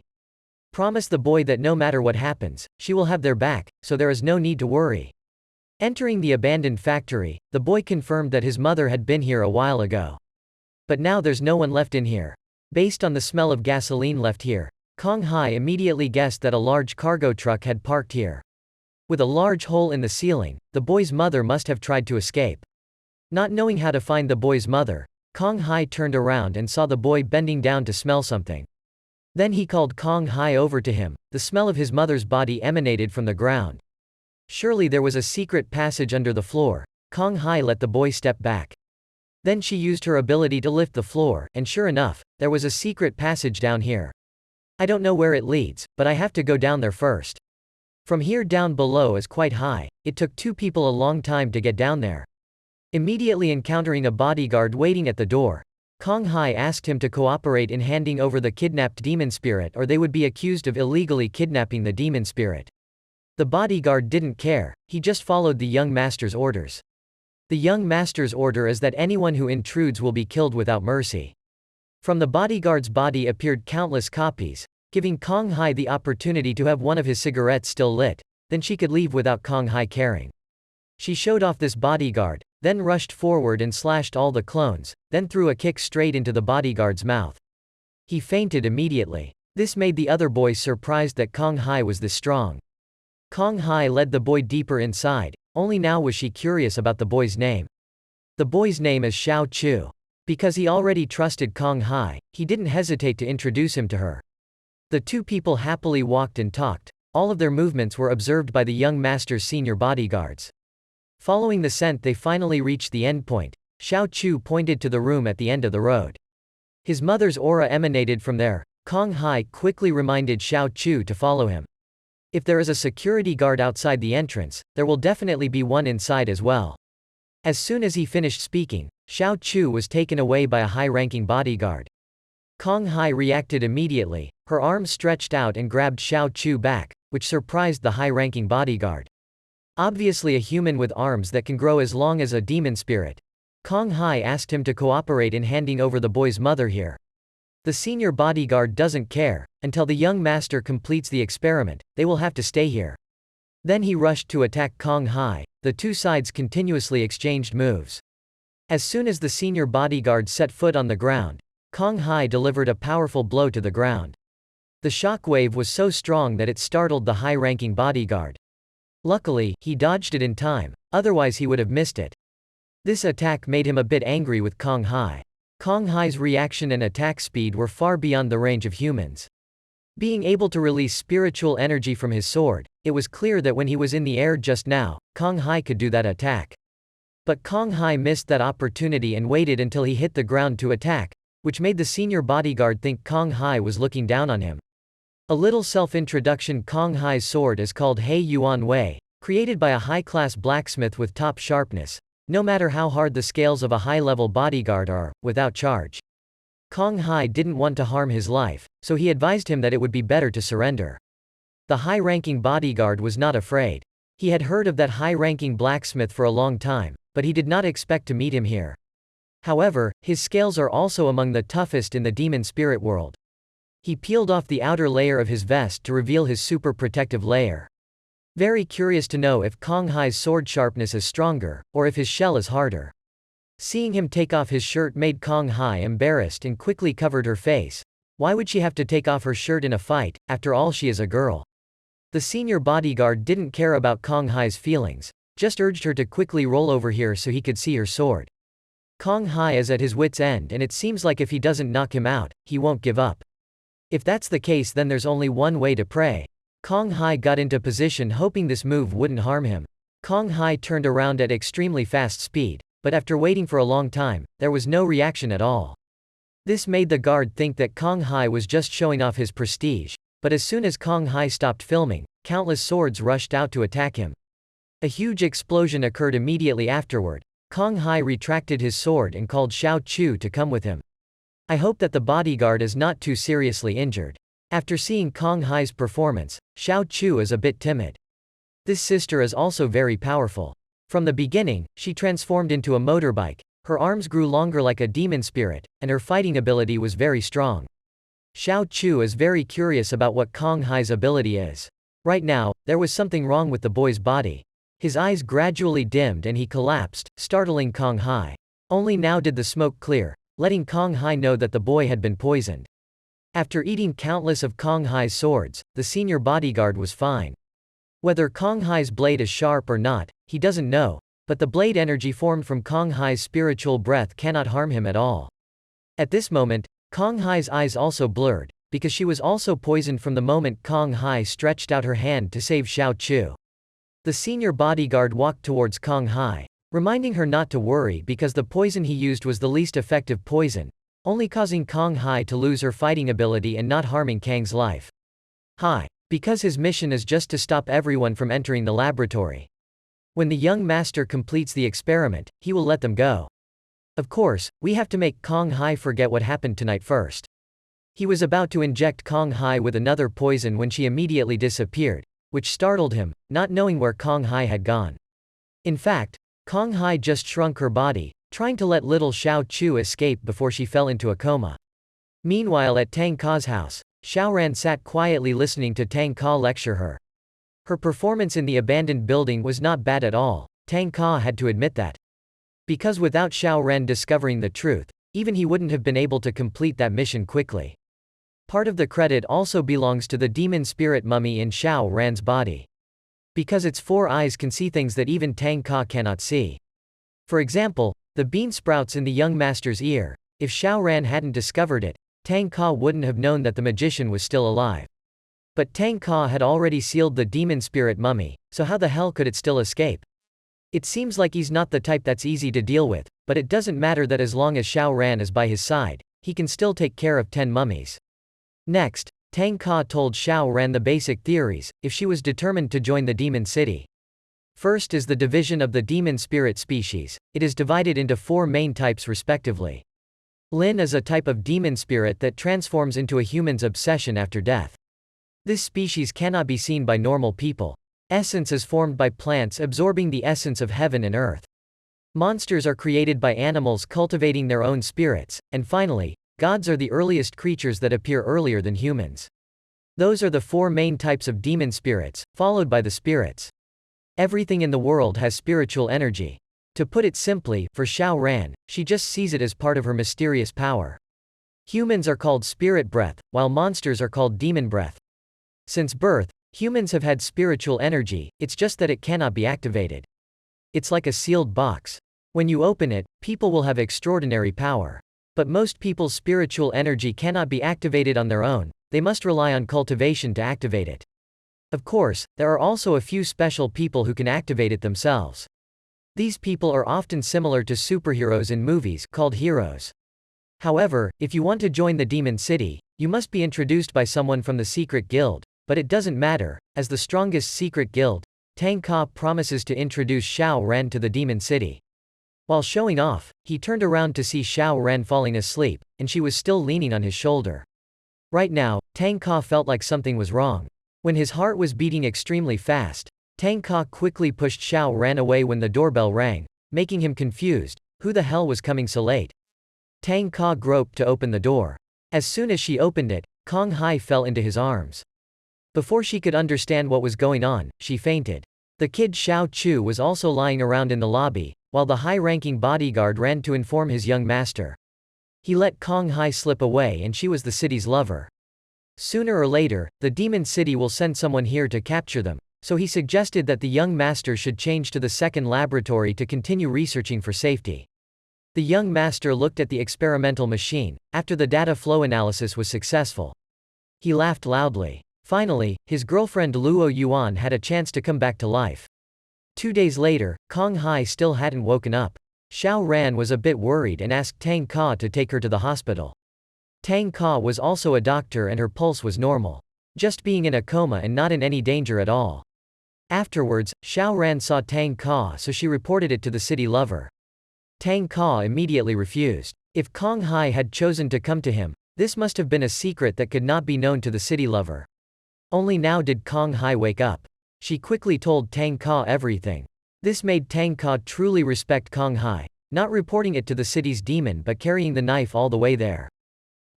Promise the boy that no matter what happens, she will have their back, so there is no need to worry. Entering the abandoned factory, the boy confirmed that his mother had been here a while ago. But now there's no one left in here. Based on the smell of gasoline left here, Kong Hai immediately guessed that a large cargo truck had parked here. With a large hole in the ceiling, the boy's mother must have tried to escape. Not knowing how to find the boy's mother, Kong Hai turned around and saw the boy bending down to smell something. Then he called Kong Hai over to him. The smell of his mother's body emanated from the ground. Surely there was a secret passage under the floor. Kong Hai let the boy step back. Then she used her ability to lift the floor, and sure enough, there was a secret passage down here. I don't know where it leads, but I have to go down there first. From here down below is quite high. It took two people a long time to get down there. Immediately encountering a bodyguard waiting at the door, Kong Hai asked him to cooperate in handing over the kidnapped demon spirit, or they would be accused of illegally kidnapping the demon spirit. The bodyguard didn't care, he just followed the young master's orders. The young master's order is that anyone who intrudes will be killed without mercy. From the bodyguard's body appeared countless copies, giving Kong Hai the opportunity to have one of his cigarettes still lit, then she could leave without Kong Hai caring. She showed off this bodyguard, then rushed forward and slashed all the clones, then threw a kick straight into the bodyguard's mouth. He fainted immediately. This made the other boys surprised that Kong Hai was this strong. Kong Hai led the boy deeper inside, only now was she curious about the boy's name. The boy's name is Xiao Chu. Because he already trusted Kong Hai, he didn't hesitate to introduce him to her. The two people happily walked and talked. All of their movements were observed by the young master's senior bodyguards. Following the scent, they finally reached the endpoint. Xiao Chu pointed to the room at the end of the road. His mother's aura emanated from there. Kong Hai quickly reminded Xiao Chu to follow him. If there is a security guard outside the entrance, there will definitely be one inside as well. As soon as he finished speaking, Xiao Chu was taken away by a high-ranking bodyguard. Kong Hai reacted immediately. Her arms stretched out and grabbed Xiao Chu back, which surprised the high-ranking bodyguard. Obviously a human with arms that can grow as long as a demon spirit. Kong Hai asked him to cooperate in handing over the boy's mother here. The senior bodyguard doesn't care. Until the young master completes the experiment, they will have to stay here. Then he rushed to attack Kong Hai. The two sides continuously exchanged moves. As soon as the senior bodyguard set foot on the ground, Kong Hai delivered a powerful blow to the ground. The shock wave was so strong that it startled the high-ranking bodyguard. Luckily, he dodged it in time, otherwise he would have missed it. This attack made him a bit angry with Kong Hai. Kong Hai's reaction and attack speed were far beyond the range of humans. Being able to release spiritual energy from his sword, it was clear that when he was in the air just now, Kong Hai could do that attack. But Kong Hai missed that opportunity and waited until he hit the ground to attack, which made the senior bodyguard think Kong Hai was looking down on him. A little self-introduction. Kong Hai's sword is called Hei Yuan Wei, created by a high-class blacksmith with top sharpness. No matter how hard the scales of a high-level bodyguard are, without charge. Kong Hai didn't want to harm his life, so he advised him that it would be better to surrender. The high-ranking bodyguard was not afraid. He had heard of that high-ranking blacksmith for a long time, but he did not expect to meet him here. However, his scales are also among the toughest in the demon spirit world. He peeled off the outer layer of his vest to reveal his super protective layer. Very curious to know if Kong Hai's sword sharpness is stronger, or if his shell is harder. Seeing him take off his shirt made Kong Hai embarrassed and quickly covered her face. Why would she have to take off her shirt in a fight? After all, she is a girl. The senior bodyguard didn't care about Kong Hai's feelings, just urged her to quickly roll over here so he could see her sword. Kong Hai is at his wit's end, and it seems like if he doesn't knock him out, he won't give up. If that's the case, then there's only one way to pray. Kong Hai got into position hoping this move wouldn't harm him. Kong Hai turned around at extremely fast speed, but after waiting for a long time, there was no reaction at all. This made the guard think that Kong Hai was just showing off his prestige, but as soon as Kong Hai stopped filming, countless swords rushed out to attack him. A huge explosion occurred immediately afterward. Kong Hai retracted his sword and called Xiao Chu to come with him. I hope that the bodyguard is not too seriously injured. After seeing Kong Hai's performance, Xiao Chu is a bit timid. This sister is also very powerful. From the beginning, she transformed into a motorbike, her arms grew longer like a demon spirit, and her fighting ability was very strong. Xiao Chu is very curious about what Kong Hai's ability is. Right now, there was something wrong with the boy's body. His eyes gradually dimmed and he collapsed, startling Kong Hai. Only now did the smoke clear, letting Kong Hai know that the boy had been poisoned. After eating countless of Kong Hai's swords, the senior bodyguard was fine. Whether Kong Hai's blade is sharp or not, he doesn't know, but the blade energy formed from Kong Hai's spiritual breath cannot harm him at all. At this moment, Kong Hai's eyes also blurred, because she was also poisoned from the moment Kong Hai stretched out her hand to save Xiao Chu. The senior bodyguard walked towards Kong Hai, reminding her not to worry because the poison he used was the least effective poison, only causing Kong Hai to lose her fighting ability and not harming Kang's life. Hai, because his mission is just to stop everyone from entering the laboratory. When the young master completes the experiment, he will let them go. Of course, we have to make Kong Hai forget what happened tonight first. He was about to inject Kong Hai with another poison when she immediately disappeared, which startled him, not knowing where Kong Hai had gone. In fact, Kong Hai just shrunk her body, trying to let little Xiao Chu escape before she fell into a coma. Meanwhile at Tang Ka's house, Xiaoran sat quietly listening to Tang Ka lecture her. Her performance in the abandoned building was not bad at all, Tang Ka had to admit that. Because without Xiaoran discovering the truth, even he wouldn't have been able to complete that mission quickly. Part of the credit also belongs to the demon spirit mummy in Xiao Ran's body. Because its 4 eyes can see things that even Tang Ka cannot see. For example, the bean sprouts in the young master's ear. If Xiao Ran hadn't discovered it, Tang Ka wouldn't have known that the magician was still alive. But Tang Ka had already sealed the demon spirit mummy, so how the hell could it still escape? It seems like he's not the type that's easy to deal with, but it doesn't matter that as long as Xiao Ran is by his side, he can still take care of 10 mummies. Next, Tang Ka told Xiao Ran the basic theories, if she was determined to join the demon city. First is the division of the demon spirit species. It is divided into 4 main types respectively. Lin is a type of demon spirit that transforms into a human's obsession after death. This species cannot be seen by normal people. Essence is formed by plants absorbing the essence of heaven and earth. Monsters are created by animals cultivating their own spirits, and finally, gods are the earliest creatures that appear earlier than humans. Those are the 4 main types of demon spirits, followed by the spirits. Everything in the world has spiritual energy. To put it simply, for Xiao Ran, she just sees it as part of her mysterious power. Humans are called spirit breath, while monsters are called demon breath. Since birth, humans have had spiritual energy, it's just that it cannot be activated. It's like a sealed box. When you open it, people will have extraordinary power. But most people's spiritual energy cannot be activated on their own, they must rely on cultivation to activate it. Of course, there are also a few special people who can activate it themselves. These people are often similar to superheroes in movies, called heroes. However, if you want to join the demon city, you must be introduced by someone from the secret guild, but it doesn't matter, as the strongest secret guild, Tang Ka promises to introduce Xiao Ran to the demon city. While showing off, he turned around to see Xiao Ran falling asleep, and she was still leaning on his shoulder. Right now, Tang Ka felt like something was wrong. When his heart was beating extremely fast, Tang Ka quickly pushed Xiao Ran away when the doorbell rang, making him confused. Who the hell was coming so late? Tang Ka groped to open the door. As soon as she opened it, Kong Hai fell into his arms. Before she could understand what was going on, she fainted. The kid Xiao Chu was also lying around in the lobby, while the high-ranking bodyguard ran to inform his young master. He let Kong Hai slip away and she was the city's lover. Sooner or later, the demon city will send someone here to capture them, so he suggested that the young master should change to the second laboratory to continue researching for safety. The young master looked at the experimental machine, after the data flow analysis was successful. He laughed loudly. Finally, his girlfriend Luo Yuan had a chance to come back to life. 2 days later, Kong Hai still hadn't woken up. Xiao Ran was a bit worried and asked Tang Ka to take her to the hospital. Tang Ka was also a doctor and her pulse was normal. Just being in a coma and not in any danger at all. Afterwards, Xiao Ran saw Tang Ka, so she reported it to the city lover. Tang Ka immediately refused. If Kong Hai had chosen to come to him, this must have been a secret that could not be known to the city lover. Only now did Kong Hai wake up. She quickly told Tang Ka everything. This made Tang Ka truly respect Kong Hai, not reporting it to the city's demon but carrying the knife all the way there.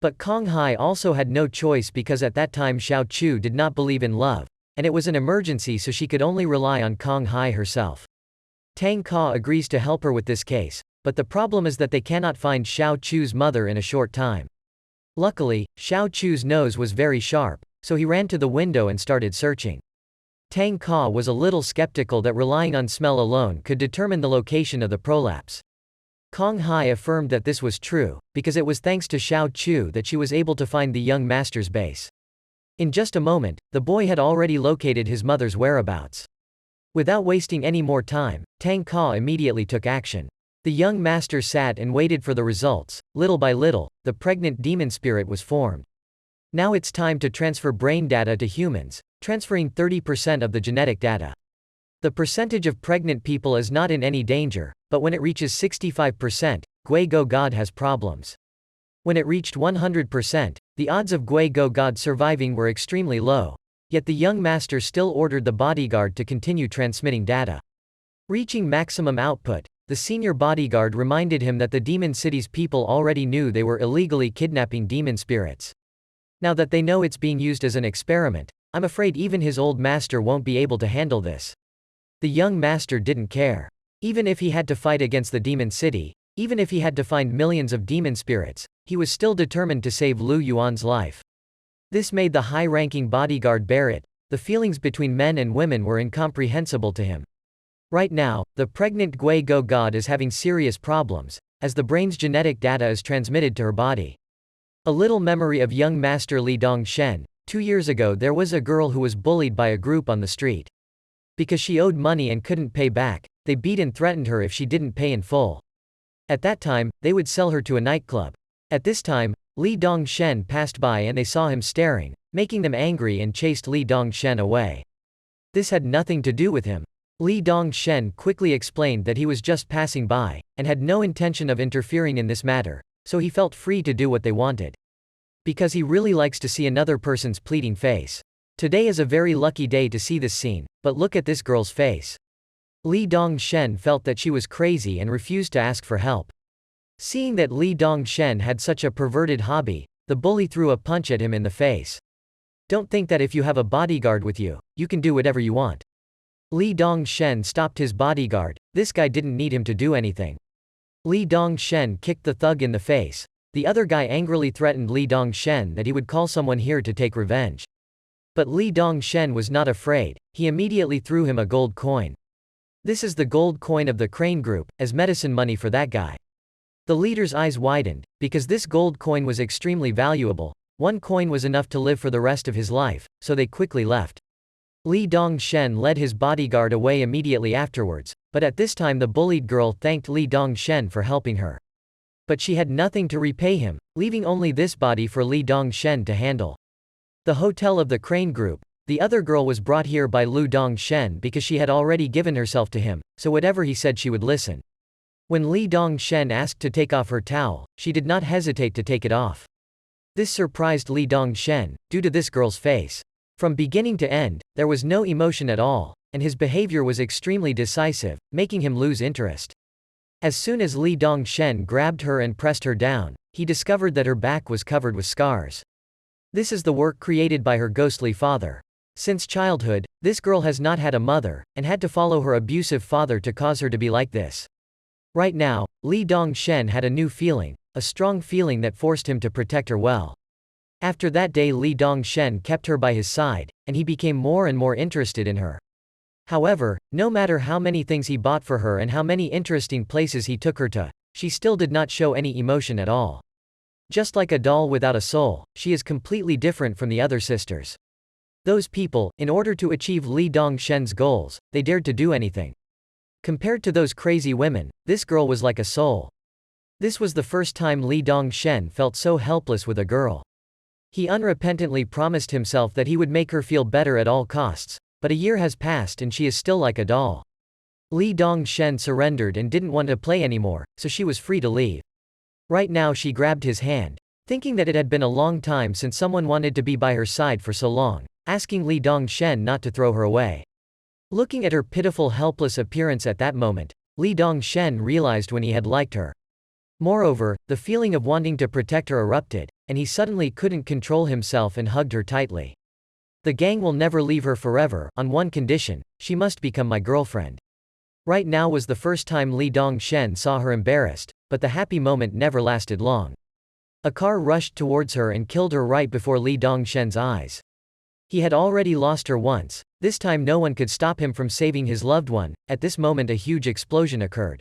But Kong Hai also had no choice because at that time Xiao Chu did not believe in love, and it was an emergency so she could only rely on Kong Hai herself. Tang Ka agrees to help her with this case, but the problem is that they cannot find Xiao Chu's mother in a short time. Luckily, Xiao Chu's nose was very sharp, so he ran to the window and started searching. Tang Ka was a little skeptical that relying on smell alone could determine the location of the prolapse. Kong Hai affirmed that this was true, because it was thanks to Xiao Chu that she was able to find the young master's base. In just a moment, the boy had already located his mother's whereabouts. Without wasting any more time, Tang Ka immediately took action. The young master sat and waited for the results. Little by little, the pregnant demon spirit was formed. Now it's time to transfer brain data to humans, transferring 30% of the genetic data. The percentage of pregnant people is not in any danger, but when it reaches 65%, Gui Go God has problems. When it reached 100%, the odds of Gui Go God surviving were extremely low. Yet the young master still ordered the bodyguard to continue transmitting data. Reaching maximum output, the senior bodyguard reminded him that the demon city's people already knew they were illegally kidnapping demon spirits. Now that they know it's being used as an experiment, I'm afraid even his old master won't be able to handle this. The young master didn't care. Even if he had to fight against the demon city, even if he had to find millions of demon spirits, he was still determined to save Lu Yuan's life. This made the high-ranking bodyguard bear it. The feelings between men and women were incomprehensible to him. Right now, the pregnant Gui Go God is having serious problems, as the brain's genetic data is transmitted to her body. A little memory of young master Li Dongshen. 2 years ago there was a girl who was bullied by a group on the street. Because she owed money and couldn't pay back, they beat and threatened her if she didn't pay in full. At that time, they would sell her to a nightclub. At this time, Li Dongshen passed by and they saw him staring, making them angry and chased Li Dongshen away. This had nothing to do with him. Li Dongshen quickly explained that he was just passing by, and had no intention of interfering in this matter, so he felt free to do what they wanted. Because he really likes to see another person's pleading face. Today is a very lucky day to see this scene, but look at this girl's face. Li Dongshen felt that she was crazy and refused to ask for help. Seeing that Li Dongshen had such a perverted hobby, the bully threw a punch at him in the face. Don't think that if you have a bodyguard with you, you can do whatever you want. Li Dongshen stopped his bodyguard. This guy didn't need him to do anything. Li Dongshen kicked the thug in the face. The other guy angrily threatened Li Dongshen that he would call someone here to take revenge. But Li Dongshen was not afraid. He immediately threw him a gold coin. This is the gold coin of the Crane Group, as medicine money for that guy. The leader's eyes widened, because this gold coin was extremely valuable. 1 coin was enough to live for the rest of his life, so they quickly left. Li Dongshen led his bodyguard away immediately afterwards, but at this time the bullied girl thanked Li Dongshen for helping her. But she had nothing to repay him, leaving only this body for Li Dongshen to handle. The hotel of the Crane Group. The other girl was brought here by Lu Dongshen because she had already given herself to him, so whatever he said she would listen. When Li Dongshen asked to take off her towel, she did not hesitate to take it off. This surprised Li Dongshen, due to this girl's face. From beginning to end, there was no emotion at all, and his behavior was extremely decisive, making him lose interest. As soon as Li Dongshen grabbed her and pressed her down, he discovered that her back was covered with scars. This is the work created by her ghostly father. Since childhood, this girl has not had a mother, and had to follow her abusive father to cause her to be like this. Right now, Li Dongshen had a new feeling, a strong feeling that forced him to protect her well. After that day Li Dongshen kept her by his side, and he became more and more interested in her. However, no matter how many things he bought for her and how many interesting places he took her to, she still did not show any emotion at all. Just like a doll without a soul, she is completely different from the other sisters. Those people, in order to achieve Li Dongshen's goals, they dared to do anything. Compared to those crazy women, this girl was like a soul. This was the first time Li Dongshen felt so helpless with a girl. He unrepentantly promised himself that he would make her feel better at all costs, but a year has passed and she is still like a doll. Li Dongshen surrendered and didn't want to play anymore, so she was free to leave. Right now she grabbed his hand, thinking that it had been a long time since someone wanted to be by her side for so long, asking Li Dongshen not to throw her away. Looking at her pitiful helpless appearance at that moment, Li Dongshen realized when he had liked her. Moreover, the feeling of wanting to protect her erupted, and he suddenly couldn't control himself and hugged her tightly. The gang will never leave her forever, on one condition: she must become my girlfriend. Right now was the first time Li Dongshen saw her embarrassed, but the happy moment never lasted long. A car rushed towards her and killed her right before Li Dongshen's eyes. He had already lost her once, this time no one could stop him from saving his loved one. At this moment a huge explosion occurred.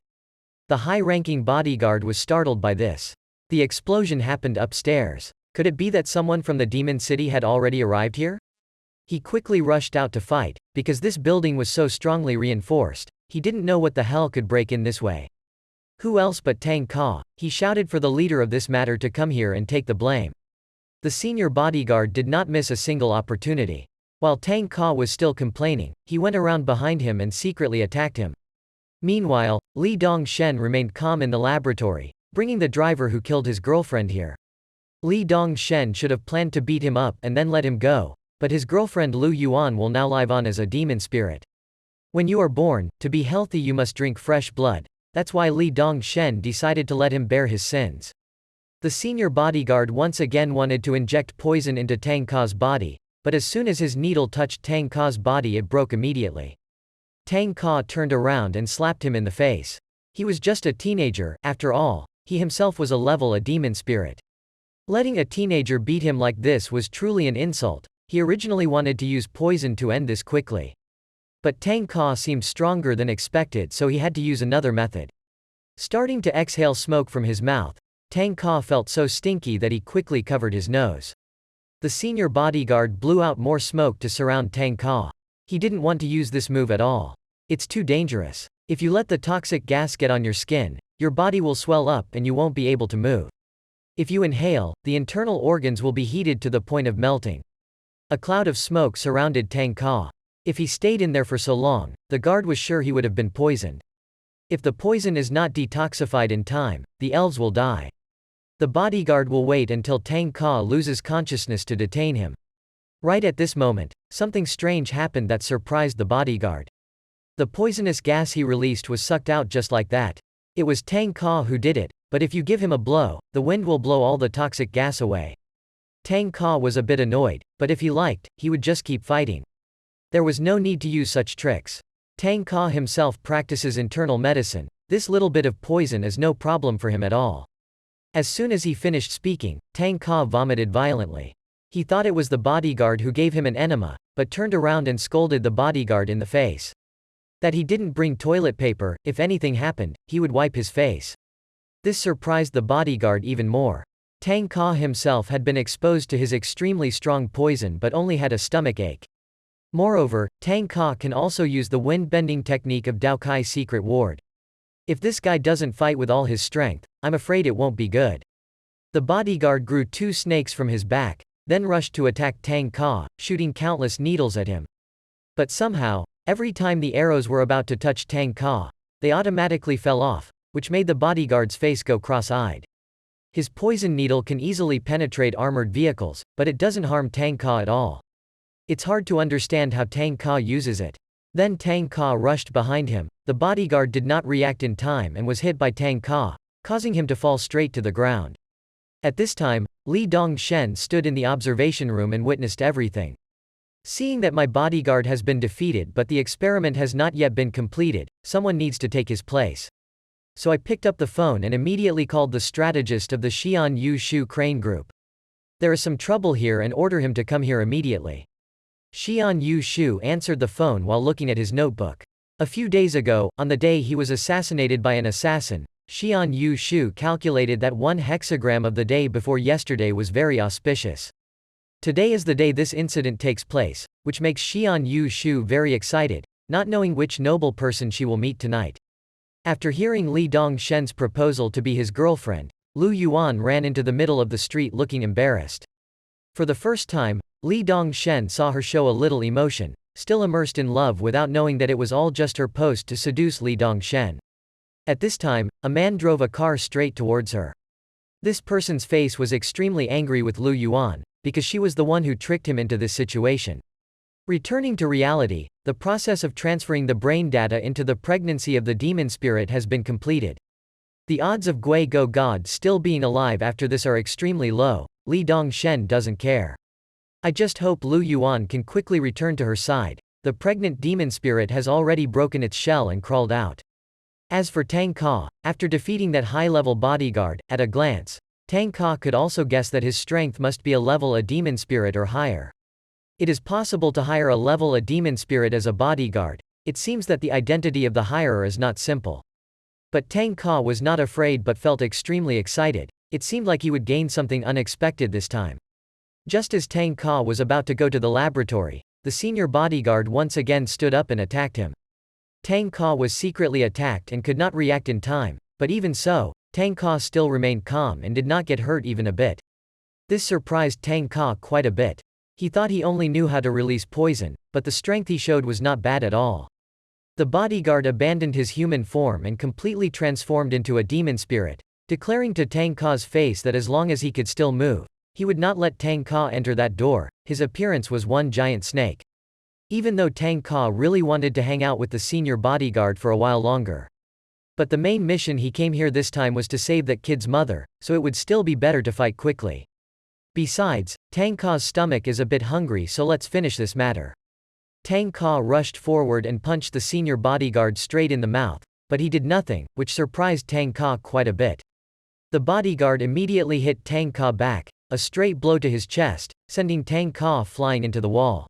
The high-ranking bodyguard was startled by this. The explosion happened upstairs. Could it be that someone from the Demon City had already arrived here? He quickly rushed out to fight, because this building was so strongly reinforced. He didn't know what the hell could break in this way. Who else but Tang Ka? He shouted for the leader of this matter to come here and take the blame. The senior bodyguard did not miss a single opportunity. While Tang Ka was still complaining, he went around behind him and secretly attacked him. Meanwhile, Li Dongshen remained calm in the laboratory, bringing the driver who killed his girlfriend here. Li Dongshen should have planned to beat him up and then let him go, but his girlfriend Lu Yuan will now live on as a demon spirit. When you are born, to be healthy you must drink fresh blood. That's why Li Dongshen decided to let him bear his sins. The senior bodyguard once again wanted to inject poison into Tang Ka's body, but as soon as his needle touched Tang Ka's body it broke immediately. Tang Ka turned around and slapped him in the face. He was just a teenager, after all. He himself was a demon spirit. Letting a teenager beat him like this was truly an insult. He originally wanted to use poison to end this quickly. But Tang Ka seemed stronger than expected, so he had to use another method. Starting to exhale smoke from his mouth, Tang Ka felt so stinky that he quickly covered his nose. The senior bodyguard blew out more smoke to surround Tang Ka. He didn't want to use this move at all. It's too dangerous. If you let the toxic gas get on your skin, your body will swell up and you won't be able to move. If you inhale, the internal organs will be heated to the point of melting. A cloud of smoke surrounded Tang Ka. If he stayed in there for so long, the guard was sure he would have been poisoned. If the poison is not detoxified in time, the elves will die. The bodyguard will wait until Tang Ka loses consciousness to detain him. Right at this moment, something strange happened that surprised the bodyguard. The poisonous gas he released was sucked out just like that. It was Tang Ka who did it, but if you give him a blow, the wind will blow all the toxic gas away. Tang Ka was a bit annoyed, but if he liked, he would just keep fighting. There was no need to use such tricks. Tang Ka himself practices internal medicine. This little bit of poison is no problem for him at all. As soon as he finished speaking, Tang Ka vomited violently. He thought it was the bodyguard who gave him an enema, but turned around and scolded the bodyguard in the face. That he didn't bring toilet paper, if anything happened, he would wipe his face. This surprised the bodyguard even more. Tang Ka himself had been exposed to his extremely strong poison but only had a stomach ache. Moreover, Tang Ka can also use the wind-bending technique of Dao Kai's secret ward. If this guy doesn't fight with all his strength, I'm afraid it won't be good. The bodyguard grew 2 snakes from his back, then rushed to attack Tang Ka, shooting countless needles at him. But somehow, every time the arrows were about to touch Tang Ka, they automatically fell off, which made the bodyguard's face go cross-eyed. His poison needle can easily penetrate armored vehicles, but it doesn't harm Tang Ka at all. It's hard to understand how Tang Ka uses it. Then Tang Ka rushed behind him. The bodyguard did not react in time and was hit by Tang Ka, causing him to fall straight to the ground. At this time, Li Dongshen stood in the observation room and witnessed everything. Seeing that my bodyguard has been defeated but the experiment has not yet been completed, someone needs to take his place. So I picked up the phone and immediately called the strategist of the Xian Yu Shu Crane Group. There is some trouble here and order him to come here immediately. Xian Yu Shu answered the phone while looking at his notebook. A few days ago, on the day he was assassinated by an assassin, Xian Yu Shu calculated that 1 hexagram of the day before yesterday was very auspicious. Today is the day this incident takes place, which makes Xian Yu Shu very excited, not knowing which noble person she will meet tonight. After hearing Li Dongshen's proposal to be his girlfriend, Lu Yuan ran into the middle of the street looking embarrassed. For the first time, Li Dongshen saw her show a little emotion, still immersed in love without knowing that it was all just her pose to seduce Li Dongshen. At this time, a man drove a car straight towards her. This person's face was extremely angry with Lu Yuan, because she was the one who tricked him into this situation. Returning to reality, the process of transferring the brain data into the pregnancy of the demon spirit has been completed. The odds of Gui Go God still being alive after this are extremely low. Li Dongshen doesn't care. I just hope Lu Yuan can quickly return to her side. The pregnant demon spirit has already broken its shell and crawled out. As for Tang Ka, after defeating that high-level bodyguard, at a glance, Tang Ka could also guess that his strength must be a level A demon spirit or higher. It is possible to hire a level A demon spirit as a bodyguard. It seems that the identity of the hirer is not simple. But Tang Ka was not afraid but felt extremely excited. It seemed like he would gain something unexpected this time. Just as Tang Ka was about to go to the laboratory, the senior bodyguard once again stood up and attacked him. Tang Ka was secretly attacked and could not react in time, but even so, Tang Ka still remained calm and did not get hurt even a bit. This surprised Tang Ka quite a bit. He thought he only knew how to release poison, but the strength he showed was not bad at all. The bodyguard abandoned his human form and completely transformed into a demon spirit, declaring to Tang Ka's face that as long as he could still move, he would not let Tang Ka enter that door. His appearance was one giant snake. Even though Tang Ka really wanted to hang out with the senior bodyguard for a while longer. But the main mission he came here this time was to save that kid's mother, so it would still be better to fight quickly. Besides, Tang Ka's stomach is a bit hungry, so let's finish this matter. Tang Ka rushed forward and punched the senior bodyguard straight in the mouth, but he did nothing, which surprised Tang Ka quite a bit. The bodyguard immediately hit Tang Ka back, a straight blow to his chest, sending Tang Ka flying into the wall.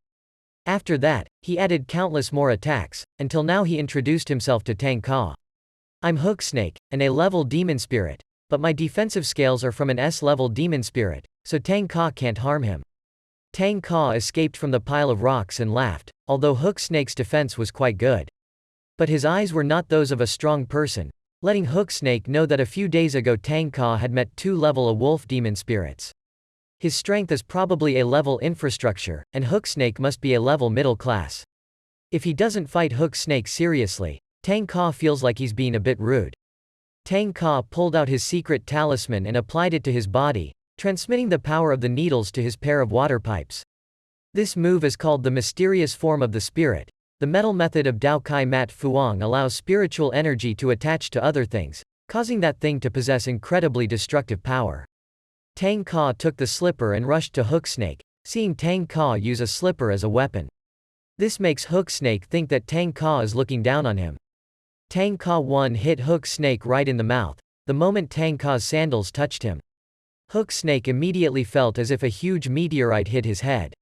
After that, he added countless more attacks, until now he introduced himself to Tang Ka. I'm Hook Snake, an A-level demon spirit, but my defensive scales are from an S-level demon spirit, so Tang Ka can't harm him. Tang Ka escaped from the pile of rocks and laughed, although Hook Snake's defense was quite good. But his eyes were not those of a strong person, letting Hook Snake know that a few days ago Tang Ka had met 2-level A-wolf demon spirits. His strength is probably A-level infrastructure, and Hook Snake must be A-level middle class. If he doesn't fight Hook Snake seriously, Tang Ka feels like he's being a bit rude. Tang Ka pulled out his secret talisman and applied it to his body, transmitting the power of the needles to his pair of water pipes. This move is called the mysterious form of the spirit. The metal method of Dao Kai Mat Fuang allows spiritual energy to attach to other things, causing that thing to possess incredibly destructive power. Tang Ka took the slipper and rushed to Hook Snake, seeing Tang Ka use a slipper as a weapon. This makes Hook Snake think that Tang Ka is looking down on him. Tang Ka hit Hook Snake right in the mouth, the moment Tang Ka's sandals touched him. Hook Snake immediately felt as if a huge meteorite hit his head.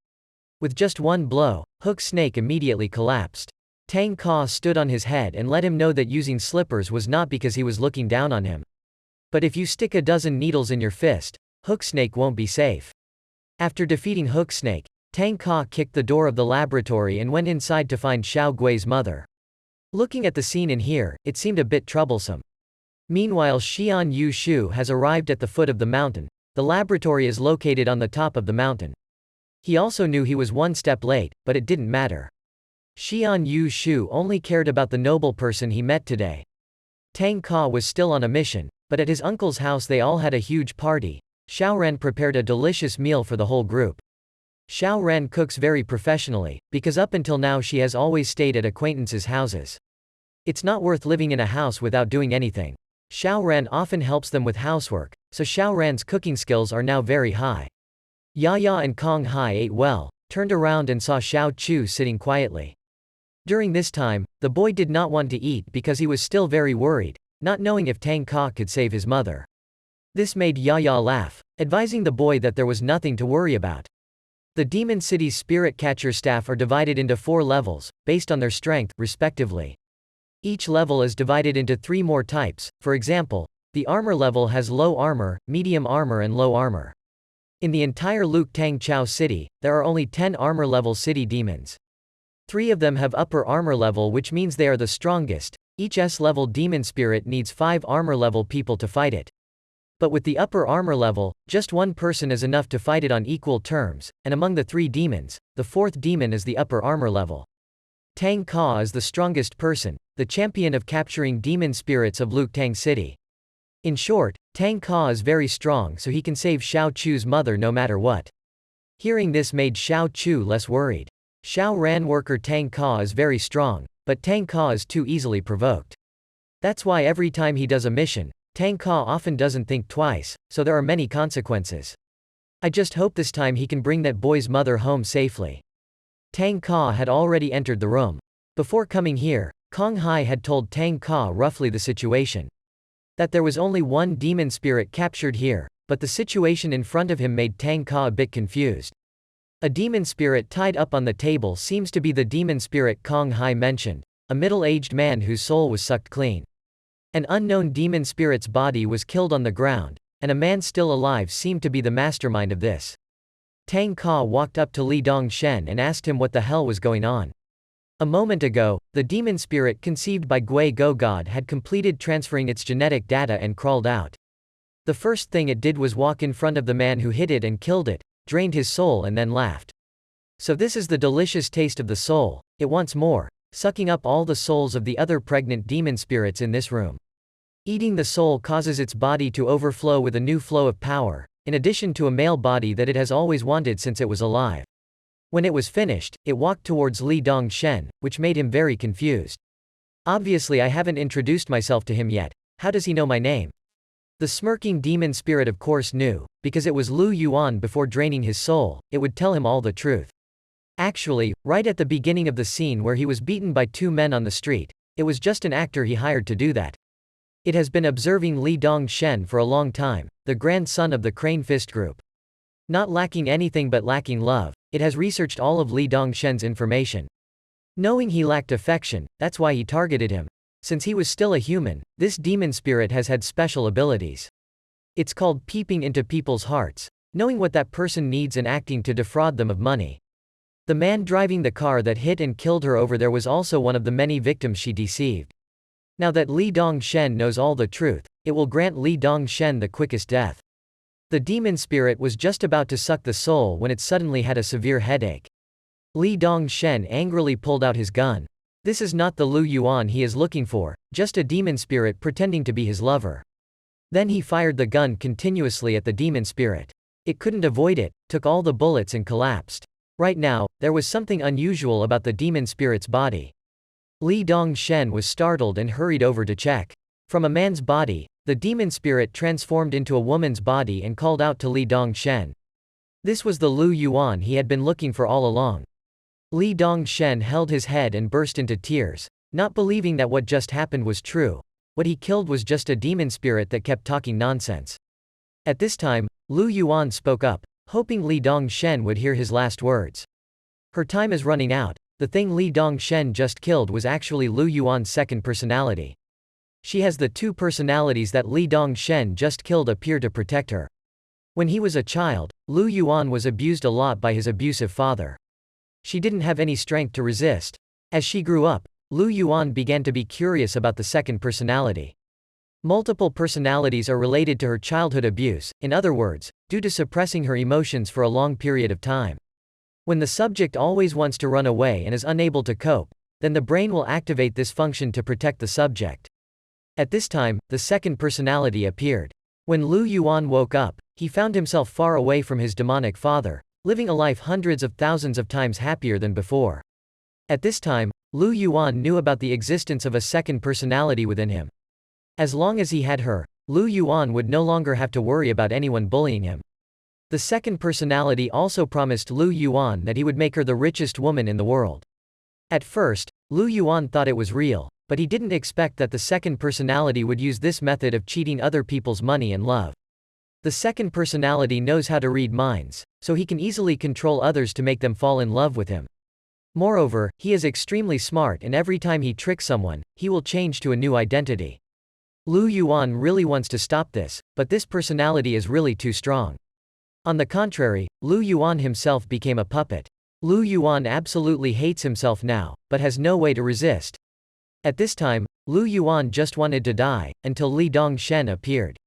With just one blow, Hook Snake immediately collapsed. Tang Ka stood on his head and let him know that using slippers was not because he was looking down on him. But if you stick a dozen needles in your fist, Hook Snake won't be safe. After defeating Hook Snake, Tang Ka kicked the door of the laboratory and went inside to find Xiao Gui's mother. Looking at the scene in here, it seemed a bit troublesome. Meanwhile, Xian Yu Shu has arrived at the foot of the mountain. The laboratory is located on the top of the mountain. He also knew he was one step late, but it didn't matter. Xian Yu Shu only cared about the noble person he met today. Tang Ka was still on a mission, but at his uncle's house they all had a huge party. Xiaoran prepared a delicious meal for the whole group. Xiaoran cooks very professionally, because up until now she has always stayed at acquaintances' houses. It's not worth living in a house without doing anything. Xiaoran often helps them with housework, so Xiaoran's cooking skills are now very high. Yaya and Kong Hai ate well, turned around and saw Xiao Chu sitting quietly. During this time, the boy did not want to eat because he was still very worried, not knowing if Tang Ka could save his mother. This made Yaya laugh, advising the boy that there was nothing to worry about. The Demon City's spirit catcher staff are divided into 4 levels, based on their strength, respectively. Each level is divided into 3 more types. For example, the armor level has low armor, medium armor and low armor. In the entire Luke Tang Chao city, there are only 10 armor level city demons. 3 of them have upper armor level, which means they are the strongest. Each S-level demon spirit needs 5 armor level people to fight it. But with the upper armor level, just one person is enough to fight it on equal terms, and among the 3 demons, the 4th demon is the upper armor level. Tang Ka is the strongest person, the champion of capturing demon spirits of Luke Tang City. In short, Tang Ka is very strong, so he can save Xiao Chu's mother no matter what. Hearing this made Xiao Chu less worried. Xiao Ran worker Tang Ka is very strong, but Tang Ka is too easily provoked. That's why every time he does a mission, Tang Ka often doesn't think twice, so there are many consequences. I just hope this time he can bring that boy's mother home safely. Tang Ka had already entered the room. Before coming here, Kong Hai had told Tang Ka roughly the situation. That there was only one demon spirit captured here, but the situation in front of him made Tang Ka a bit confused. A demon spirit tied up on the table seems to be the demon spirit Kong Hai mentioned, a middle-aged man whose soul was sucked clean. An unknown demon spirit's body was killed on the ground, and a man still alive seemed to be the mastermind of this. Tang Ka walked up to Li Dongshen and asked him what the hell was going on. A moment ago, the demon spirit conceived by Gui Go God had completed transferring its genetic data and crawled out. The first thing it did was walk in front of the man who hit it and killed it, drained his soul and then laughed. So this is the delicious taste of the soul, it wants more, sucking up all the souls of the other pregnant demon spirits in this room. Eating the soul causes its body to overflow with a new flow of power, in addition to a male body that it has always wanted since it was alive. When it was finished, it walked towards Li Dongshen, which made him very confused. Obviously I haven't introduced myself to him yet, how does he know my name? The smirking demon spirit of course knew, because it was Lu Yuan. Before draining his soul, it would tell him all the truth. Actually, right at the beginning of the scene where he was beaten by two men on the street, it was just an actor he hired to do that. It has been observing Li Dongshen for a long time, the grandson of the Crane Fist Group. Not lacking anything but lacking love, it has researched all of Li Dongshen's information. Knowing he lacked affection, that's why he targeted him. Since he was still a human, this demon spirit has had special abilities. It's called peeping into people's hearts, knowing what that person needs and acting to defraud them of money. The man driving the car that hit and killed her over there was also one of the many victims she deceived. Now that Li Dongshen knows all the truth, it will grant Li Dongshen the quickest death. The demon spirit was just about to suck the soul when it suddenly had a severe headache. Li Dongshen angrily pulled out his gun. This is not the Lu Yuan he is looking for, just a demon spirit pretending to be his lover. Then he fired the gun continuously at the demon spirit. It couldn't avoid it, took all the bullets and collapsed. Right now, there was something unusual about the demon spirit's body. Li Dongshen was startled and hurried over to check. From a man's body, the demon spirit transformed into a woman's body and called out to Li Dongshen. This was the Lu Yuan he had been looking for all along. Li Dongshen held his head and burst into tears, not believing that what just happened was true. What he killed was just a demon spirit that kept talking nonsense. At this time, Lu Yuan spoke up, hoping Li Dongshen would hear his last words. Her time is running out. The thing Li Dongshen just killed was actually Lu Yuan's second personality. She has the two personalities that Li Dongshen just killed appear to protect her. When he was a child, Lu Yuan was abused a lot by his abusive father. She didn't have any strength to resist. As she grew up, Lu Yuan began to be curious about the second personality. Multiple personalities are related to her childhood abuse, in other words, due to suppressing her emotions for a long period of time. When the subject always wants to run away and is unable to cope, then the brain will activate this function to protect the subject. At this time, the second personality appeared. When Lu Yuan woke up, he found himself far away from his demonic father, living a life hundreds of thousands of times happier than before. At this time, Lu Yuan knew about the existence of a second personality within him. As long as he had her, Lu Yuan would no longer have to worry about anyone bullying him. The second personality also promised Lu Yuan that he would make her the richest woman in the world. At first, Lu Yuan thought it was real, but he didn't expect that the second personality would use this method of cheating other people's money and love. The second personality knows how to read minds, so he can easily control others to make them fall in love with him. Moreover, he is extremely smart and every time he tricks someone, he will change to a new identity. Lu Yuan really wants to stop this, but this personality is really too strong. On the contrary, Lu Yuan himself became a puppet. Lu Yuan absolutely hates himself now, but has no way to resist. At this time, Lu Yuan just wanted to die, until Li Dongshen appeared.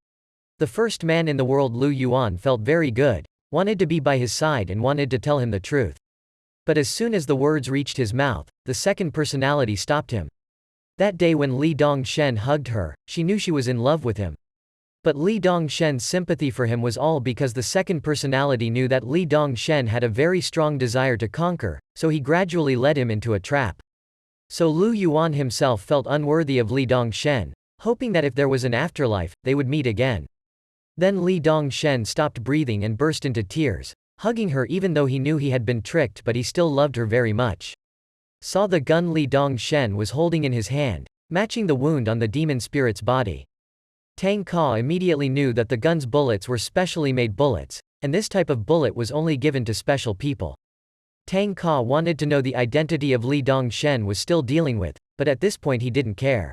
The first man in the world Lu Yuan felt very good, wanted to be by his side and wanted to tell him the truth. But as soon as the words reached his mouth, the second personality stopped him. That day when Li Dongshen hugged her, she knew she was in love with him. But Li Dongshen's sympathy for him was all because the second personality knew that Li Dongshen had a very strong desire to conquer, so he gradually led him into a trap. So Lu Yuan himself felt unworthy of Li Dongshen, hoping that if there was an afterlife, they would meet again. Then Li Dongshen stopped breathing and burst into tears, hugging her even though he knew he had been tricked, but he still loved her very much. Saw the gun Li Dongshen was holding in his hand, matching the wound on the demon spirit's body. Tang Ka immediately knew that the gun's bullets were specially made bullets, and this type of bullet was only given to special people. Tang Ka wanted to know the identity of Li Dongshen was still dealing with, but at this point he didn't care.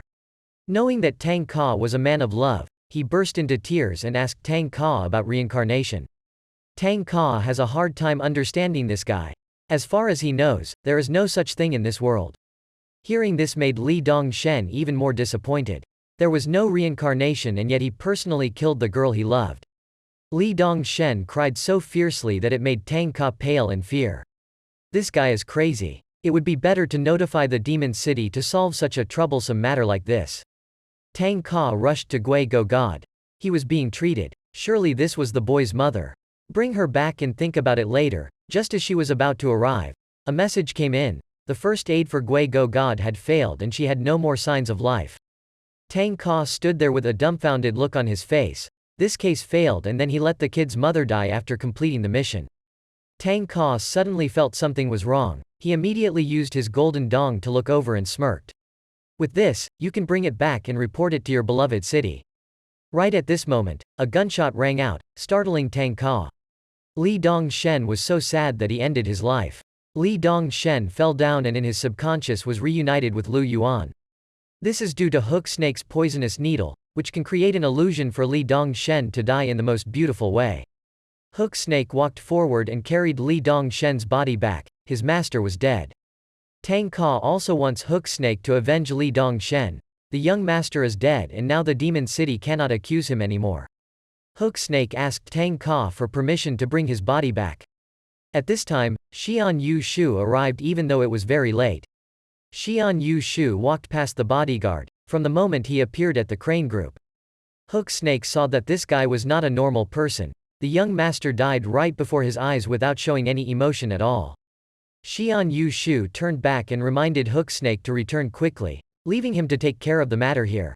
Knowing that Tang Ka was a man of love, he burst into tears and asked Tang Ka about reincarnation. Tang Ka has a hard time understanding this guy. As far as he knows, there is no such thing in this world. Hearing this made Li Dongshen even more disappointed. There was no reincarnation, and yet he personally killed the girl he loved. Li Dongshen cried so fiercely that it made Tang Ka pale in fear. This guy is crazy. It would be better to notify the demon city to solve such a troublesome matter like this. Tang Ka rushed to Gui Go God. He was being treated. Surely this was the boy's mother. Bring her back and think about it later. Just as she was about to arrive, a message came in. The first aid for Gui Go God had failed and she had no more signs of life. Tang Ka stood there with a dumbfounded look on his face. This case failed, and then he let the kid's mother die after completing the mission. Tang Ka suddenly felt something was wrong. He immediately used his golden dong to look over and smirked. With this, you can bring it back and report it to your beloved city. Right at this moment, a gunshot rang out, startling Tang Ka. Li Dongshen was so sad that he ended his life. Li Dongshen fell down and in his subconscious was reunited with Lu Yuan. This is due to Hook Snake's poisonous needle, which can create an illusion for Li Dongshen to die in the most beautiful way. Hook Snake walked forward and carried Li Dongshen's body back. His master was dead. Tang Ka also wants Hook Snake to avenge Li Dongshen. The young master is dead and now the demon city cannot accuse him anymore. Hook Snake asked Tang Ka for permission to bring his body back. At this time, Xian Yu Shu arrived even though it was very late. Xian Yu Shu walked past the bodyguard, from the moment he appeared at the crane group. Hook Snake saw that this guy was not a normal person. The young master died right before his eyes without showing any emotion at all. Xian Yu Shu turned back and reminded Hook Snake to return quickly, leaving him to take care of the matter here.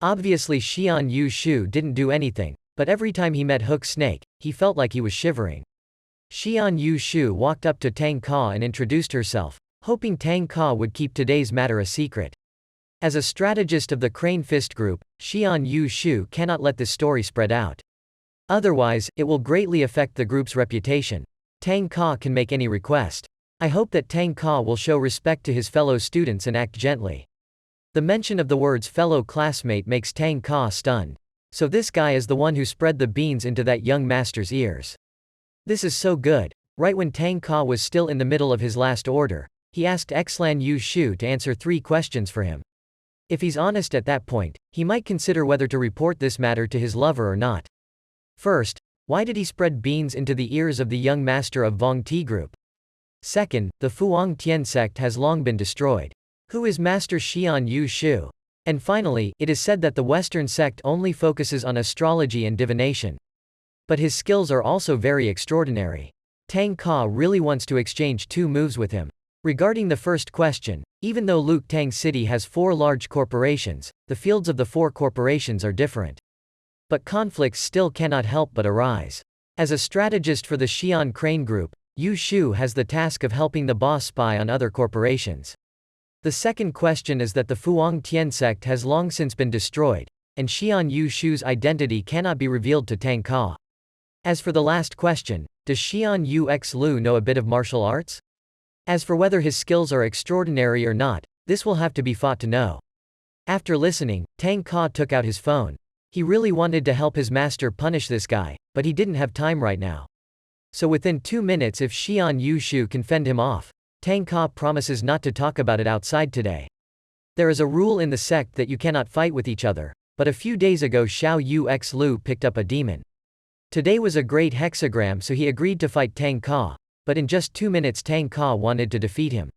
Obviously Xian Yu Shu didn't do anything, but every time he met Hook Snake, he felt like he was shivering. Xian Yu Shu walked up to Tang Ka and introduced herself, hoping Tang Ka would keep today's matter a secret. As a strategist of the Crane Fist Group, Xian Yu Shu cannot let this story spread out. Otherwise, it will greatly affect the group's reputation. Tang Ka can make any request. I hope that Tang Ka will show respect to his fellow students and act gently. The mention of the words fellow classmate makes Tang Ka stunned. So this guy is the one who spread the beans into that young master's ears. This is so good. Right when Tang Ka was still in the middle of his last order, he asked Xlan Yu Shu to answer 3 questions for him. If he's honest at that point, he might consider whether to report this matter to his lover or not. First, why did he spread beans into the ears of the young master of Vong Ti Group? Second, the Fuang Tian sect has long been destroyed. Who is Master Xian Yu Shu? And finally, it is said that the Western sect only focuses on astrology and divination. But his skills are also very extraordinary. Tang Ka really wants to exchange 2 moves with him. Regarding the first question, even though Luke Tang City has 4 large corporations, the fields of the 4 corporations are different. But conflicts still cannot help but arise. As a strategist for the Xi'an Crane Group, Yu Shu has the task of helping the boss spy on other corporations. The second question is that the Fuang Tian sect has long since been destroyed, and Xi'an Yu Shu's identity cannot be revealed to Tang Ka. As for the last question, does Xi'an Yu X Lu know a bit of martial arts? As for whether his skills are extraordinary or not, this will have to be fought to know. After listening, Tang Ka took out his phone. He really wanted to help his master punish this guy, but he didn't have time right now. So within 2 minutes, if Xi'an Yu Shu can fend him off, Tang Ka promises not to talk about it outside today. There is a rule in the sect that you cannot fight with each other, but a few days ago Xiao Yu X Lu picked up a demon. Today was a great hexagram, so he agreed to fight Tang Ka, but in just 2 minutes Tang Ka wanted to defeat him.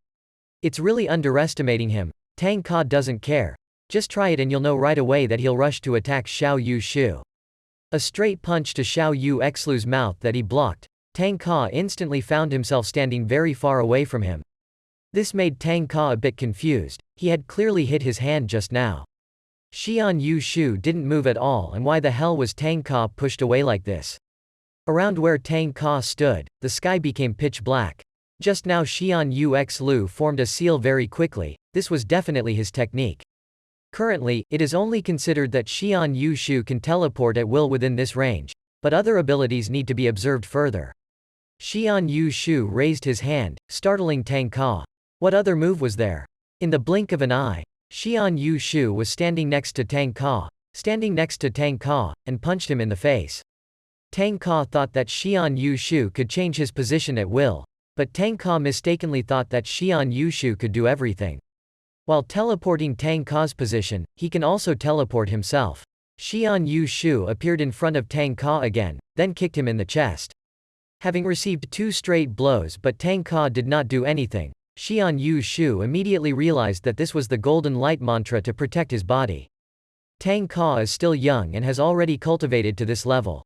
It's really underestimating him. Tang Ka doesn't care. Just try it and you'll know right away that he'll rush to attack Xiao Yu Shu. A straight punch to Xiao Yu X Lu's mouth that he blocked. Tang Ka instantly found himself standing very far away from him. This made Tang Ka a bit confused. He had clearly hit his hand just now. Xian Yu Shu didn't move at all, and why the hell was Tang Ka pushed away like this? Around where Tang Ka stood, the sky became pitch black. Just now Xian Yu X Lu formed a seal very quickly. This was definitely his technique. Currently, it is only considered that Xian Yu Shu can teleport at will within this range, but other abilities need to be observed further. Xian Yu Shu raised his hand, startling Tang Ka. What other move was there? In the blink of an eye, Xian Yu Shu was standing next to Tang Ka, and punched him in the face. Tang Ka thought that Xian Yu Shu could change his position at will, but Tang Ka mistakenly thought that Xian Yu Shu could do everything. While teleporting Tang Ka's position, he can also teleport himself. Xian Yu Shu appeared in front of Tang Ka again, then kicked him in the chest. Having received 2 straight blows but Tang Ka did not do anything, Xian Yu Shu immediately realized that this was the golden light mantra to protect his body. Tang Ka is still young and has already cultivated to this level.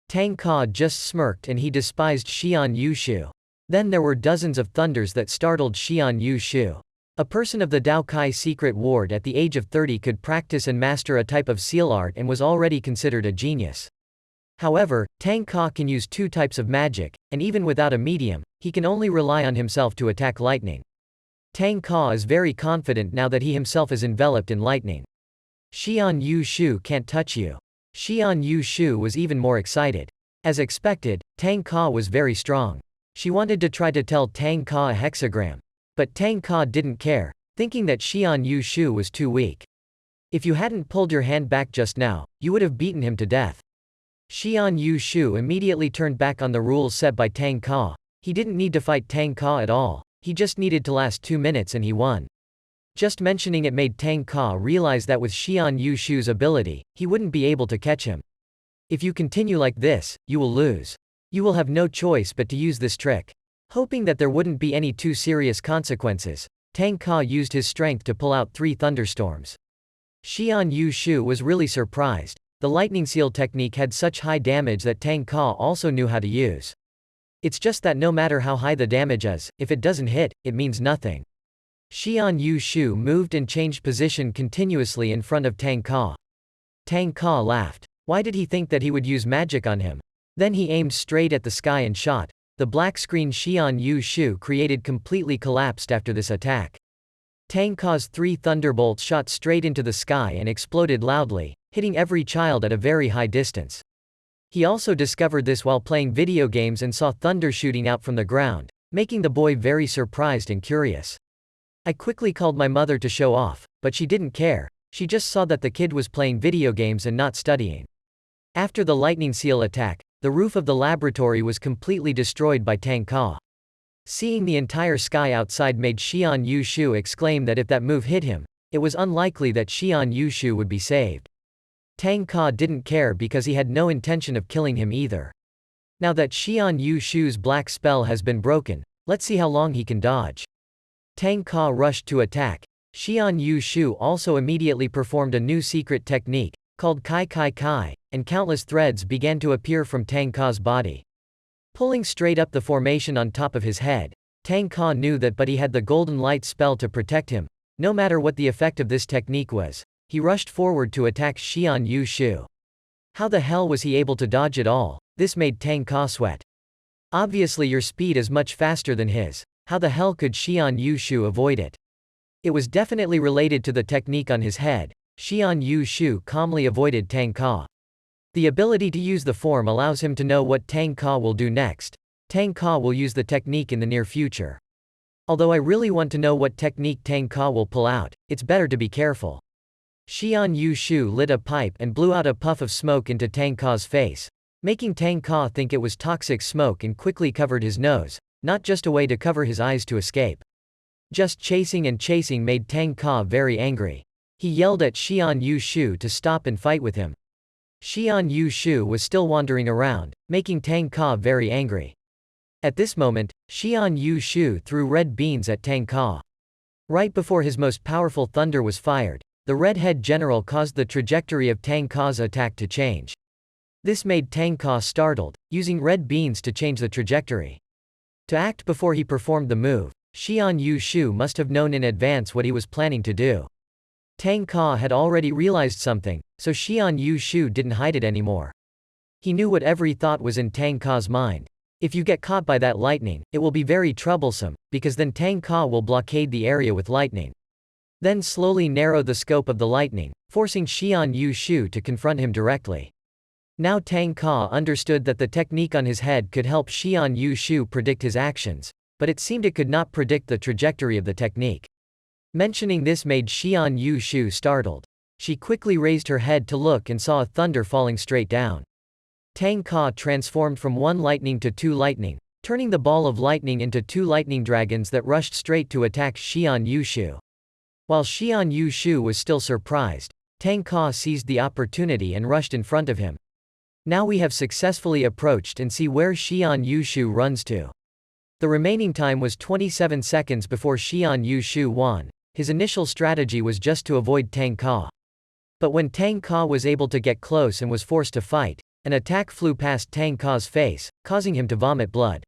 Tang Ka just smirked and he despised Xian Yu Shu. Then there were dozens of thunders that startled Xian Yu Shu. A person of the Dao Kai secret ward at the age of 30 could practice and master a type of seal art and was already considered a genius. However, Tang Ka can use 2 types of magic, and even without a medium, he can only rely on himself to attack lightning. Tang Ka is very confident now that he himself is enveloped in lightning. Xian Yu Shu can't touch you. Xian Yu Shu was even more excited. As expected, Tang Ka was very strong. She wanted to try to tell Tang Ka a hexagram. But Tang Ka didn't care, thinking that Xian Yu Shu was too weak. If you hadn't pulled your hand back just now, you would have beaten him to death. Xian Yu Shu immediately turned back on the rules set by Tang Ka. He didn't need to fight Tang Ka at all, he just needed to last 2 minutes and he won. Just mentioning it made Tang Ka realize that with Xian Yu Shu's ability, he wouldn't be able to catch him. If you continue like this, you will lose. You will have no choice but to use this trick. Hoping that there wouldn't be any too serious consequences, Tang Ka used his strength to pull out 3 thunderstorms. Xian Yu Shu was really surprised. The lightning seal technique had such high damage that Tang Ka also knew how to use. It's just that no matter how high the damage is, if it doesn't hit, it means nothing. Xian Yu Shu moved and changed position continuously in front of Tang Ka. Tang Ka laughed. Why did he think that he would use magic on him? Then he aimed straight at the sky and shot. The black screen Xian Yu Shu created completely collapsed after this attack. Tang Ka's 3 thunderbolts shot straight into the sky and exploded loudly, hitting every child at a very high distance. He also discovered this while playing video games and saw thunder shooting out from the ground, making the boy very surprised and curious. I quickly called my mother to show off, but she didn't care. She just saw that the kid was playing video games and not studying. After the lightning seal attack, the roof of the laboratory was completely destroyed by Tang Ka. Seeing the entire sky outside made Xian Yu Shu exclaim that if that move hit him, it was unlikely that Xian Yu Shu would be saved. Tang Ka didn't care because he had no intention of killing him either. Now that Xian Yu Shu's black spell has been broken, let's see how long he can dodge. Tang Ka rushed to attack. Xian Yu Shu also immediately performed a new secret technique, called Kai Kai Kai, and countless threads began to appear from Tang Ka's body. Pulling straight up the formation on top of his head, Tang Ka knew that but he had the golden light spell to protect him. No matter what the effect of this technique was, he rushed forward to attack Xian Yu Shu. How the hell was he able to dodge it all? This made Tang Ka sweat. Obviously your speed is much faster than his. How the hell could Xian Yu Shu avoid it? It was definitely related to the technique on his head. Xian Yu Shu calmly avoided Tang Ka. The ability to use the form allows him to know what Tang Ka will do next. Tang Ka will use the technique in the near future. Although I really want to know what technique Tang Ka will pull out, it's better to be careful. Xian Yu Shu lit a pipe and blew out a puff of smoke into Tang Ka's face, making Tang Ka think it was toxic smoke and quickly covered his nose, not just a way to cover his eyes to escape. Just chasing and chasing made Tang Ka very angry. He yelled at Xian Yu Shu to stop and fight with him. Xian Yu Shu was still wandering around, making Tang Ka very angry. At this moment, Xian Yu Shu threw red beans at Tang Ka. Right before his most powerful thunder was fired, the Red-Head General caused the trajectory of Tang Ka's attack to change. This made Tang Ka startled, using red beans to change the trajectory. To act before he performed the move, Xian Yu Shu must have known in advance what he was planning to do. Tang Ka had already realized something, so Xian Yu Shu didn't hide it anymore. He knew what every thought was in Tang Ka's mind. If you get caught by that lightning, it will be very troublesome, because then Tang Ka will blockade the area with lightning. Then slowly narrow the scope of the lightning, forcing Xian Yu Shu to confront him directly. Now Tang Ka understood that the technique on his head could help Xian Yu Shu predict his actions, but it seemed it could not predict the trajectory of the technique. Mentioning this made Xian Yu Shu startled. She quickly raised her head to look and saw a thunder falling straight down. Tang Ka transformed from one lightning to two lightning, turning the ball of lightning into two lightning dragons that rushed straight to attack Xian Yu Shu. While Xian Yu Shu was still surprised, Tang Ka seized the opportunity and rushed in front of him. Now we have successfully approached and see where Xian Yu Shu runs to. The remaining time was 27 seconds before Xian Yu Shu won. His initial strategy was just to avoid Tang Ka. But when Tang Ka was able to get close and was forced to fight, an attack flew past Tang Ka's face, causing him to vomit blood.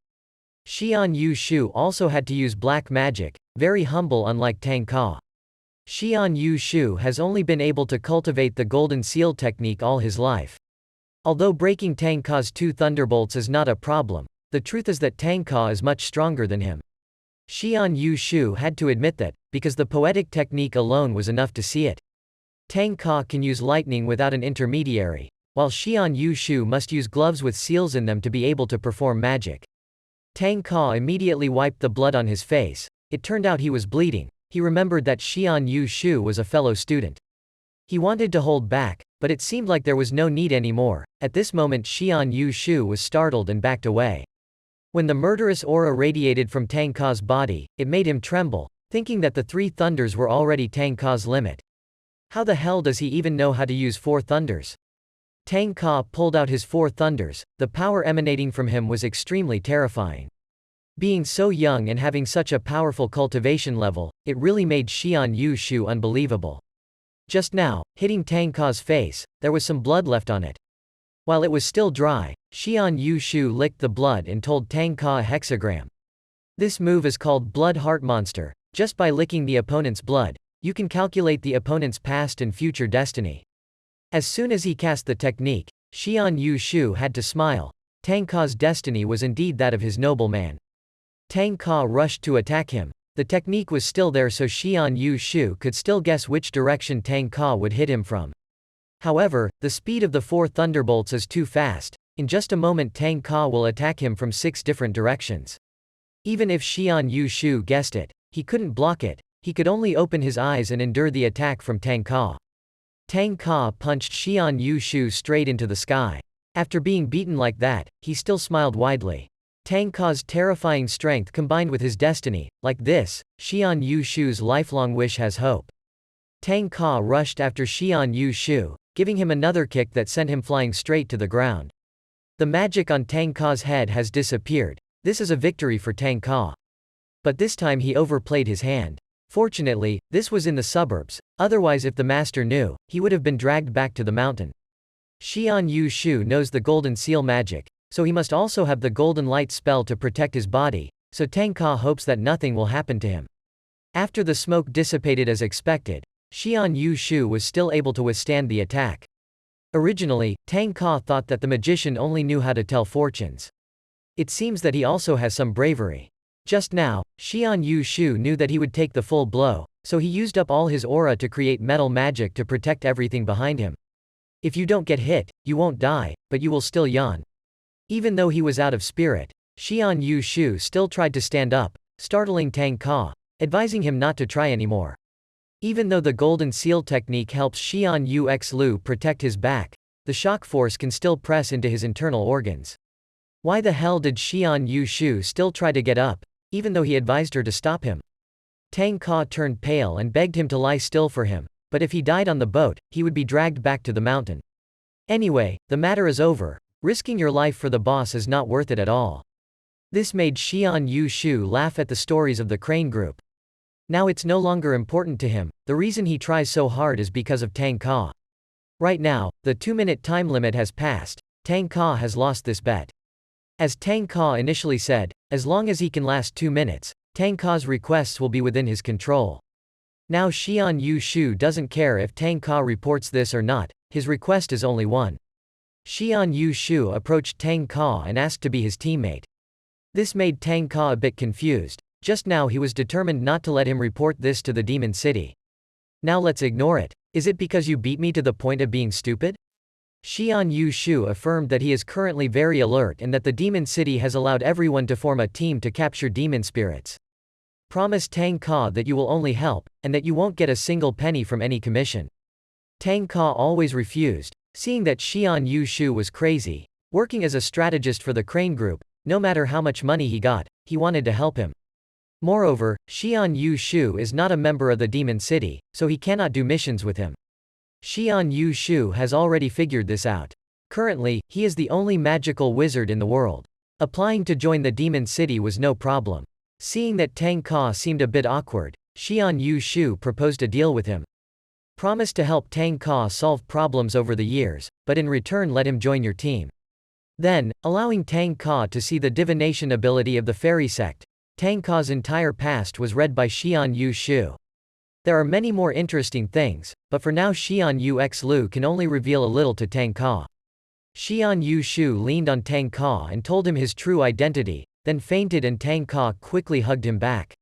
Xian Yu Shu also had to use black magic, very humble unlike Tang Ka. Xian Yu Shu has only been able to cultivate the golden seal technique all his life. Although breaking Tang Ka's two thunderbolts is not a problem, the truth is that Tang Ka is much stronger than him. Xian Yu Shu had to admit that, because the poetic technique alone was enough to see it. Tang Ka can use lightning without an intermediary, while Xian Yu Shu must use gloves with seals in them to be able to perform magic. Tang Ka immediately wiped the blood on his face. It turned out he was bleeding. He remembered that Xian Yu Shu was a fellow student. He wanted to hold back, but it seemed like there was no need anymore. At this moment Xian Yu Shu was startled and backed away. When the murderous aura radiated from Tang Ka's body, it made him tremble, thinking that the three thunders were already Tang Ka's limit. How the hell does he even know how to use four thunders? Tang Ka pulled out his four thunders. The power emanating from him was extremely terrifying. Being so young and having such a powerful cultivation level, it really made Xian Yu Shu unbelievable. Just now, hitting Tang Ka's face, there was some blood left on it. While it was still dry, Xian Yu Shu licked the blood and told Tang Ka a hexagram. This move is called Blood Heart Monster. Just by licking the opponent's blood, you can calculate the opponent's past and future destiny. As soon as he cast the technique, Xian Yu Shu had to smile. Tang Ka's destiny was indeed that of his nobleman. Tang Ka rushed to attack him. The technique was still there, so Xian Yu Shu could still guess which direction Tang Ka would hit him from. However, the speed of the four thunderbolts is too fast. In just a moment Tang Ka will attack him from 6 different directions. Even if Xian Yu Shu guessed it, he couldn't block it. He could only open his eyes and endure the attack from Tang Ka. Tang Ka punched Xian Yu Shu straight into the sky. After being beaten like that, he still smiled widely. Tang Ka's terrifying strength combined with his destiny, like this, Xian Yu Shu's lifelong wish has hope. Tang Ka rushed after Xian Yu Shu, giving him another kick that sent him flying straight to the ground. The magic on Tang Ka's head has disappeared. This is a victory for Tang Ka. But this time he overplayed his hand. Fortunately, this was in the suburbs, otherwise if the master knew, he would have been dragged back to the mountain. Xian Yu Shu knows the golden seal magic, so he must also have the golden light spell to protect his body, so Tang Ka hopes that nothing will happen to him. After the smoke dissipated as expected, Xian Yu Shu was still able to withstand the attack. Originally, Tang Ka thought that the magician only knew how to tell fortunes. It seems that he also has some bravery. Just now, Xian Yu Shu knew that he would take the full blow, so he used up all his aura to create metal magic to protect everything behind him. If you don't get hit, you won't die, but you will still yawn. Even though he was out of spirit, Xian Yu Shu still tried to stand up, startling Tang Ka, advising him not to try anymore. Even though the golden seal technique helps Xian Yu Lu protect his back, the shock force can still press into his internal organs. Why the hell did Xian Yu Shu still try to get up, even though he advised her to stop him? Tang Ka turned pale and begged him to lie still for him, but if he died on the boat, he would be dragged back to the mountain. Anyway, the matter is over. Risking your life for the boss is not worth it at all. This made Xian Yu Shu laugh at the stories of the Crane Group. Now it's no longer important to him. The reason he tries so hard is because of Tang Ka. Right now, the 2-minute time limit has passed. Tang Ka has lost this bet. As Tang Ka initially said, as long as he can last 2 minutes, Tang Ka's requests will be within his control. Now Xian Yu Shu doesn't care if Tang Ka reports this or not, his request is only one. Xian Yu Shu approached Tang Ka and asked to be his teammate. This made Tang Ka a bit confused. Just now he was determined not to let him report this to the Demon City. Now let's ignore it. Is it because you beat me to the point of being stupid? Xian Yu Shu affirmed that he is currently very alert and that the Demon City has allowed everyone to form a team to capture demon spirits. Promise Tang Ka that you will only help, and that you won't get a single penny from any commission. Tang Ka always refused, seeing that Xian Yu Shu was crazy. Working as a strategist for the Crane Group, no matter how much money he got, he wanted to help him. Moreover, Xian Yu Shu is not a member of the Demon City, so he cannot do missions with him. Xian Yu Shu has already figured this out. Currently, he is the only magical wizard in the world. Applying to join the Demon City was no problem. Seeing that Tang Ka seemed a bit awkward, Xian Yu Shu proposed a deal with him. Promise to help Tang Ka solve problems over the years, but in return let him join your team. Then, allowing Tang Ka to see the divination ability of the fairy sect, Tang Ka's entire past was read by Xian Yu Shu. There are many more interesting things, but for now Xian Yu X Lu can only reveal a little to Tang Ka. Xian Yu Shu leaned on Tang Ka and told him his true identity, then fainted and Tang Ka quickly hugged him back.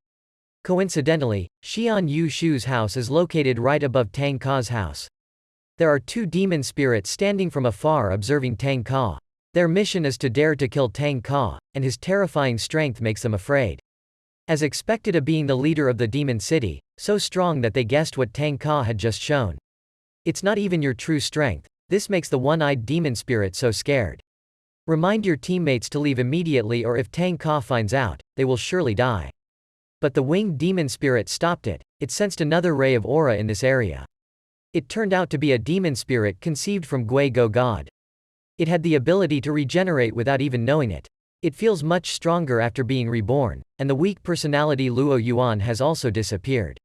Coincidentally, Xian Yu Shu's house is located right above Tang Ka's house. There are two demon spirits standing from afar observing Tang Ka. Their mission is to dare to kill Tang Ka, and his terrifying strength makes them afraid. As expected of being the leader of the Demon City, so strong that they guessed what Tang Ka had just shown. It's not even your true strength, this makes the one-eyed demon spirit so scared. Remind your teammates to leave immediately or if Tang Ka finds out, they will surely die. But the winged demon spirit stopped it. It sensed another ray of aura in this area. It turned out to be a demon spirit conceived from Gui Go God. It had the ability to regenerate without even knowing it. It feels much stronger after being reborn, and the weak personality Luo Yuan has also disappeared.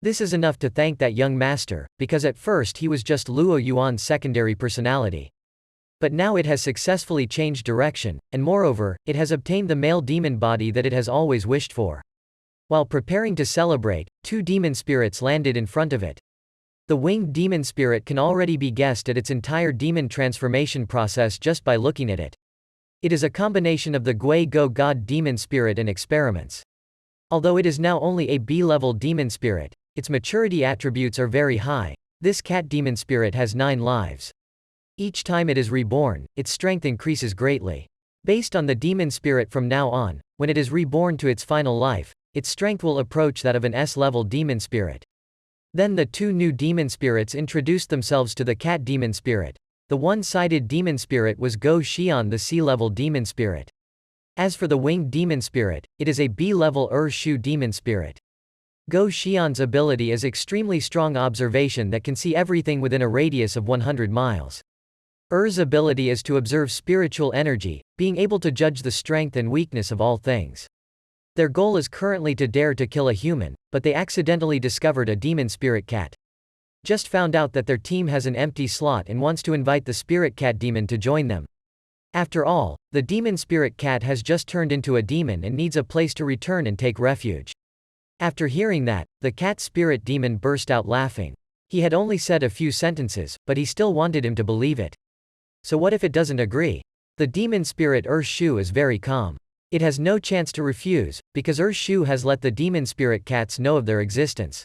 This is enough to thank that young master, because at first he was just Luo Yuan's secondary personality. But now it has successfully changed direction, and moreover, it has obtained the male demon body that it has always wished for. While preparing to celebrate, two demon spirits landed in front of it. The winged demon spirit can already be guessed at its entire demon transformation process just by looking at it. It is a combination of the Gui Go God demon spirit and experiments. Although it is now only a B-level demon spirit, its maturity attributes are very high. This cat demon spirit has 9 lives. Each time it is reborn, its strength increases greatly. Based on the demon spirit from now on, when it is reborn to its final life, its strength will approach that of an S-level demon spirit. Then the two new demon spirits introduced themselves to the cat demon spirit. The one-sided demon spirit was Go Xian, the C-level demon spirit. As for the winged demon spirit, it is a B-level Shu demon spirit. Go Xian's ability is extremely strong observation that can see everything within a radius of 100 miles. Er's ability is to observe spiritual energy, being able to judge the strength and weakness of all things. Their goal is currently to dare to kill a human, but they accidentally discovered a demon spirit cat. Just found out that their team has an empty slot and wants to invite the spirit cat demon to join them. After all, the demon spirit cat has just turned into a demon and needs a place to return and take refuge. After hearing that, the cat spirit demon burst out laughing. He had only said a few sentences, but he still wanted him to believe it. So what if it doesn't agree? The demon spirit Shu is very calm. It has no chance to refuse, because Shu has let the demon spirit cats know of their existence.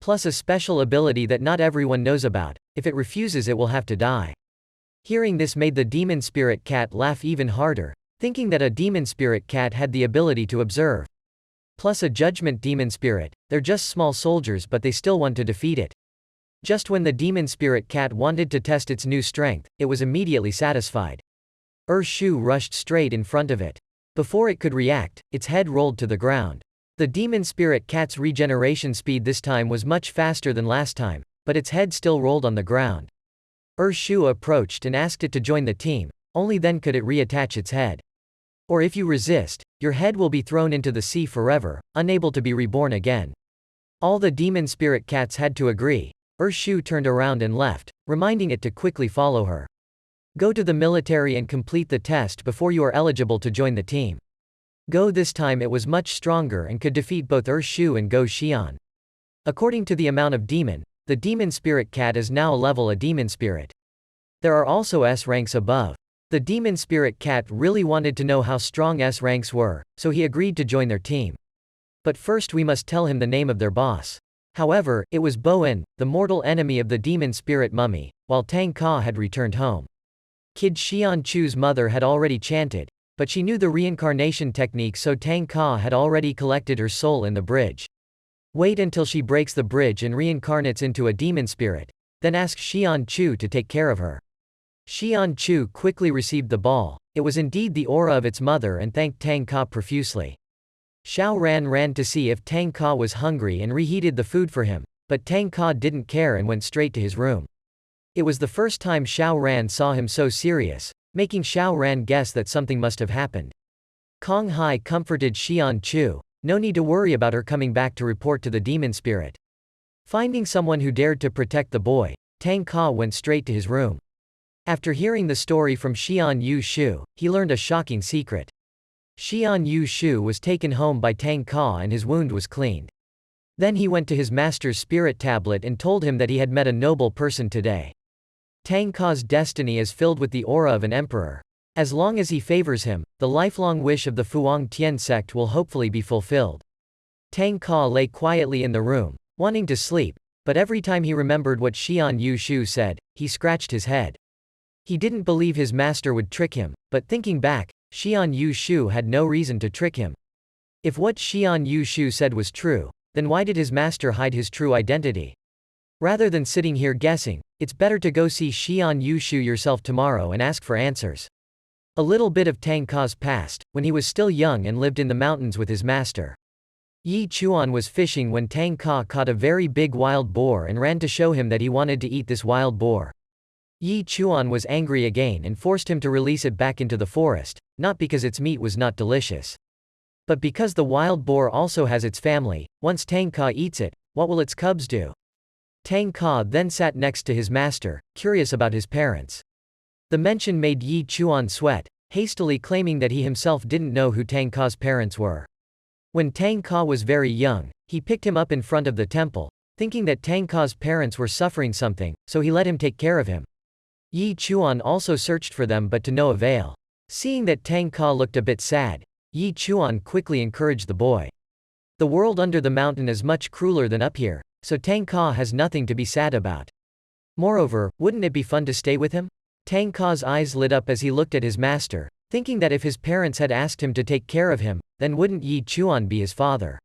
Plus a special ability that not everyone knows about: if it refuses it will have to die. Hearing this made the demon spirit cat laugh even harder, thinking that a demon spirit cat had the ability to observe. Plus a judgment demon spirit, they're just small soldiers but they still want to defeat it. Just when the demon spirit cat wanted to test its new strength, it was immediately satisfied. Shu rushed straight in front of it. Before it could react, its head rolled to the ground. The demon spirit cat's regeneration speed this time was much faster than last time, but its head still rolled on the ground. Shu approached and asked it to join the team, only then could it reattach its head. Or if you resist, your head will be thrown into the sea forever, unable to be reborn again. All the demon spirit cats had to agree. Shu turned around and left, reminding it to quickly follow her. Go to the military and complete the test before you are eligible to join the team. Go this time it was much stronger and could defeat both Shu and Go Xian. According to the amount of demon, the demon spirit cat is now a level a demon spirit. There are also S ranks above. The demon spirit cat really wanted to know how strong S ranks were, so he agreed to join their team. But first we must tell him the name of their boss. However, it was Boen, the mortal enemy of the demon spirit mummy, while Tang Ka had returned home. Kid Xian Chu's mother had already chanted, but she knew the reincarnation technique, so Tang Ka had already collected her soul in the bridge. Wait until she breaks the bridge and reincarnates into a demon spirit, then ask Xian Chu to take care of her. Xian Chu quickly received the ball. It was indeed the aura of its mother and thanked Tang Ka profusely. Xiao ran to see if Tang Ka was hungry and reheated the food for him, but Tang Ka didn't care and went straight to his room. It was the first time Xiao Ran saw him so serious, making Xiao Ran guess that something must have happened. Kong Hai comforted Xian Chu. No need to worry about her coming back to report to the demon spirit. Finding someone who dared to protect the boy, Tang Ka went straight to his room. After hearing the story from Xian Yu Shu, he learned a shocking secret. Xian Yu Shu was taken home by Tang Ka and his wound was cleaned. Then he went to his master's spirit tablet and told him that he had met a noble person today. Tang Ka's destiny is filled with the aura of an emperor. As long as he favors him, the lifelong wish of the Fuang Tian sect will hopefully be fulfilled. Tang Ka lay quietly in the room, wanting to sleep, but every time he remembered what Xian Yu Shu said, he scratched his head. He didn't believe his master would trick him, but thinking back, Xian Yu Shu had no reason to trick him. If what Xian Yu Shu said was true, then why did his master hide his true identity? Rather than sitting here guessing, it's better to go see Xian Yu Shu yourself tomorrow and ask for answers. A little bit of Tang Ka's past, when he was still young and lived in the mountains with his master. Yi Chuan was fishing when Tang Ka caught a very big wild boar and ran to show him that he wanted to eat this wild boar. Yi Chuan was angry again and forced him to release it back into the forest, not because its meat was not delicious, but because the wild boar also has its family. Once Tang Ka eats it, what will its cubs do? Tang Ka then sat next to his master, curious about his parents. The mention made Yi Chuan sweat, hastily claiming that he himself didn't know who Tang Ka's parents were. When Tang Ka was very young, he picked him up in front of the temple, thinking that Tang Ka's parents were suffering something, so he let him take care of him. Yi Chuan also searched for them but to no avail. Seeing that Tang Ka looked a bit sad, Yi Chuan quickly encouraged the boy. The world under the mountain is much crueler than up here, so Tang Ka has nothing to be sad about. Moreover, wouldn't it be fun to stay with him? Tang Ka's eyes lit up as he looked at his master, thinking that if his parents had asked him to take care of him, then wouldn't Yi Chuan be his father?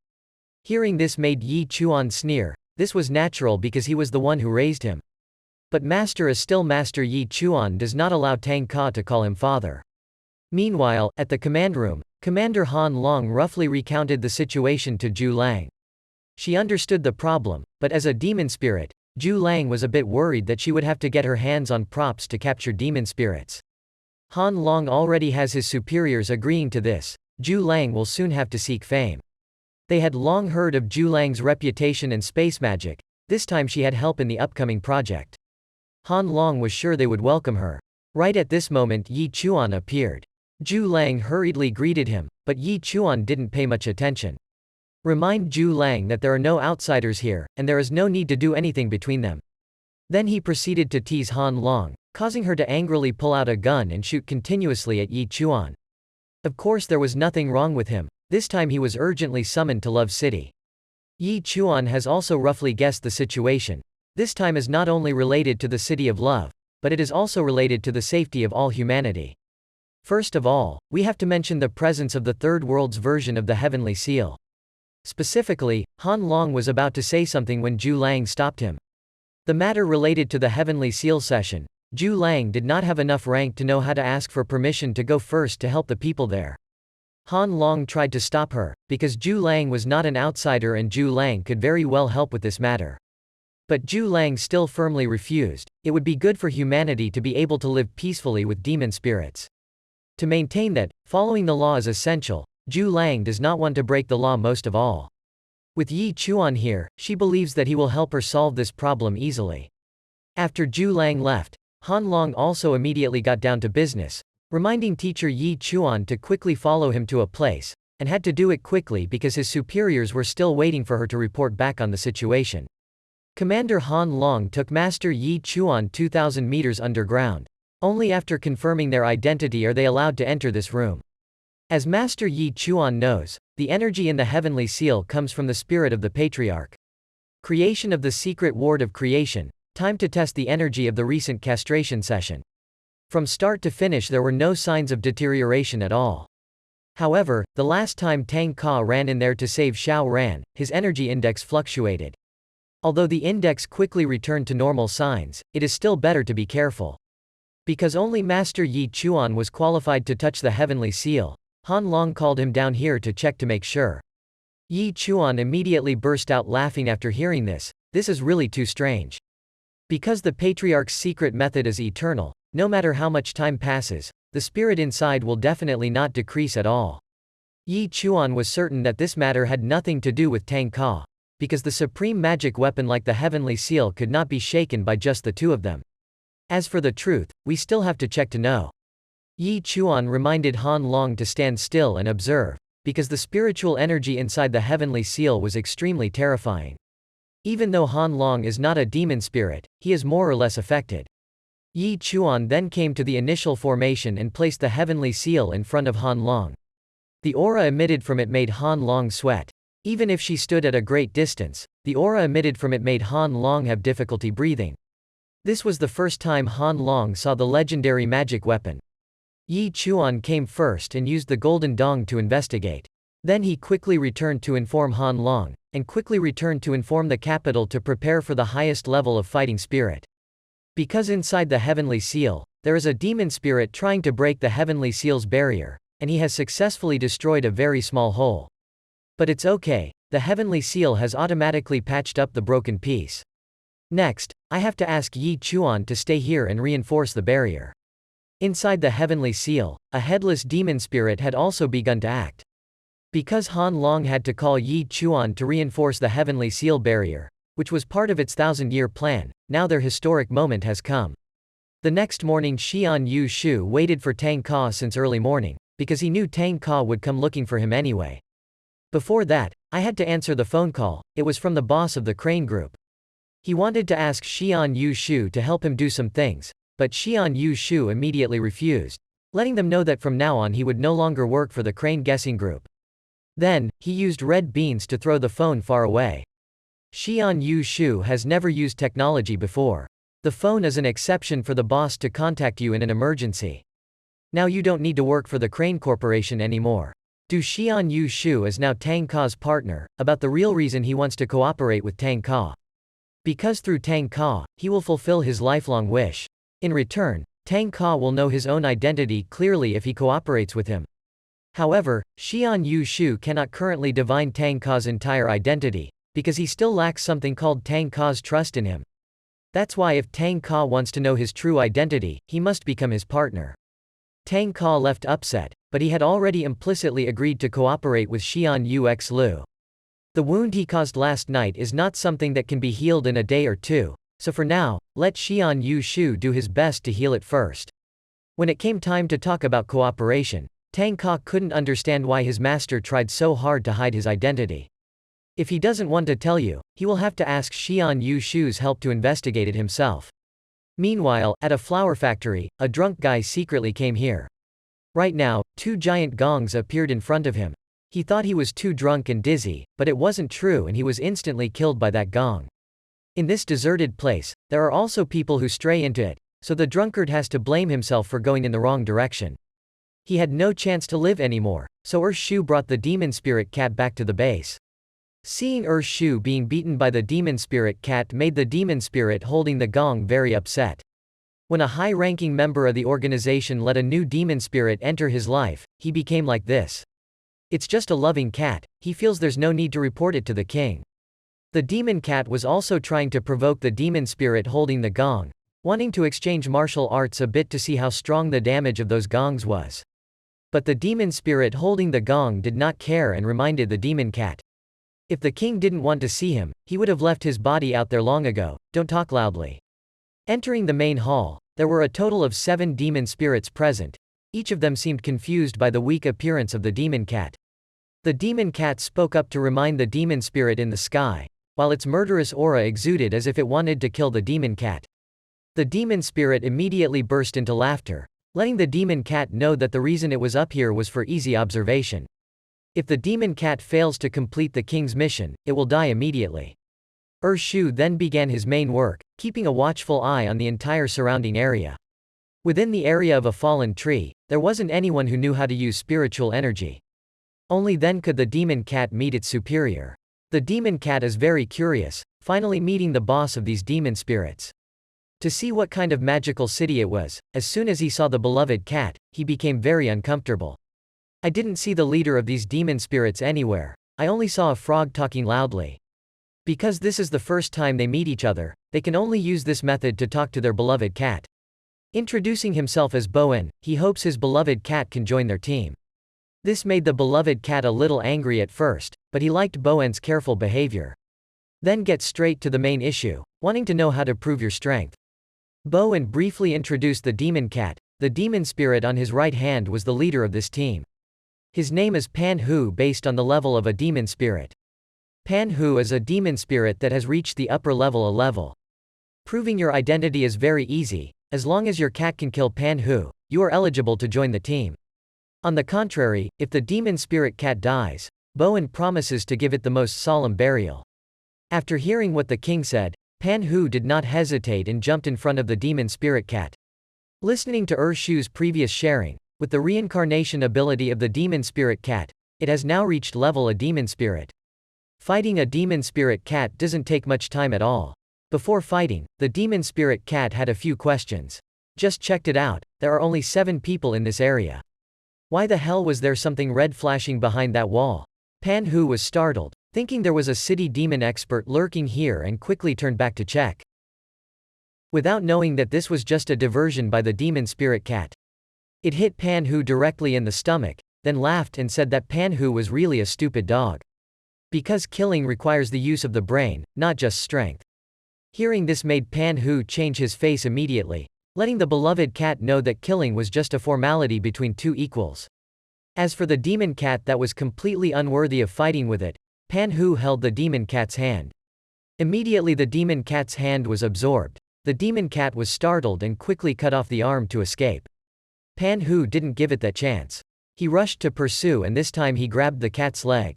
Hearing this made Yi Chuan sneer. This was natural because he was the one who raised him. But master is still master. Yi Chuan does not allow Tang Ka to call him father. Meanwhile, at the command room, Commander Han Long roughly recounted the situation to Zhu Lang. She understood the problem, but as a demon spirit, Zhu Lang was a bit worried that she would have to get her hands on props to capture demon spirits. Han Long already has his superiors agreeing to this. Zhu Lang will soon have to seek fame. They had long heard of Zhu Lang's reputation and space magic. This time she had help in the upcoming project. Han Long was sure they would welcome her. Right at this moment Yi Chuan appeared. Zhu Lang hurriedly greeted him, but Yi Chuan didn't pay much attention. Remind Zhu Lang that there are no outsiders here, and there is no need to do anything between them. Then he proceeded to tease Han Long, causing her to angrily pull out a gun and shoot continuously at Yi Chuan. Of course there was nothing wrong with him. This time he was urgently summoned to Love City. Yi Chuan has also roughly guessed the situation. This time is not only related to the City of Love, but it is also related to the safety of all humanity. First of all, we have to mention the presence of the Third World's version of the Heavenly Seal. Specifically, Han Long was about to say something when Zhu Lang stopped him. The matter related to the Heavenly Seal session. Zhu Lang did not have enough rank to know how to ask for permission to go first to help the people there. Han Long tried to stop her, because Zhu Lang was not an outsider and Zhu Lang could very well help with this matter. But Zhu Lang still firmly refused. It would be good for humanity to be able to live peacefully with demon spirits. To maintain that, following the law is essential, Zhu Lang does not want to break the law most of all. With Yi Chuan here, she believes that he will help her solve this problem easily. After Zhu Lang left, Han Long also immediately got down to business, reminding teacher Yi Chuan to quickly follow him to a place, and had to do it quickly because his superiors were still waiting for her to report back on the situation. Commander Han Long took Master Yi Chuan 2,000 meters underground. Only after confirming their identity are they allowed to enter this room. As Master Yi Chuan knows, the energy in the heavenly seal comes from the spirit of the patriarch. Creation of the secret ward of creation. Time to test the energy of the recent castration session. From start to finish there were no signs of deterioration at all. However, the last time Tang Ka ran in there to save Xiao Ran, his energy index fluctuated. Although the index quickly returned to normal signs, it is still better to be careful. Because only Master Yi Chuan was qualified to touch the heavenly seal, Han Long called him down here to check to make sure. Yi Chuan immediately burst out laughing after hearing this. This is really too strange. Because the patriarch's secret method is eternal, no matter how much time passes, the spirit inside will definitely not decrease at all. Yi Chuan was certain that this matter had nothing to do with Tang Ka, because the supreme magic weapon like the heavenly seal could not be shaken by just the two of them. As for the truth, we still have to check to know. Yi Chuan reminded Han Long to stand still and observe, because the spiritual energy inside the heavenly seal was extremely terrifying. Even though Han Long is not a demon spirit, he is more or less affected. Yi Chuan then came to the initial formation and placed the heavenly seal in front of Han Long. The aura emitted from it made Han Long sweat. Even if she stood at a great distance, the aura emitted from it made Han Long have difficulty breathing. This was the first time Han Long saw the legendary magic weapon. Yi Chuan came first and used the golden dong to investigate. Then he quickly returned to inform Han Long, and quickly returned to inform the capital to prepare for the highest level of fighting spirit. Because inside the heavenly seal, there is a demon spirit trying to break the heavenly seal's barrier, and he has successfully destroyed a very small hole. But it's okay, the heavenly seal has automatically patched up the broken piece. Next, I have to ask Yi Chuan to stay here and reinforce the barrier. Inside the heavenly seal, a headless demon spirit had also begun to act. Because Han Long had to call Yi Chuan to reinforce the heavenly seal barrier, which was part of its 1,000-year plan, now their historic moment has come. The next morning Xian Yu Shu waited for Tang Ka since early morning, because he knew Tang Ka would come looking for him anyway. Before that, I had to answer the phone call. It was from the boss of the Crane Group. He wanted to ask Xian Yu Shu to help him do some things, but Xian Yu Shu immediately refused, letting them know that from now on he would no longer work for the Crane Guessing Group. Then, he used red beans to throw the phone far away. Xian Yu Shu has never used technology before. The phone is an exception for the boss to contact you in an emergency. Now you don't need to work for the Crane Corporation anymore. Du Xian Yu Shu is now Tang Ka's partner, about the real reason he wants to cooperate with Tang Ka. Because through Tang Ka, he will fulfill his lifelong wish. In return, Tang Ka will know his own identity clearly if he cooperates with him. However, Xian Yu Shu cannot currently divine Tang Ka's entire identity, because he still lacks something called Tang Ka's trust in him. That's why if Tang Ka wants to know his true identity, he must become his partner. Tang Ka left upset, but he had already implicitly agreed to cooperate with Xian Yu X Lu. The wound he caused last night is not something that can be healed in a day or two, so for now, let Xian Yu Shu do his best to heal it first. When it came time to talk about cooperation, Tang Ka couldn't understand why his master tried so hard to hide his identity. If he doesn't want to tell you, he will have to ask Xian Yu Shu's help to investigate it himself. Meanwhile, at a flower factory, a drunk guy secretly came here. Right now, two giant gongs appeared in front of him. He thought he was too drunk and dizzy, but it wasn't true and he was instantly killed by that gong. In this deserted place, there are also people who stray into it, so the drunkard has to blame himself for going in the wrong direction. He had no chance to live anymore, so Shu brought the demon spirit cat back to the base. Seeing Shu being beaten by the demon spirit cat made the demon spirit holding the gong very upset. When a high-ranking member of the organization let a new demon spirit enter his life, he became like this. It's just a loving cat, he feels there's no need to report it to the king. The demon cat was also trying to provoke the demon spirit holding the gong, wanting to exchange martial arts a bit to see how strong the damage of those gongs was. But the demon spirit holding the gong did not care and reminded the demon cat. If the king didn't want to see him, he would have left his body out there long ago. Don't talk loudly. Entering the main hall, there were a total of 7 demon spirits present. Each of them seemed confused by the weak appearance of the demon cat. The demon cat spoke up to remind the demon spirit in the sky, while its murderous aura exuded as if it wanted to kill the demon cat. The demon spirit immediately burst into laughter, letting the demon cat know that the reason it was up here was for easy observation. If the demon cat fails to complete the king's mission, it will die immediately. Shu then began his main work, keeping a watchful eye on the entire surrounding area. Within the area of a fallen tree, there wasn't anyone who knew how to use spiritual energy. Only then could the demon cat meet its superior. The demon cat is very curious, finally meeting the boss of these demon spirits. To see what kind of magical city it was, as soon as he saw the beloved cat, he became very uncomfortable. I didn't see the leader of these demon spirits anywhere. I only saw a frog talking loudly. Because this is the first time they meet each other, they can only use this method to talk to their beloved cat. Introducing himself as Bowen, he hopes his beloved cat can join their team. This made the beloved cat a little angry at first, but he liked Bowen's careful behavior. Then get straight to the main issue, wanting to know how to prove your strength. Bowen briefly introduced the demon cat. The demon spirit on his right hand was the leader of this team. His name is Pan Hu, based on the level of a demon spirit. Pan Hu is a demon spirit that has reached the upper level. Proving your identity is very easy. As long as your cat can kill Pan Hu, you are eligible to join the team. On the contrary, if the demon spirit cat dies, Bowen promises to give it the most solemn burial. After hearing what the king said, Pan Hu did not hesitate and jumped in front of the demon spirit cat. Listening to Shu's previous sharing, with the reincarnation ability of the demon spirit cat, it has now reached level a demon spirit. Fighting a demon spirit cat doesn't take much time at all. Before fighting, the demon spirit cat had a few questions. Just checked it out, there are only 7 people in this area. Why the hell was there something red flashing behind that wall? Pan Hu was startled, thinking there was a city demon expert lurking here, and quickly turned back to check. Without knowing that this was just a diversion by the demon spirit cat. It hit Pan Hu directly in the stomach, then laughed and said that Pan Hu was really a stupid dog. Because killing requires the use of the brain, not just strength. Hearing this made Pan Hu change his face immediately, letting the beloved cat know that killing was just a formality between 2 equals. As for the demon cat that was completely unworthy of fighting with it, Pan Hu held the demon cat's hand. Immediately the demon cat's hand was absorbed. The demon cat was startled and quickly cut off the arm to escape. Pan Hu didn't give it that chance. He rushed to pursue, and this time he grabbed the cat's leg.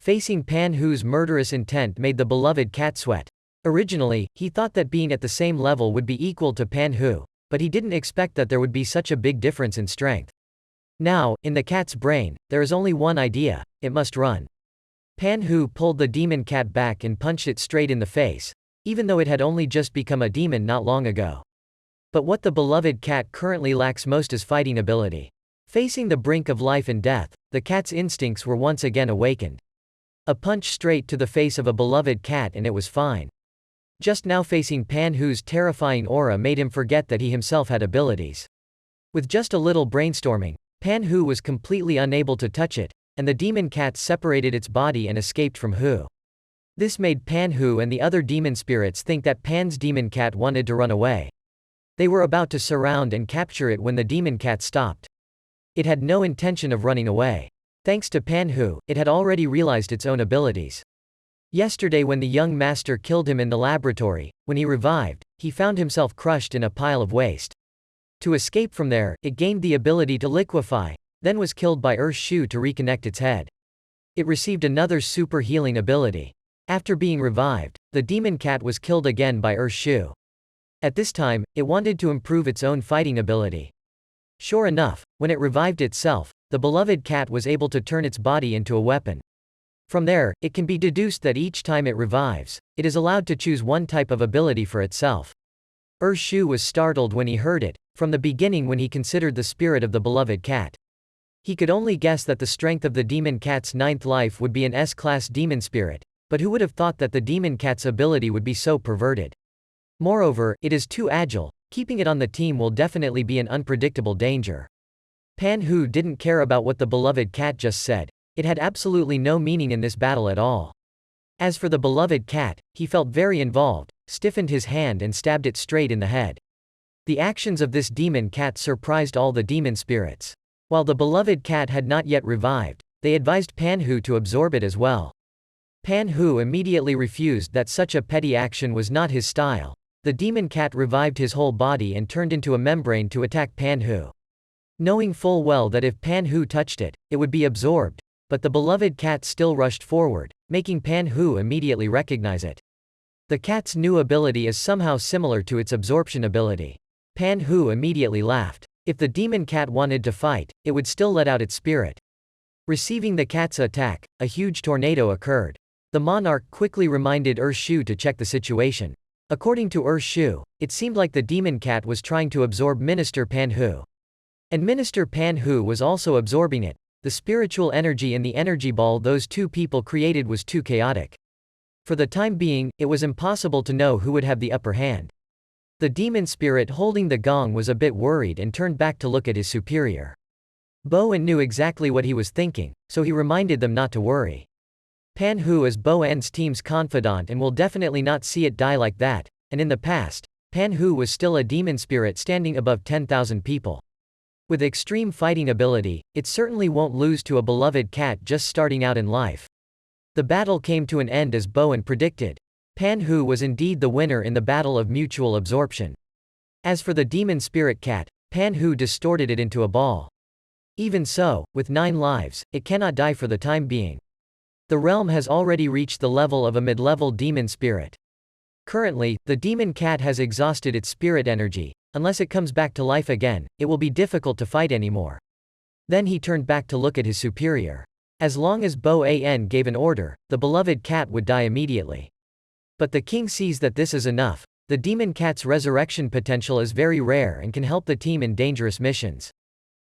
Facing Pan Hu's murderous intent made the beloved cat sweat. Originally, he thought that being at the same level would be equal to Pan Hu, but he didn't expect that there would be such a big difference in strength. Now, in the cat's brain, there is only one idea: it must run. Pan Hu pulled the demon cat back and punched it straight in the face, even though it had only just become a demon not long ago. But what the beloved cat currently lacks most is fighting ability. Facing the brink of life and death, the cat's instincts were once again awakened. A punch straight to the face of a beloved cat and it was fine. Just now facing Pan Hu's terrifying aura made him forget that he himself had abilities. With just a little brainstorming, Pan Hu was completely unable to touch it, and the demon cat separated its body and escaped from Hu. This made Pan Hu and the other demon spirits think that Pan's demon cat wanted to run away. They were about to surround and capture it when the demon cat stopped. It had no intention of running away. Thanks to Pan Hu, it had already realized its own abilities. Yesterday when the young master killed him in the laboratory, when he revived, he found himself crushed in a pile of waste. To escape from there, it gained the ability to liquefy, then was killed by Shu to reconnect its head. It received another super healing ability. After being revived, the demon cat was killed again by Shu. At this time, it wanted to improve its own fighting ability. Sure enough, when it revived itself, the beloved cat was able to turn its body into a weapon. From there, it can be deduced that each time it revives, it is allowed to choose one type of ability for itself. Shu was startled when he heard it, from the beginning when he considered the spirit of the beloved cat. He could only guess that the strength of the demon cat's 9th life would be an S-class demon spirit, but who would have thought that the demon cat's ability would be so perverted? Moreover, it is too agile, keeping it on the team will definitely be an unpredictable danger. Pan Hu didn't care about what the beloved cat just said. It had absolutely no meaning in this battle at all. As for the beloved cat, he felt very involved, stiffened his hand and stabbed it straight in the head. The actions of this demon cat surprised all the demon spirits. While the beloved cat had not yet revived, they advised Pan Hu to absorb it as well. Pan Hu immediately refused that such a petty action was not his style. The demon cat revived his whole body and turned into a membrane to attack Pan Hu. Knowing full well that if Pan Hu touched it, it would be absorbed, but the beloved cat still rushed forward, making Pan Hu immediately recognize it. The cat's new ability is somehow similar to its absorption ability. Pan Hu immediately laughed. If the demon cat wanted to fight, it would still let out its spirit. Receiving the cat's attack, a huge tornado occurred. The monarch quickly reminded Shu to check the situation. According to Shu, it seemed like the demon cat was trying to absorb Minister Pan Hu. And Minister Pan Hu was also absorbing it. The spiritual energy in the energy ball those two people created was too chaotic. For the time being, it was impossible to know who would have the upper hand. The demon spirit holding the gong was a bit worried and turned back to look at his superior. Bowen knew exactly what he was thinking, so he reminded them not to worry. Pan Hu is Bowen's team's confidant and will definitely not see it die like that, and in the past, Pan Hu was still a demon spirit standing above 10,000 people. With extreme fighting ability, it certainly won't lose to a beloved cat just starting out in life. The battle came to an end as Bowen predicted. Pan Hu was indeed the winner in the battle of mutual absorption. As for the demon spirit cat, Pan Hu distorted it into a ball. Even so, with 9 lives, it cannot die for the time being. The realm has already reached the level of a mid-level demon spirit. Currently, the demon cat has exhausted its spirit energy. Unless it comes back to life again, it will be difficult to fight anymore. Then he turned back to look at his superior. As long as Bowen gave an order, the beloved cat would die immediately. But the king sees that this is enough. The demon cat's resurrection potential is very rare and can help the team in dangerous missions.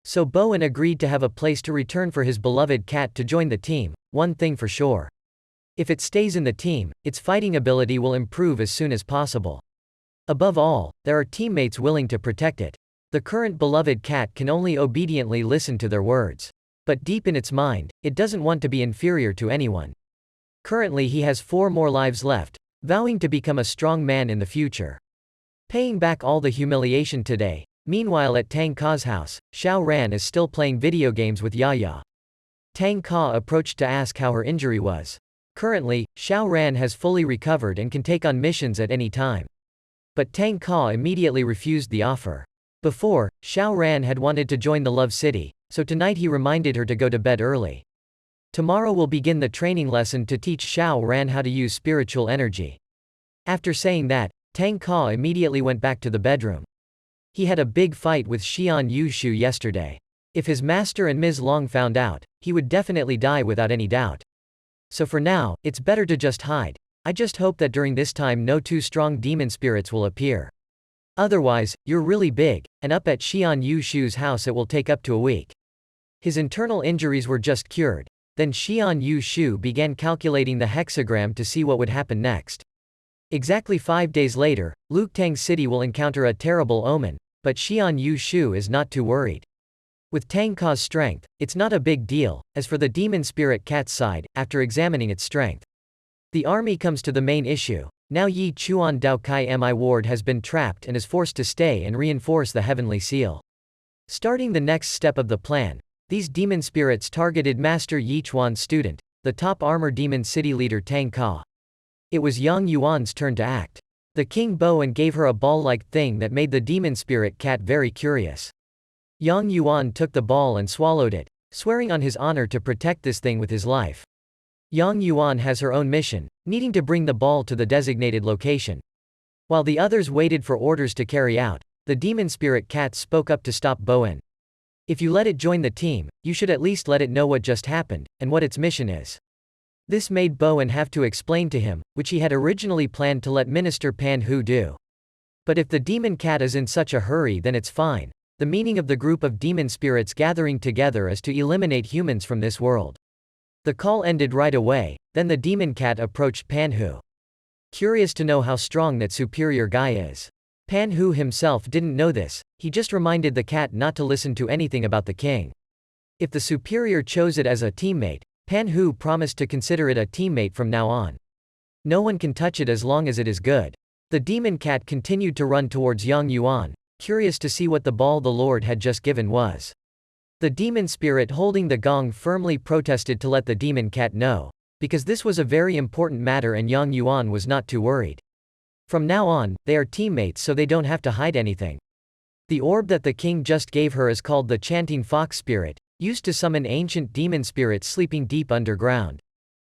So Bowen agreed to have a place to return for his beloved cat to join the team. One thing for sure. If it stays in the team, its fighting ability will improve as soon as possible. Above all, there are teammates willing to protect it. The current beloved cat can only obediently listen to their words. But deep in its mind, it doesn't want to be inferior to anyone. Currently he has 4 more lives left, vowing to become a strong man in the future. Paying back all the humiliation today. Meanwhile at Tang Ka's house, Xiao Ran is still playing video games with Yaya. Tang Ka approached to ask how her injury was. Currently, Xiao Ran has fully recovered and can take on missions at any time. But Tang Ka immediately refused the offer. Before, Xiao Ran had wanted to join the Love City, so tonight he reminded her to go to bed early. Tomorrow will begin the training lesson to teach Xiao Ran how to use spiritual energy. After saying that, Tang Ka immediately went back to the bedroom. He had a big fight with Xian Yushu yesterday. If his master and Ms. Long found out, he would definitely die without any doubt. So for now, it's better to just hide. I just hope that during this time no 2 strong demon spirits will appear. Otherwise, you're really big, and up at Xian Yushu's house it will take up to a week. His internal injuries were just cured. Then Xian Yushu began calculating the hexagram to see what would happen next. Exactly 5 days later, Luktang City will encounter a terrible omen, but Xian Yushu is not too worried. With Tang Ka's strength, it's not a big deal. As for the demon spirit cat's side, after examining its strength, the army comes to the main issue. Now Yi Chuan Dao Kai Mi Ward has been trapped and is forced to stay and reinforce the heavenly seal. Starting the next step of the plan, these demon spirits targeted Master Yi Chuan's student, the top armor demon city leader Tang Ka. It was Yang Yuan's turn to act. The king Bowen gave her a ball-like thing that made the demon spirit cat very curious. Yang Yuan took the ball and swallowed it, swearing on his honor to protect this thing with his life. Yang Yuan has her own mission, needing to bring the ball to the designated location. While the others waited for orders to carry out, the demon spirit cat spoke up to stop Bowen. If you let it join the team, you should at least let it know what just happened, and what its mission is. This made Bowen have to explain to him, which he had originally planned to let Minister Pan Hu do. But if the demon cat is in such a hurry then it's fine. The meaning of the group of demon spirits gathering together is to eliminate humans from this world. The call ended right away, then the demon cat approached Pan Hu. Curious to know how strong that superior guy is. Pan Hu himself didn't know this, he just reminded the cat not to listen to anything about the king. If the superior chose it as a teammate, Pan Hu promised to consider it a teammate from now on. No one can touch it as long as it is good. The demon cat continued to run towards Yang Yuan, curious to see what the ball the Lord had just given was. The demon spirit holding the gong firmly protested to let the demon cat know, because this was a very important matter and Yang Yuan was not too worried. From now on, they are teammates so they don't have to hide anything. The orb that the king just gave her is called the chanting fox spirit, used to summon ancient demon spirits sleeping deep underground.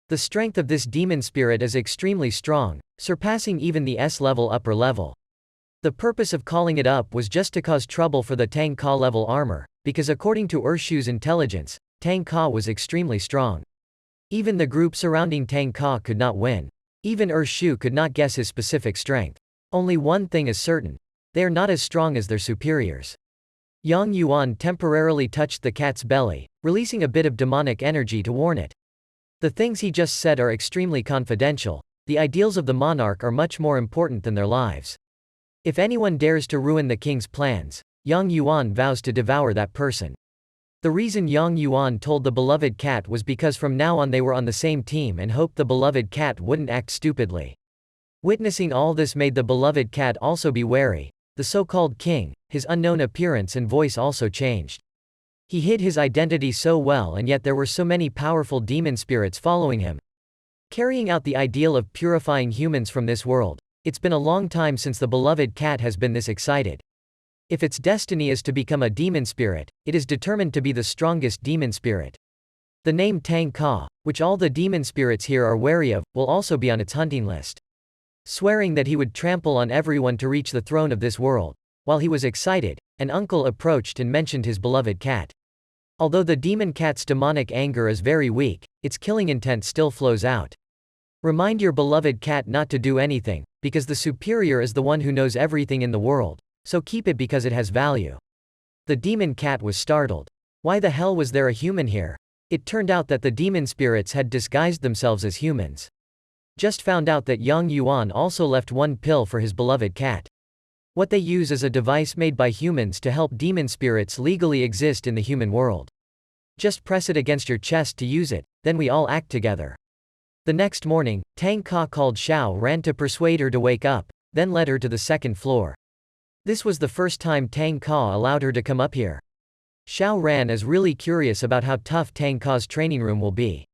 The strength of this demon spirit is extremely strong, surpassing even the S-level upper level. The purpose of calling it up was just to cause trouble for the Tang Ka level armor, because according to Urshu's intelligence, Tang Ka was extremely strong. Even the group surrounding Tang Ka could not win. Even Urshu could not guess his specific strength. Only one thing is certain. They are not as strong as their superiors. Yang Yuan temporarily touched the cat's belly, releasing a bit of demonic energy to warn it. The things he just said are extremely confidential. The ideals of the monarch are much more important than their lives. If anyone dares to ruin the king's plans, Yang Yuan vows to devour that person. The reason Yang Yuan told the beloved cat was because from now on they were on the same team and hoped the beloved cat wouldn't act stupidly. Witnessing all this made the beloved cat also be wary. The so-called king, his unknown appearance and voice also changed. He hid his identity so well and yet there were so many powerful demon spirits following him. Carrying out the ideal of purifying humans from this world. It's been a long time since the beloved cat has been this excited. If its destiny is to become a demon spirit, it is determined to be the strongest demon spirit. The name Tang Ka, which all the demon spirits here are wary of, will also be on its hunting list. Swearing that he would trample on everyone to reach the throne of this world. While he was excited, an uncle approached and mentioned his beloved cat. Although the demon cat's demonic anger is very weak, its killing intent still flows out. Remind your beloved cat not to do anything, because the superior is the one who knows everything in the world, so keep it because it has value. The demon cat was startled. Why the hell was there a human here? It turned out that the demon spirits had disguised themselves as humans. Just found out that Yang Yuan also left one pill for his beloved cat. What they use is a device made by humans to help demon spirits legally exist in the human world. Just press it against your chest to use it, then we all act together. The next morning, Tang Ka called Xiao Ran to persuade her to wake up, then led her to the second floor. This was the first time Tang Ka allowed her to come up here. Xiao Ran is really curious about how tough Tang Ka's training room will be.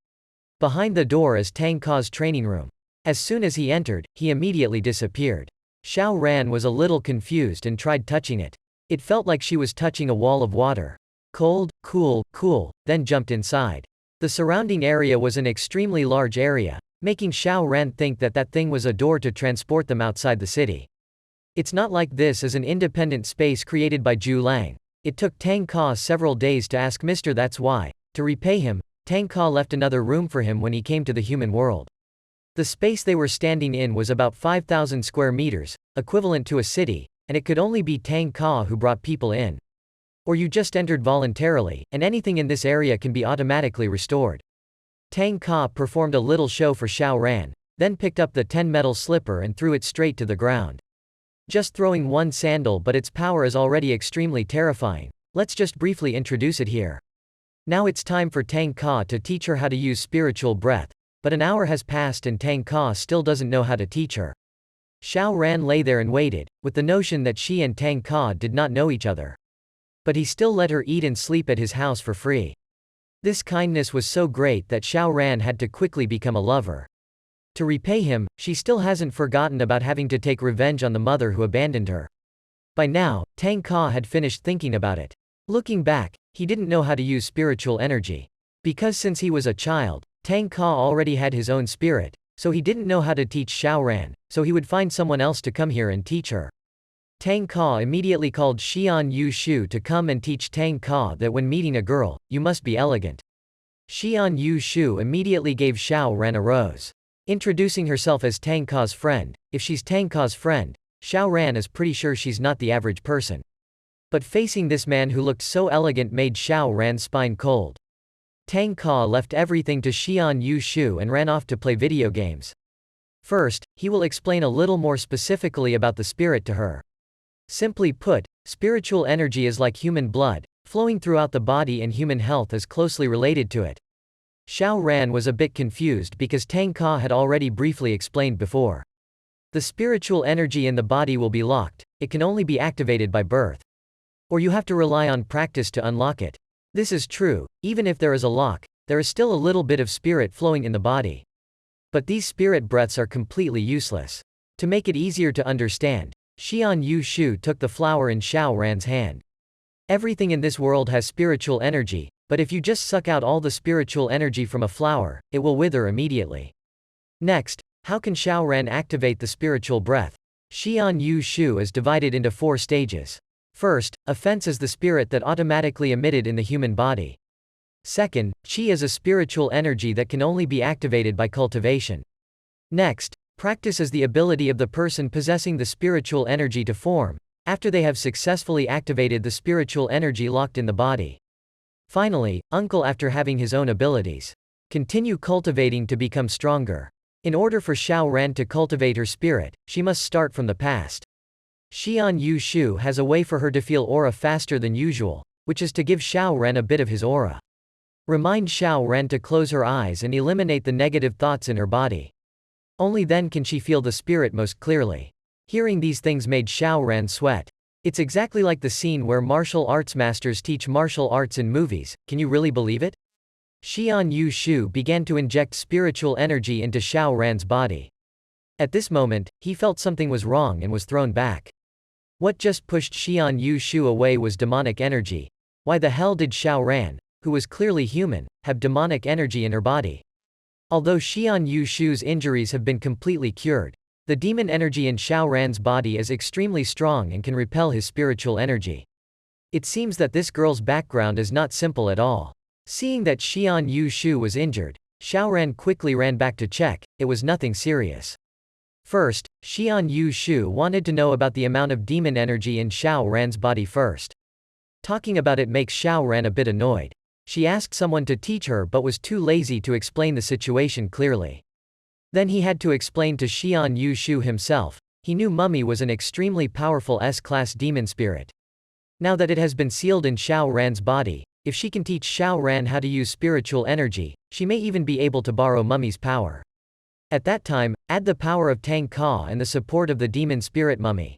Behind the door is Tang Ka's training room. As soon as he entered, he immediately disappeared. Xiao Ran was a little confused and tried touching it. It felt like she was touching a wall of water. Cold, cool, cool, then jumped inside. The surrounding area was an extremely large area, making Xiao Ran think that that thing was a door to transport them outside the city. It's not like this is an independent space created by Zhu Lang. It took Tang Ka several days to ask Mr. That's why. To repay him, Tang Ka left another room for him when he came to the human world. The space they were standing in was about 5,000 square meters, equivalent to a city, and it could only be Tang Ka who brought people in. Or you just entered voluntarily, and anything in this area can be automatically restored. Tang Ka performed a little show for Xiao Ran, then picked up the 10-metal slipper and threw it straight to the ground. Just throwing one sandal, but its power is already extremely terrifying. Let's just briefly introduce it here. Now it's time for Tang Ka to teach her how to use spiritual breath, but an hour has passed and Tang Ka still doesn't know how to teach her. Xiao Ran lay there and waited, with the notion that she and Tang Ka did not know each other. But he still let her eat and sleep at his house for free. This kindness was so great that Xiao Ran had to quickly become a lover. To repay him, she still hasn't forgotten about having to take revenge on the mother who abandoned her. By now, Tang Ka had finished thinking about it. Looking back, he didn't know how to use spiritual energy. Because since he was a child, Tang Ka already had his own spirit, so he didn't know how to teach Xiao Ran, so he would find someone else to come here and teach her. Tang Ka immediately called Xian Yu Shu to come and teach Tang Ka that when meeting a girl, you must be elegant. Xian Yu Shu immediately gave Xiao Ran a rose. Introducing herself as Tang Ka's friend. If she's Tang Ka's friend, Xiao Ran is pretty sure she's not the average person. But facing this man who looked so elegant made Xiao Ran's spine cold. Tang Ka left everything to Xian Yu Shu and ran off to play video games. First, he will explain a little more specifically about the spirit to her. Simply put, spiritual energy is like human blood, flowing throughout the body, and human health is closely related to it. Xiao Ran was a bit confused because Tang Ka had already briefly explained before. The spiritual energy in the body will be locked, it can only be activated by birth. Or you have to rely on practice to unlock it. This is true, even if there is a lock, there is still a little bit of spirit flowing in the body. But these spirit breaths are completely useless. To make it easier to understand, Xian Yu Shu took the flower in Xiao Ran's hand. Everything in this world has spiritual energy, but if you just suck out all the spiritual energy from a flower, it will wither immediately. Next, how can Xiao Ran activate the spiritual breath? Xian Yu Shu is divided into 4 stages. First, offense is the spirit that automatically emitted in the human body. Second, qi is a spiritual energy that can only be activated by cultivation. Next, practice is the ability of the person possessing the spiritual energy to form, after they have successfully activated the spiritual energy locked in the body. Finally, uncle after having his own abilities. Continue cultivating to become stronger. In order for Xiao Ran to cultivate her spirit, she must start from the past. Xian Yu Shu has a way for her to feel aura faster than usual, which is to give Xiao Ran a bit of his aura. Remind Xiao Ran to close her eyes and eliminate the negative thoughts in her body. Only then can she feel the spirit most clearly. Hearing these things made Xiao Ran sweat. It's exactly like the scene where martial arts masters teach martial arts in movies. Can you really believe it? Xian Yu Shu began to inject spiritual energy into Xiao Ran's body. At this moment, he felt something was wrong and was thrown back. What just pushed Xian Yu Shu away was demonic energy. Why the hell did Xiao Ran, who was clearly human, have demonic energy in her body? Although Xian Yu Shu's injuries have been completely cured, the demon energy in Xiao Ran's body is extremely strong and can repel his spiritual energy. It seems that this girl's background is not simple at all. Seeing that Xian Yu Shu was injured, Xiao Ran quickly ran back to check. It was nothing serious. First, Xian Yu Shu wanted to know about the amount of demon energy in Xiao Ran's body first. Talking about it makes Xiao Ran a bit annoyed. She asked someone to teach her but was too lazy to explain the situation clearly. Then he had to explain to Xian Yu Shu himself. He knew Mummy was an extremely powerful S-class demon spirit. Now that it has been sealed in Xiao Ran's body, if she can teach Xiao Ran how to use spiritual energy, she may even be able to borrow Mummy's power. At that time, add the power of Tang Ka and the support of the demon spirit Mummy.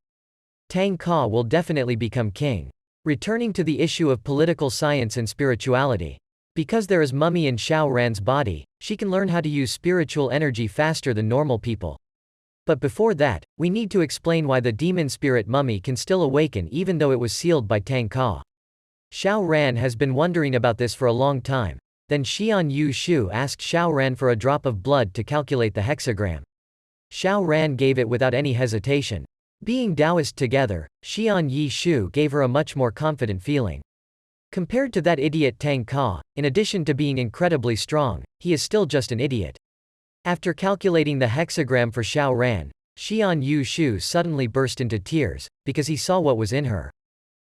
Tang Ka will definitely become king. Returning to the issue of political science and spirituality. Because there is Mummy in Xiao Ran's body, she can learn how to use spiritual energy faster than normal people. But before that, we need to explain why the demon spirit Mummy can still awaken even though it was sealed by Tang Ka. Xiao Ran has been wondering about this for a long time. Then Xian Yu Shu asked Xiao Ran for a drop of blood to calculate the hexagram. Xiao Ran gave it without any hesitation. Being Taoist together, Xian Yi Shu gave her a much more confident feeling. Compared to that idiot Tang Ka, in addition to being incredibly strong, he is still just an idiot. After calculating the hexagram for Xiao Ran, Xian Yu Shu suddenly burst into tears, because he saw what was in her.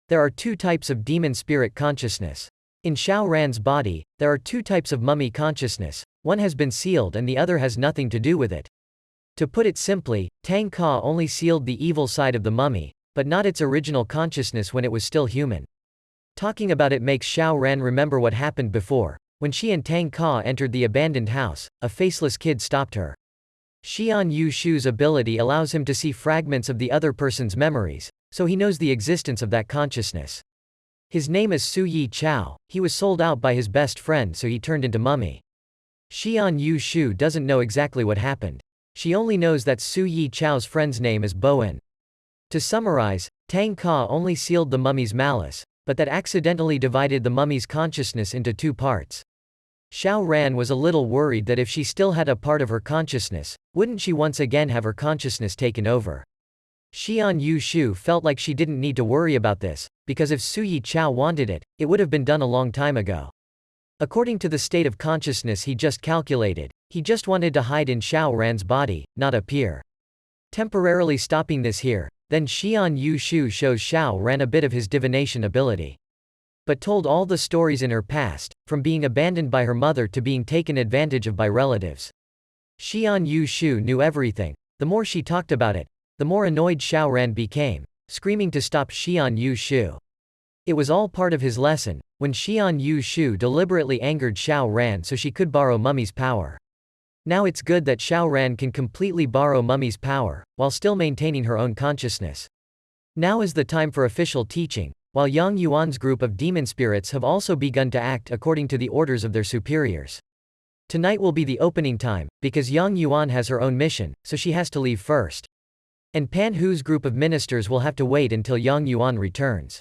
There are 2 types of demon spirit consciousness. In Xiao Ran's body, there are 2 types of mummy consciousness, one has been sealed and the other has nothing to do with it. To put it simply, Tang Ka only sealed the evil side of the mummy, but not its original consciousness when it was still human. Talking about it makes Xiao Ran remember what happened before. When she and Tang Ka entered the abandoned house, a faceless kid stopped her. Xian Yu Shu's ability allows him to see fragments of the other person's memories, so he knows the existence of that consciousness. His name is Su Yi Chao, he was sold out by his best friend so he turned into mummy. Xian Yu Shu doesn't know exactly what happened. She only knows that Su Yi Chao's friend's name is Bowen. To summarize, Tang Ka only sealed the mummy's malice, but that accidentally divided the mummy's consciousness into 2 parts. Xiao Ran was a little worried that if she still had a part of her consciousness, wouldn't she once again have her consciousness taken over? Xian Yu Shu felt like she didn't need to worry about this, because if Su Yi Chao wanted it, it would have been done a long time ago. According to the state of consciousness he just calculated, he just wanted to hide in Xiao Ran's body, not appear. Temporarily stopping this here, then Xian Yu Shu shows Xiao Ran a bit of his divination ability. But told all the stories in her past, from being abandoned by her mother to being taken advantage of by relatives. Xian Yu Shu knew everything. The more she talked about it, the more annoyed Xiao Ran became, screaming to stop Xian Yu Shu. It was all part of his lesson, when Xian Yu Shu deliberately angered Xiao Ran so she could borrow Mummy's power. Now it's good that Xiao Ran can completely borrow Mummy's power, while still maintaining her own consciousness. Now is the time for official teaching. while Yang Yuan's group of demon spirits have also begun to act according to the orders of their superiors. Tonight will be the opening time, because Yang Yuan has her own mission, so she has to leave first. And Pan Hu's group of ministers will have to wait until Yang Yuan returns.